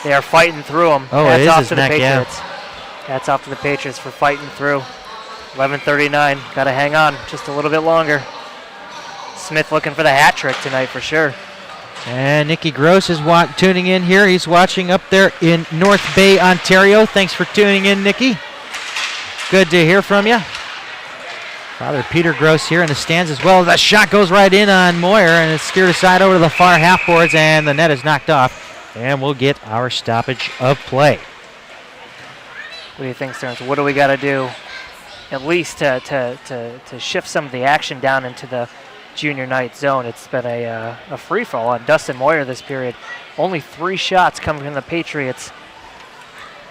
They are fighting through them. Oh, Hats it is off his to the neck, Patriots. Hats off to the Patriots for fighting through. 11:39. Got to hang on just a little bit longer. Smith looking for the hat trick tonight for sure. And Nicky Gross is tuning in here. He's watching up there in North Bay, Ontario. Thanks for tuning in, Nicky. Good to hear from you. Father Peter Gross here in the stands as well. That shot goes right in on Moyer, and it's steered aside over to the far half boards, and the net is knocked off. And we'll get our stoppage of play. What do you think, Stearns? What do we got to do at least to shift some of the action down into the junior night zone? It's been a free-for-all on Dustin Moyer this period. Only 3 shots coming from the Patriots.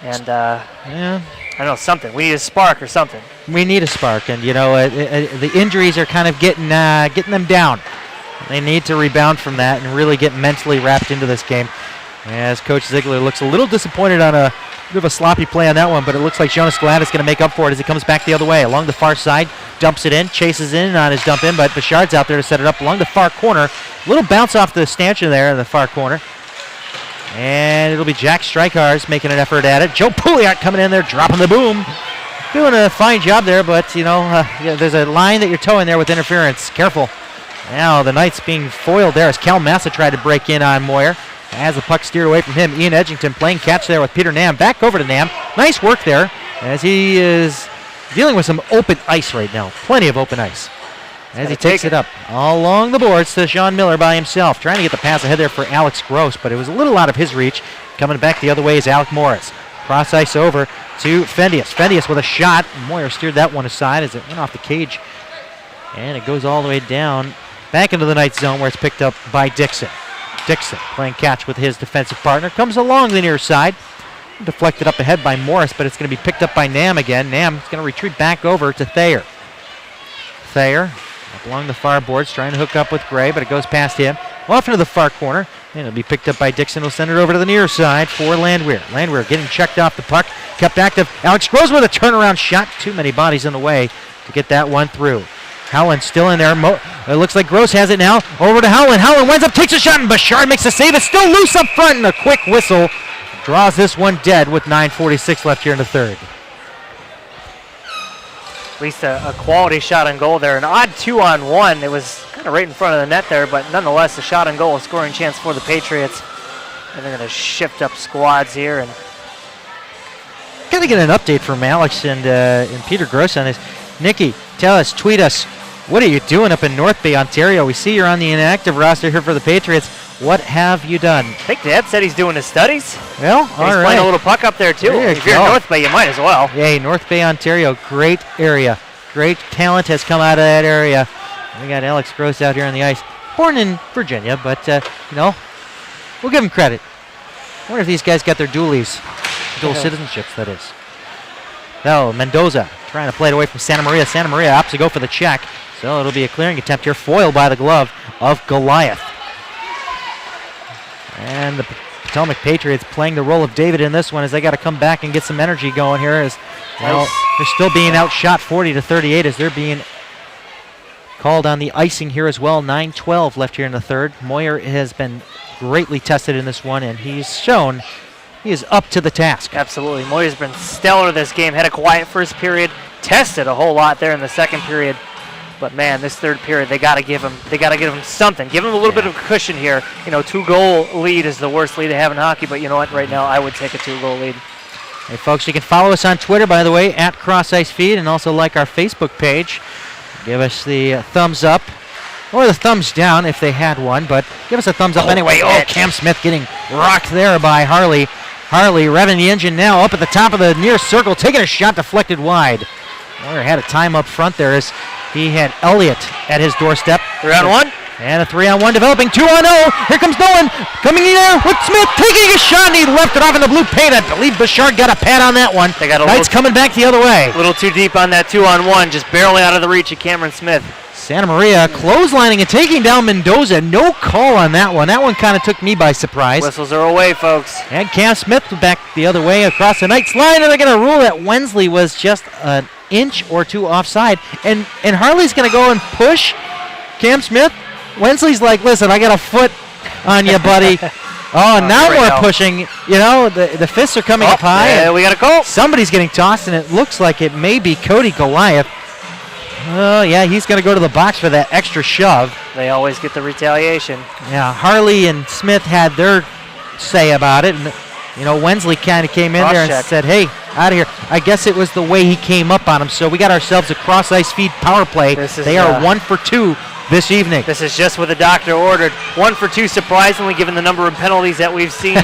And, yeah, I don't know, something. We need a spark or something. We need a spark, and, you know, the injuries are kind of getting them down. They need to rebound from that and really get mentally wrapped into this game. As Coach Ziegler looks a little disappointed on a bit of a sloppy play on that one, but it looks like Jonas Glad is going to make up for it as he comes back the other way. Along the far side, dumps it in, chases in on his dump in, but Bouchard's out there to set it up along the far corner. Little bounce off the stanchion there in the far corner. And it'll be Jack Strykars making an effort at it. Joe Pouliot coming in there, dropping the boom. Doing a fine job there, but, you know, there's a line that you're towing there with interference. Careful. Now the Knights being foiled there as Cal Massa tried to break in on Moyer. As the puck steered away from him, Ian Edgington playing catch there with Peter Nam. Back over to Nam. Nice work there as he is dealing with some open ice right now. Plenty of open ice. As he takes it up all along the boards to Sean Miller by himself. Trying to get the pass ahead there for Alex Gross, but it was a little out of his reach. Coming back the other way is Alec Morris. Cross ice over to Fendius. Fendius with a shot. Moyer steered that one aside as it went off the cage. And it goes all the way down back into the Knights zone where it's picked up by Dixon. Dixon playing catch with his defensive partner. Comes along the near side. Deflected up ahead by Morris, but it's going to be picked up by Nam again. Nam is going to retreat back over to Thayer. Thayer up along the far boards trying to hook up with Gray, but it goes past him. Off into the far corner. And it'll be picked up by Dixon. He'll send it over to the near side for Landwehr. Landwehr getting checked off the puck. Kept active. Alex Gross with a turnaround shot. Too many bodies in the way to get that one through. Howland still in there. It looks like Gross has it now. Over to Howland. Howland winds up, takes a shot, and Bouchard makes a save. It's still loose up front, and a quick whistle draws this one dead with 9:46 left here in the third. At least a quality shot on goal there. An odd 2-on-1. It was kind of right in front of the net there, but nonetheless, a shot on goal, a scoring chance for the Patriots. And they're going to shift up squads here. And Got to get an update from Alex and Peter Gross on this. Nikki, tell us, tweet us, what are you doing up in North Bay, Ontario? We see you're on the inactive roster here for the Patriots. What have you done? I think Dad said he's doing his studies. Well, He's all right. playing a little puck up there, too. There you If you're go. in North Bay, you might as well. Yay, North Bay, Ontario, great area. Great talent has come out of that area. We got Alex Gross out here on the ice. Born in Virginia, but, we'll give him credit. I wonder if these guys got their dual citizenships, that is. Now, Mendoza trying to play it away from Santa Maria. Santa Maria opts to go for the check, so it'll be a clearing attempt here, foiled by the glove of Goliath. And the Potomac Patriots playing the role of David in this one as they got to come back and get some energy going here. As well, they're still being outshot 40-38 as they're being called on the icing here as well. 9:12 left here in the third. Moyer has been greatly tested in this one, and he's shown he is up to the task. Absolutely. Moyer's been stellar this game. Had a quiet first period. Tested a whole lot there in the second period. But man, this third period, they got to give him something. Give him a little bit of cushion here. 2-goal lead is the worst lead to have in hockey, but you know what? Right now, I would take a 2-goal lead. Hey, folks, you can follow us on Twitter, by the way, at Cross Ice Feed, and also like our Facebook page. Give us the thumbs up, or the thumbs down if they had one, but give us a thumbs up anyway. Oh, Cam Smith getting rocked there by Harley. Harley revving the engine now up at the top of the near circle, taking a shot deflected wide. Moyer had a time up front there as he had Elliott at his doorstep. 3-on-1. And a 3-on-1 developing. 2-on-0. Here comes Nolan. Coming in there with Smith, taking a shot, and he left it off in the blue paint. I believe Bouchard got a pad on that one. They got a Knights coming back the other way. little too deep on that 2-on-1, just barely out of the reach of Cameron Smith. Santa Maria clotheslining and taking down Mendoza. No call on that one. That one kind of took me by surprise. Whistles are away, folks. And Cam Smith back the other way across the Knights line, and they're going to rule that Wensley was just an inch or two offside. And Harley's going to go and push Cam Smith. Wensley's like, listen, I got a foot on you, buddy. Oh, now we're pushing. The fists are coming up high. Yeah, we got a call. Somebody's getting tossed, and it looks like it may be Cody Goliath. Oh, yeah, he's going to go to the box for that extra shove. They always get the retaliation. Yeah, Harley and Smith had their say about it. And, Wensley kind of came in there and said, hey, out of here. I guess it was the way he came up on him. So we got ourselves a cross-ice feed power play. They are 1 for 2 this evening. This is just what the doctor ordered. 1 for 2, surprisingly, given the number of penalties that we've seen.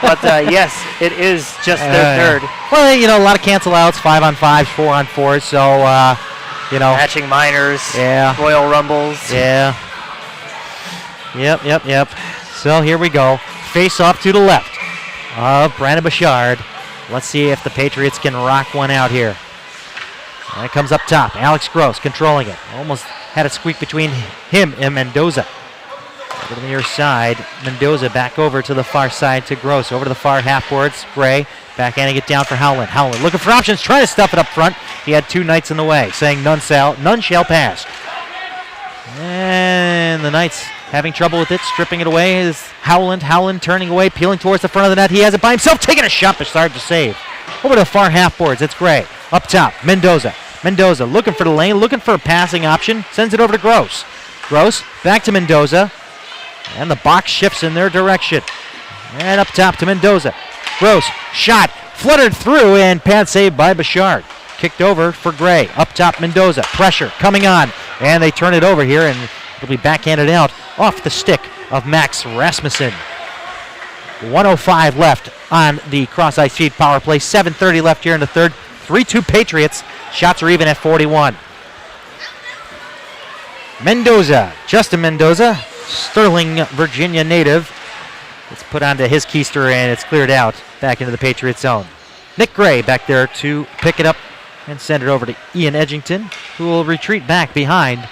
But, yes, it is just their third. Well, a lot of cancel-outs, 5-on-5s, 4-on-4s. So, matching minors, Royal Rumbles. Yeah. Yep. So here we go. Face off to the left of Brandon Bouchard. Let's see if the Patriots can rock one out here. And it comes up top. Alex Gross controlling it. Almost had a squeak between him and Mendoza. Over to the near side. Mendoza back over to the far side to Gross. Over to the far half boards. Gray backhanding it down for Howland. Howland looking for options, trying to stuff it up front. He had 2 Knights in the way, saying none shall pass. And the Knights having trouble with it, stripping it away is Howland. Howland turning away, peeling towards the front of the net. He has it by himself, taking a shot, Bouchard to save. Over to the far half boards, it's Gray. Up top, Mendoza. Mendoza looking for the lane, looking for a passing option, sends it over to Gross. Gross back to Mendoza, and the box shifts in their direction. And up top to Mendoza. Gross, shot, fluttered through, and pad saved by Bouchard. Kicked over for Gray. Up top, Mendoza. Pressure coming on, and they turn it over here, and it'll be backhanded out off the stick of Max Rasmussen. 1:05 left on the cross-ice feed power play. 7:30 left here in the third. 3-2 Patriots. Shots are even at 41. Mendoza, Justin Mendoza, Sterling, Virginia native. It's put onto his keister, and it's cleared out back into the Patriot zone. Nick Gray back there to pick it up and send it over to Ian Edgington, who will retreat back behind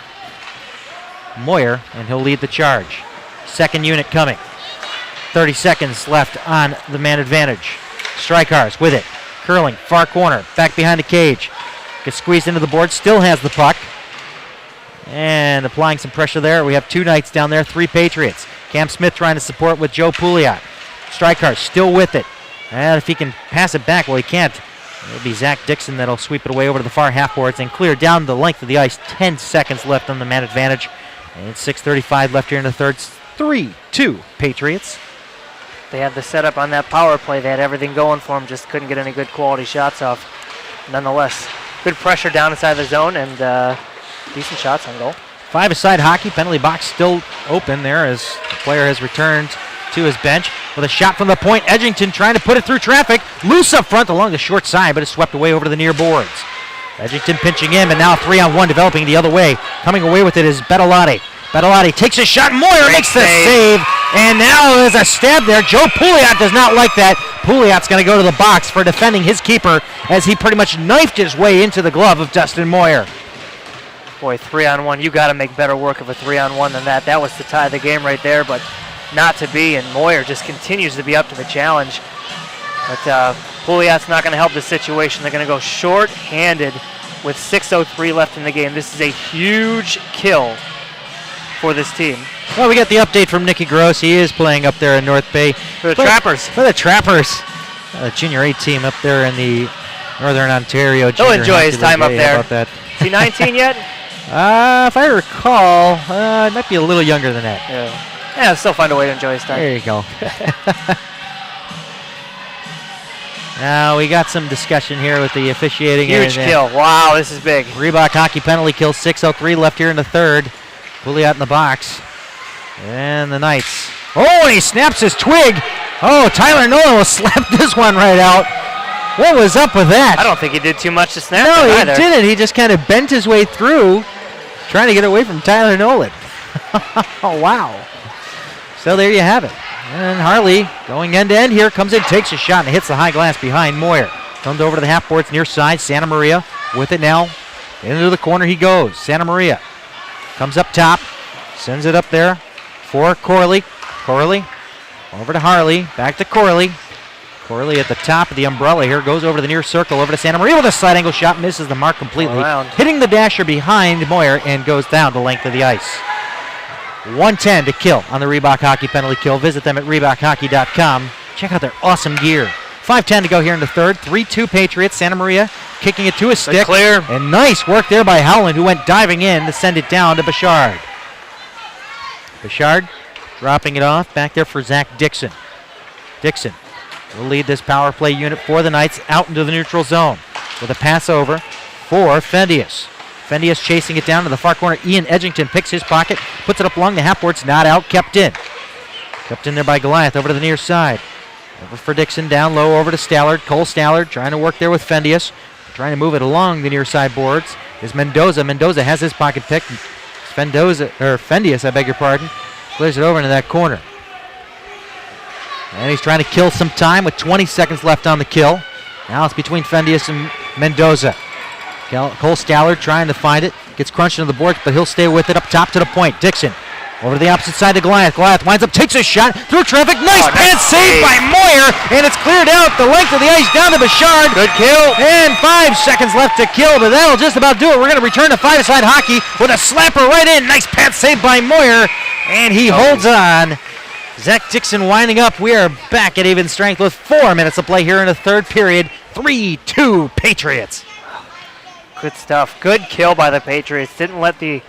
Moyer, and he'll lead the charge. Second unit coming. 30 seconds left on the man advantage. Strykars with it. Curling, far corner, back behind the cage. Gets squeezed into the board, still has the puck. And applying some pressure there. We have 2 Knights down there, 3 Patriots. Cam Smith trying to support with Joe Pouliot. Strykar still with it. And if he can pass it back, well, he can't. It'll be Zach Dixon that'll sweep it away over to the far half boards and clear down the length of the ice. 10 seconds left on the man advantage. And 6:35 left here in the third. 3-2 Patriots. They had the setup on that power play. They had everything going for them, just couldn't get any good quality shots off. Nonetheless, good pressure down inside the zone and decent shots on goal. Five-a-side hockey, penalty box still open there as the player has returned to his bench with a shot from the point. Edgington trying to put it through traffic. Loose up front along the short side, but it's swept away over to the near boards. Edgington pinching in, but now 3-on-1 developing the other way. Coming away with it is Bettolotti. Bettolotti takes a shot. Moyer makes the save. And now there's a stab there. Joe Pouliot does not like that. Pouliot's going to go to the box for defending his keeper as he pretty much knifed his way into the glove of Dustin Moyer. Boy, 3-on-1. You got to make better work of a 3-on-1 than that. That was to tie the game right there, but not to be. And Moyer just continues to be up to the challenge. But Pouliot's not going to help the situation. They're going to go short-handed with 6:03 left in the game. This is a huge kill for this team. Well, we got the update from Nicky Gross. He is playing up there in North Bay. For the Trappers. For the Trappers. The Junior A team up there in the Northern Ontario He'll Junior enjoy his time up there. How about that? Is he 19 yet? If I recall, it might be a little younger than that. Yeah, still find a way to enjoy his time. There you go. Now we got some discussion here with the officiating. Huge kill. Wow, this is big. Reebok hockey penalty kill. 6:03 left here in the third. Pouliot in the box. And the Knights. Oh, and he snaps his twig. Oh, Tyler Nolan will slap this one right out. What was up with that? I don't think he did too much to snap No, it he either. didn't. He just kind of bent his way through, trying to get away from Tyler Nolan. Oh, wow. So there you have it. And Harley going end to end here, comes in, takes a shot, and hits the high glass behind Moyer. Comes over to the half boards near side. Santa Maria with it now. Into the corner he goes. Santa Maria comes up top, sends it up there for Corley. Corley over to Harley, back to Corley. Corley at the top of the umbrella here, goes over to the near circle, over to Santa Maria with a side angle shot, misses the mark completely. Hitting the dasher behind Moyer and goes down the length of the ice. 1:10 to kill on the Reebok Hockey penalty kill. Visit them at ReebokHockey.com. Check out their awesome gear. 5:10 to go here in the third. 3-2 Patriots. Santa Maria kicking it to a stick. Clear. And nice work there by Howland, who went diving in to send it down to Bouchard. Bouchard dropping it off. Back there for Zach Dixon. Dixon will lead this power play unit for the Knights out into the neutral zone with a pass over for Fendius. Fendius chasing it down to the far corner. Ian Edgington picks his pocket, puts it up along the half boards, not out, kept in. Kept in there by Goliath, over to the near side. Over for Dixon, down low, over to Stallard. Cole Stallard trying to work there with Fendius. Trying to move it along the near side boards is Mendoza. Mendoza has his pocket picked. Fendius, I beg your pardon, clears it over into that corner. And he's trying to kill some time with 20 seconds left on the kill. Now it's between Fendius and Mendoza. Cole Stallard trying to find it. Gets crunched into the boards, but he'll stay with it up top to the point. Dixon over to the opposite side to Goliath. Goliath winds up, takes a shot through traffic. Nice pass save by Moyer, and it's cleared out the length of the ice down to Bouchard. Good kill. And 5 seconds left to kill, but that'll just about do it. We're going to return to five-a-side hockey with a slapper right in. Nice pass save by Moyer, and he holds on. Zach Dixon winding up. We are back at even strength with 4 minutes to play here in the third period. 3-2 Patriots. Good stuff. Good kill by the Patriots. Didn't let the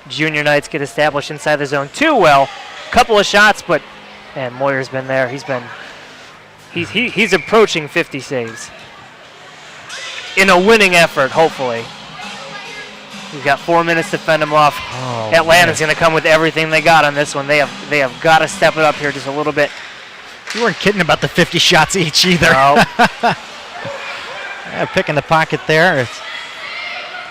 Junior Knights get established inside the zone too well. Couple of shots, but man, Moyer's been there. He's approaching 50 saves in a winning effort. Hopefully, we've got 4 minutes to fend them off. Atlanta's going to come with everything they got on this one. They have got to step it up here just a little bit. You weren't kidding about the 50 shots each either. No. Picking the pocket there. It's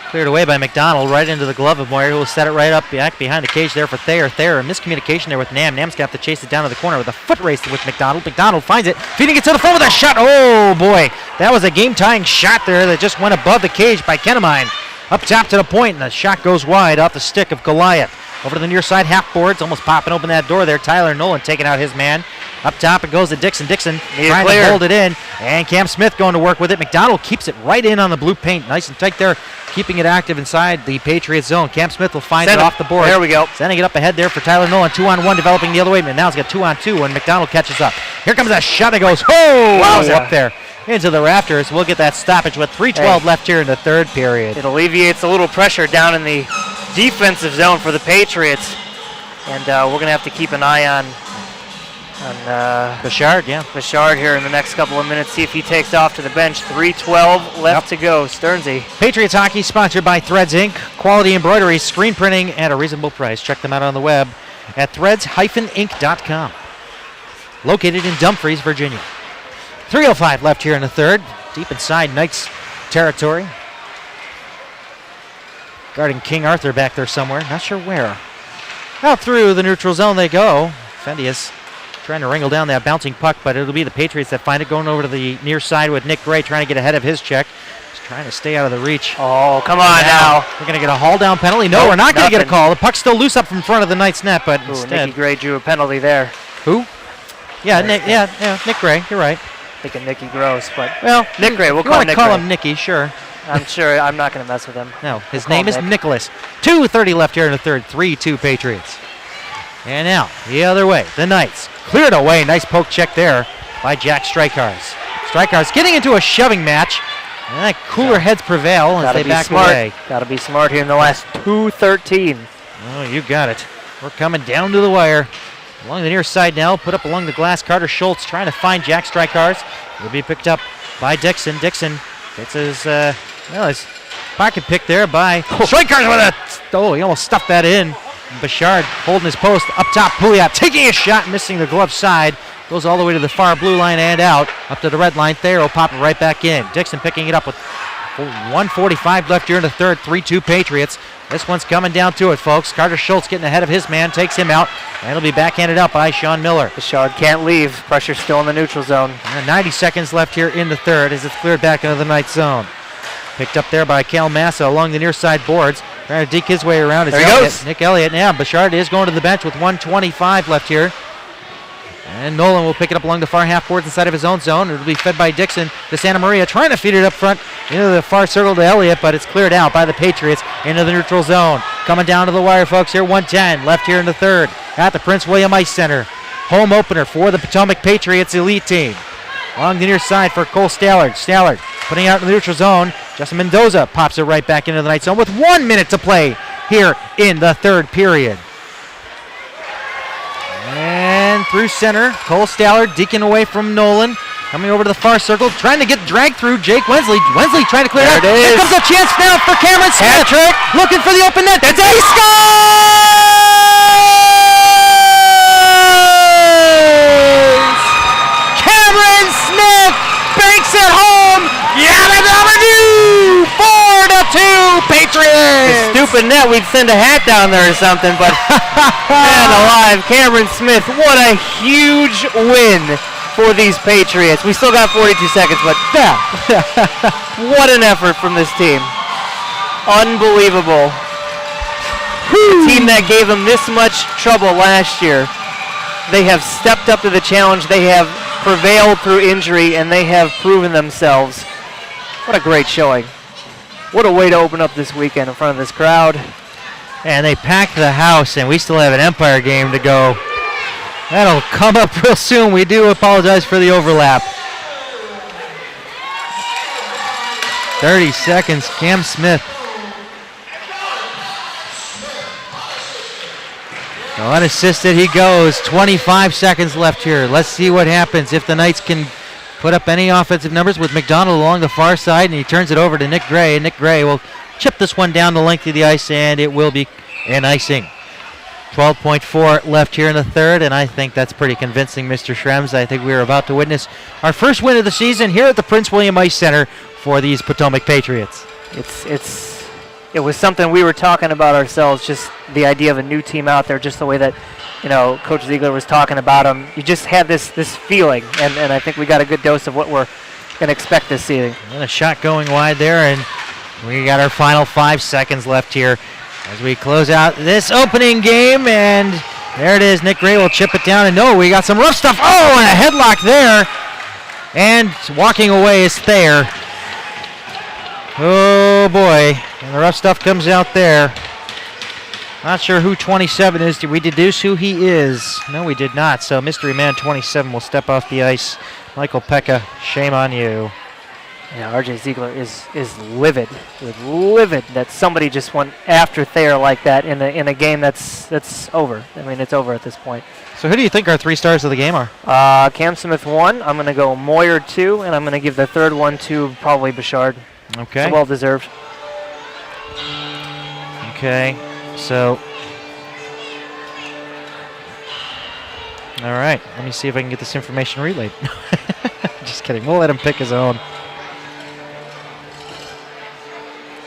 cleared away by McDonald right into the glove of Moyer, who will set it right up back behind the cage there for Thayer. Thayer, a miscommunication there with Nam. Nam's going to have to chase it down to the corner with a foot race with McDonald. McDonald finds it, feeding it to the front with a shot. Oh, boy. That was a game-tying shot there that just went above the cage by Kennemine. Up top to the point, and the shot goes wide off the stick of Goliath. Over to the near side, half boards, almost popping open that door there. Tyler Nolan taking out his man. Up top it goes to Dixon. Dixon trying to hold it in, and Cam Smith going to work with it. McDonald keeps it right in on the blue paint. Nice and tight there, keeping it active inside the Patriots zone. Cam Smith will find it off the board. There we go. Sending it up ahead there for Tyler Nolan. 2-on-1 developing the other way, but now he's got 2-on-2 when McDonald catches up. Here comes that shot that goes, up there into the rafters. We'll get that stoppage with 3:12 left here in the third period. It alleviates a little pressure down in the defensive zone for the Patriots. And we're going to have to keep an eye on And Bouchard, yeah. Bouchard here in the next couple of minutes. See if he takes off to the bench. 3:12 left to go. Stearnsy. Patriots Hockey sponsored by Threads Inc. Quality embroidery, screen printing at a reasonable price. Check them out on the web at threads-inc.com. Located in Dumfries, Virginia. 3:05 left here in the third. Deep inside Knights territory. Guarding King Arthur back there somewhere. Not sure where. Out through the neutral zone they go. Fendius trying to wrangle down that bouncing puck, but it'll be the Patriots that find it, going over to the near side with Nick Gray trying to get ahead of his check. He's trying to stay out of the reach. Oh, come on now. We're going to get a haul down penalty. No, Nope, we're not going to get a nothing. call. The puck's still loose up from front of the Knights net, but Ooh, instead. Nicky Gray drew a penalty there. Who? Yeah, Nick Gray. You're right. Thinking Nicky Gross, but Well, Nick Gray. We'll you call want Nick to call Gray. him Nicky, sure. I'm sure I'm not going to mess with him. No, his We'll name call is Nick. Nicholas. 2:30 left here in the third. 3-2 Patriots. And now, the other way, the Knights. Cleared away. Nice poke check there by Jack Strykars. Strykars getting into a shoving match. And cooler heads prevail as Gotta they be back smart. away. Got to be smart here in the last 2:13. Oh, you got it. We're coming down to the wire. Along the near side now, put up along the glass. Carter Schultz trying to find Jack Strykars. Will be picked up by Dixon. Dixon gets his pocket pick there by Strykars with it. Oh, he almost stuffed that in. Bouchard holding his post up top. Pouliot taking a shot, missing the glove side. Goes all the way to the far blue line and out. Up to the red line. Thayer will pop it right back in. Dixon picking it up with 1:45 left here in the third. 3-2 Patriots. This one's coming down to it, folks. Carter Schultz getting ahead of his man. Takes him out. And it'll be backhanded up by Sean Miller. Bouchard can't leave. Pressure still in the neutral zone. And 90 seconds left here in the third as it's cleared back into the Knights zone. Picked up there by Cal Massa along the near side boards. Trying to deke his way around. There he goes. Nick Elliott. Now Bouchard is going to the bench with 1:25 left here. And Nolan will pick it up along the far half boards inside of his own zone. It'll be fed by Dixon to Santa Maria, trying to feed it up front into the far circle to Elliott, but it's cleared out by the Patriots into the neutral zone. Coming down to the wire, folks, here 1:10 left here in the third at the Prince William Ice Center. Home opener for the Potomac Patriots elite team. Along the near side for Cole Stallard. Stallard putting it out in the neutral zone. Justin Mendoza pops it right back into the Knights zone with 1 minute to play here in the third period. And through center, Cole Stallard deking away from Nolan. Coming over to the far circle, trying to get dragged through Jake Wensley. Wensley trying to clear it out. There it Here is. comes a chance now for Cameron Smith. Hat-trick. Looking for the open net. He scores! Cameron Smith banks it home. Yabba-dabba-doo! 4-2 Patriots. Stupid net. We'd send a hat down there or something, but man alive, Cameron Smith. What a huge win for these Patriots. We still got 42 seconds, but what an effort from this team. Unbelievable. A team that gave them this much trouble last year. They have stepped up to the challenge. They have prevailed through injury, and they have proven themselves. What a great showing. What a way to open up this weekend in front of this crowd. And they packed the house, and we still have an Empire game to go. That'll come up real soon. We do apologize for the overlap. 30 seconds, Cam Smith. Unassisted he goes. 25 seconds left here. Let's see what happens if the Knights can put up any offensive numbers with McDonald along the far side, and he turns it over to Nick Gray. Nick Gray will chip this one down the length of the ice, and it will be an icing. 12.4 left here in the third, and I think that's pretty convincing, Mr. Schrems. I think we are about to witness our first win of the season here at the Prince William Ice Center for these Potomac Patriots. It was something we were talking about ourselves, just the idea of a new team out there, just the way that, Coach Ziegler was talking about them. You just had this feeling, and I think we got a good dose of what we're going to expect this season. And a shot going wide there, and we got our final 5 seconds left here as we close out this opening game, and there it is. Nick Gray will chip it down, and no, we got some rough stuff. Oh, and a headlock there, and walking away is Thayer. Oh boy, and the rough stuff comes out there. Not sure who 27 is. Did we deduce who he is? No, we did not. So mystery man 27 will step off the ice. Michael Pekka, shame on you. Yeah, RJ Ziegler is livid, livid that somebody just went after Thayer like that in a game that's over. I mean, it's over at this point. So who do you think our 3 stars of the game are? Cam Smith 1. I'm going to go Moyer 2, and I'm going to give the third one to probably Bouchard. Okay. It's well deserved. Okay. So. All right. Let me see if I can get this information relayed. Just kidding. We'll let him pick his own.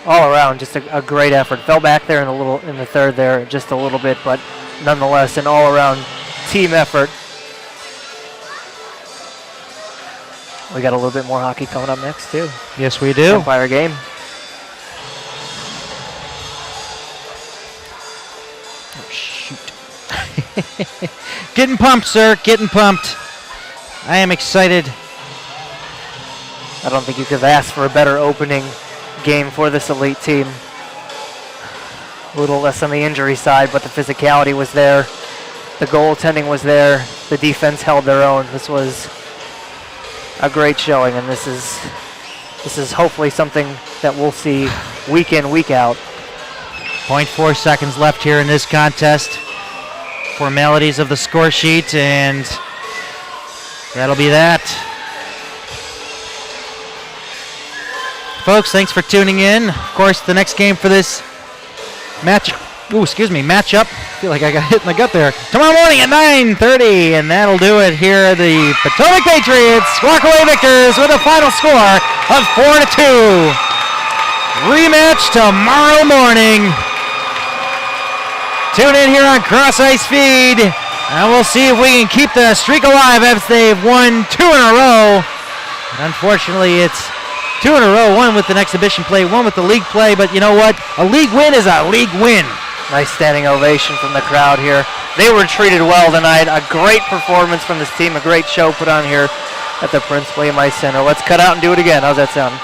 All around, just a great effort. Fell back there in the third there, just a little bit, but nonetheless, an all-around team effort. We got a little bit more hockey coming up next too. Yes, we do. Empire game. Oh, shoot. Getting pumped, sir. Getting pumped. I am excited. I don't think you could have asked for a better opening game for this elite team. A little less on the injury side, but the physicality was there. The goaltending was there. The defense held their own. This was a great showing, and this is hopefully something that we'll see week in, week out. 0.4 seconds left here in this contest. Formalities of the score sheet, and that'll be that. Folks, thanks for tuning in. Of course, the next game for this matchup. I feel like I got hit in the gut there. Tomorrow morning at 9:30, and that'll do it here. The Potomac Patriots walk away victors with a final score of 4-2. Rematch tomorrow morning. Tune in here on Cross Ice Feed, and we'll see if we can keep the streak alive as they've won 2 in a row. And unfortunately, it's 2 in a row, 1 with an exhibition play, 1 with the league play, but you know what? A league win is a league win. Nice standing ovation from the crowd here. They were treated well tonight. A great performance from this team, a great show put on here at the Prince William Ice Center. Let's cut out and do it again. How's that sound?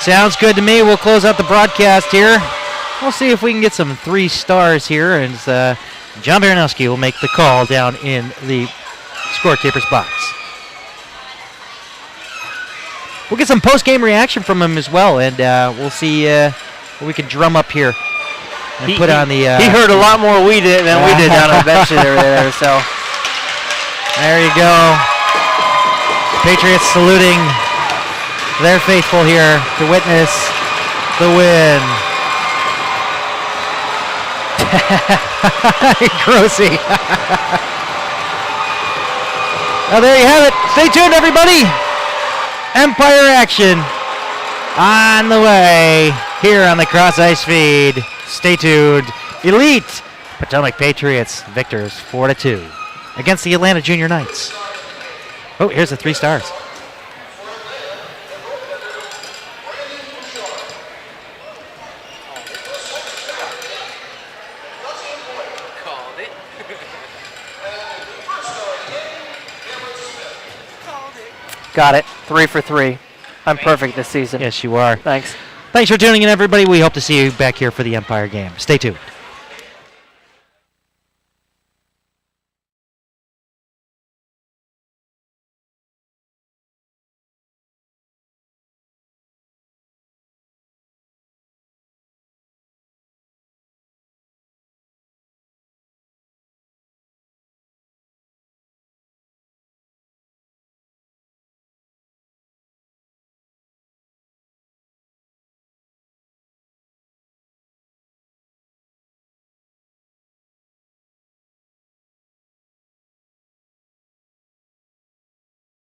Sounds good to me. We'll close out the broadcast here. We'll see if we can get some 3 stars here, and John Baranowski will make the call down in the scorekeeper's box. We'll get some post-game reaction from him as well, and we'll see what we can drum up here and put on the... he heard a lot more than we did down on the bench there, so... There you go. Patriots saluting their faithful here to witness the win. Grossy. Well, there you have it. Stay tuned, everybody. Empire action on the way here on the Cross Ice Feed. Stay tuned. Elite Potomac Patriots victors 4-2 against the Atlanta Junior Knights. Oh, here's the 3 stars. Got it. 3 for 3. I'm perfect this season. Yes, you are. Thanks. Thanks for tuning in, everybody. We hope to see you back here for the Empire game. Stay tuned.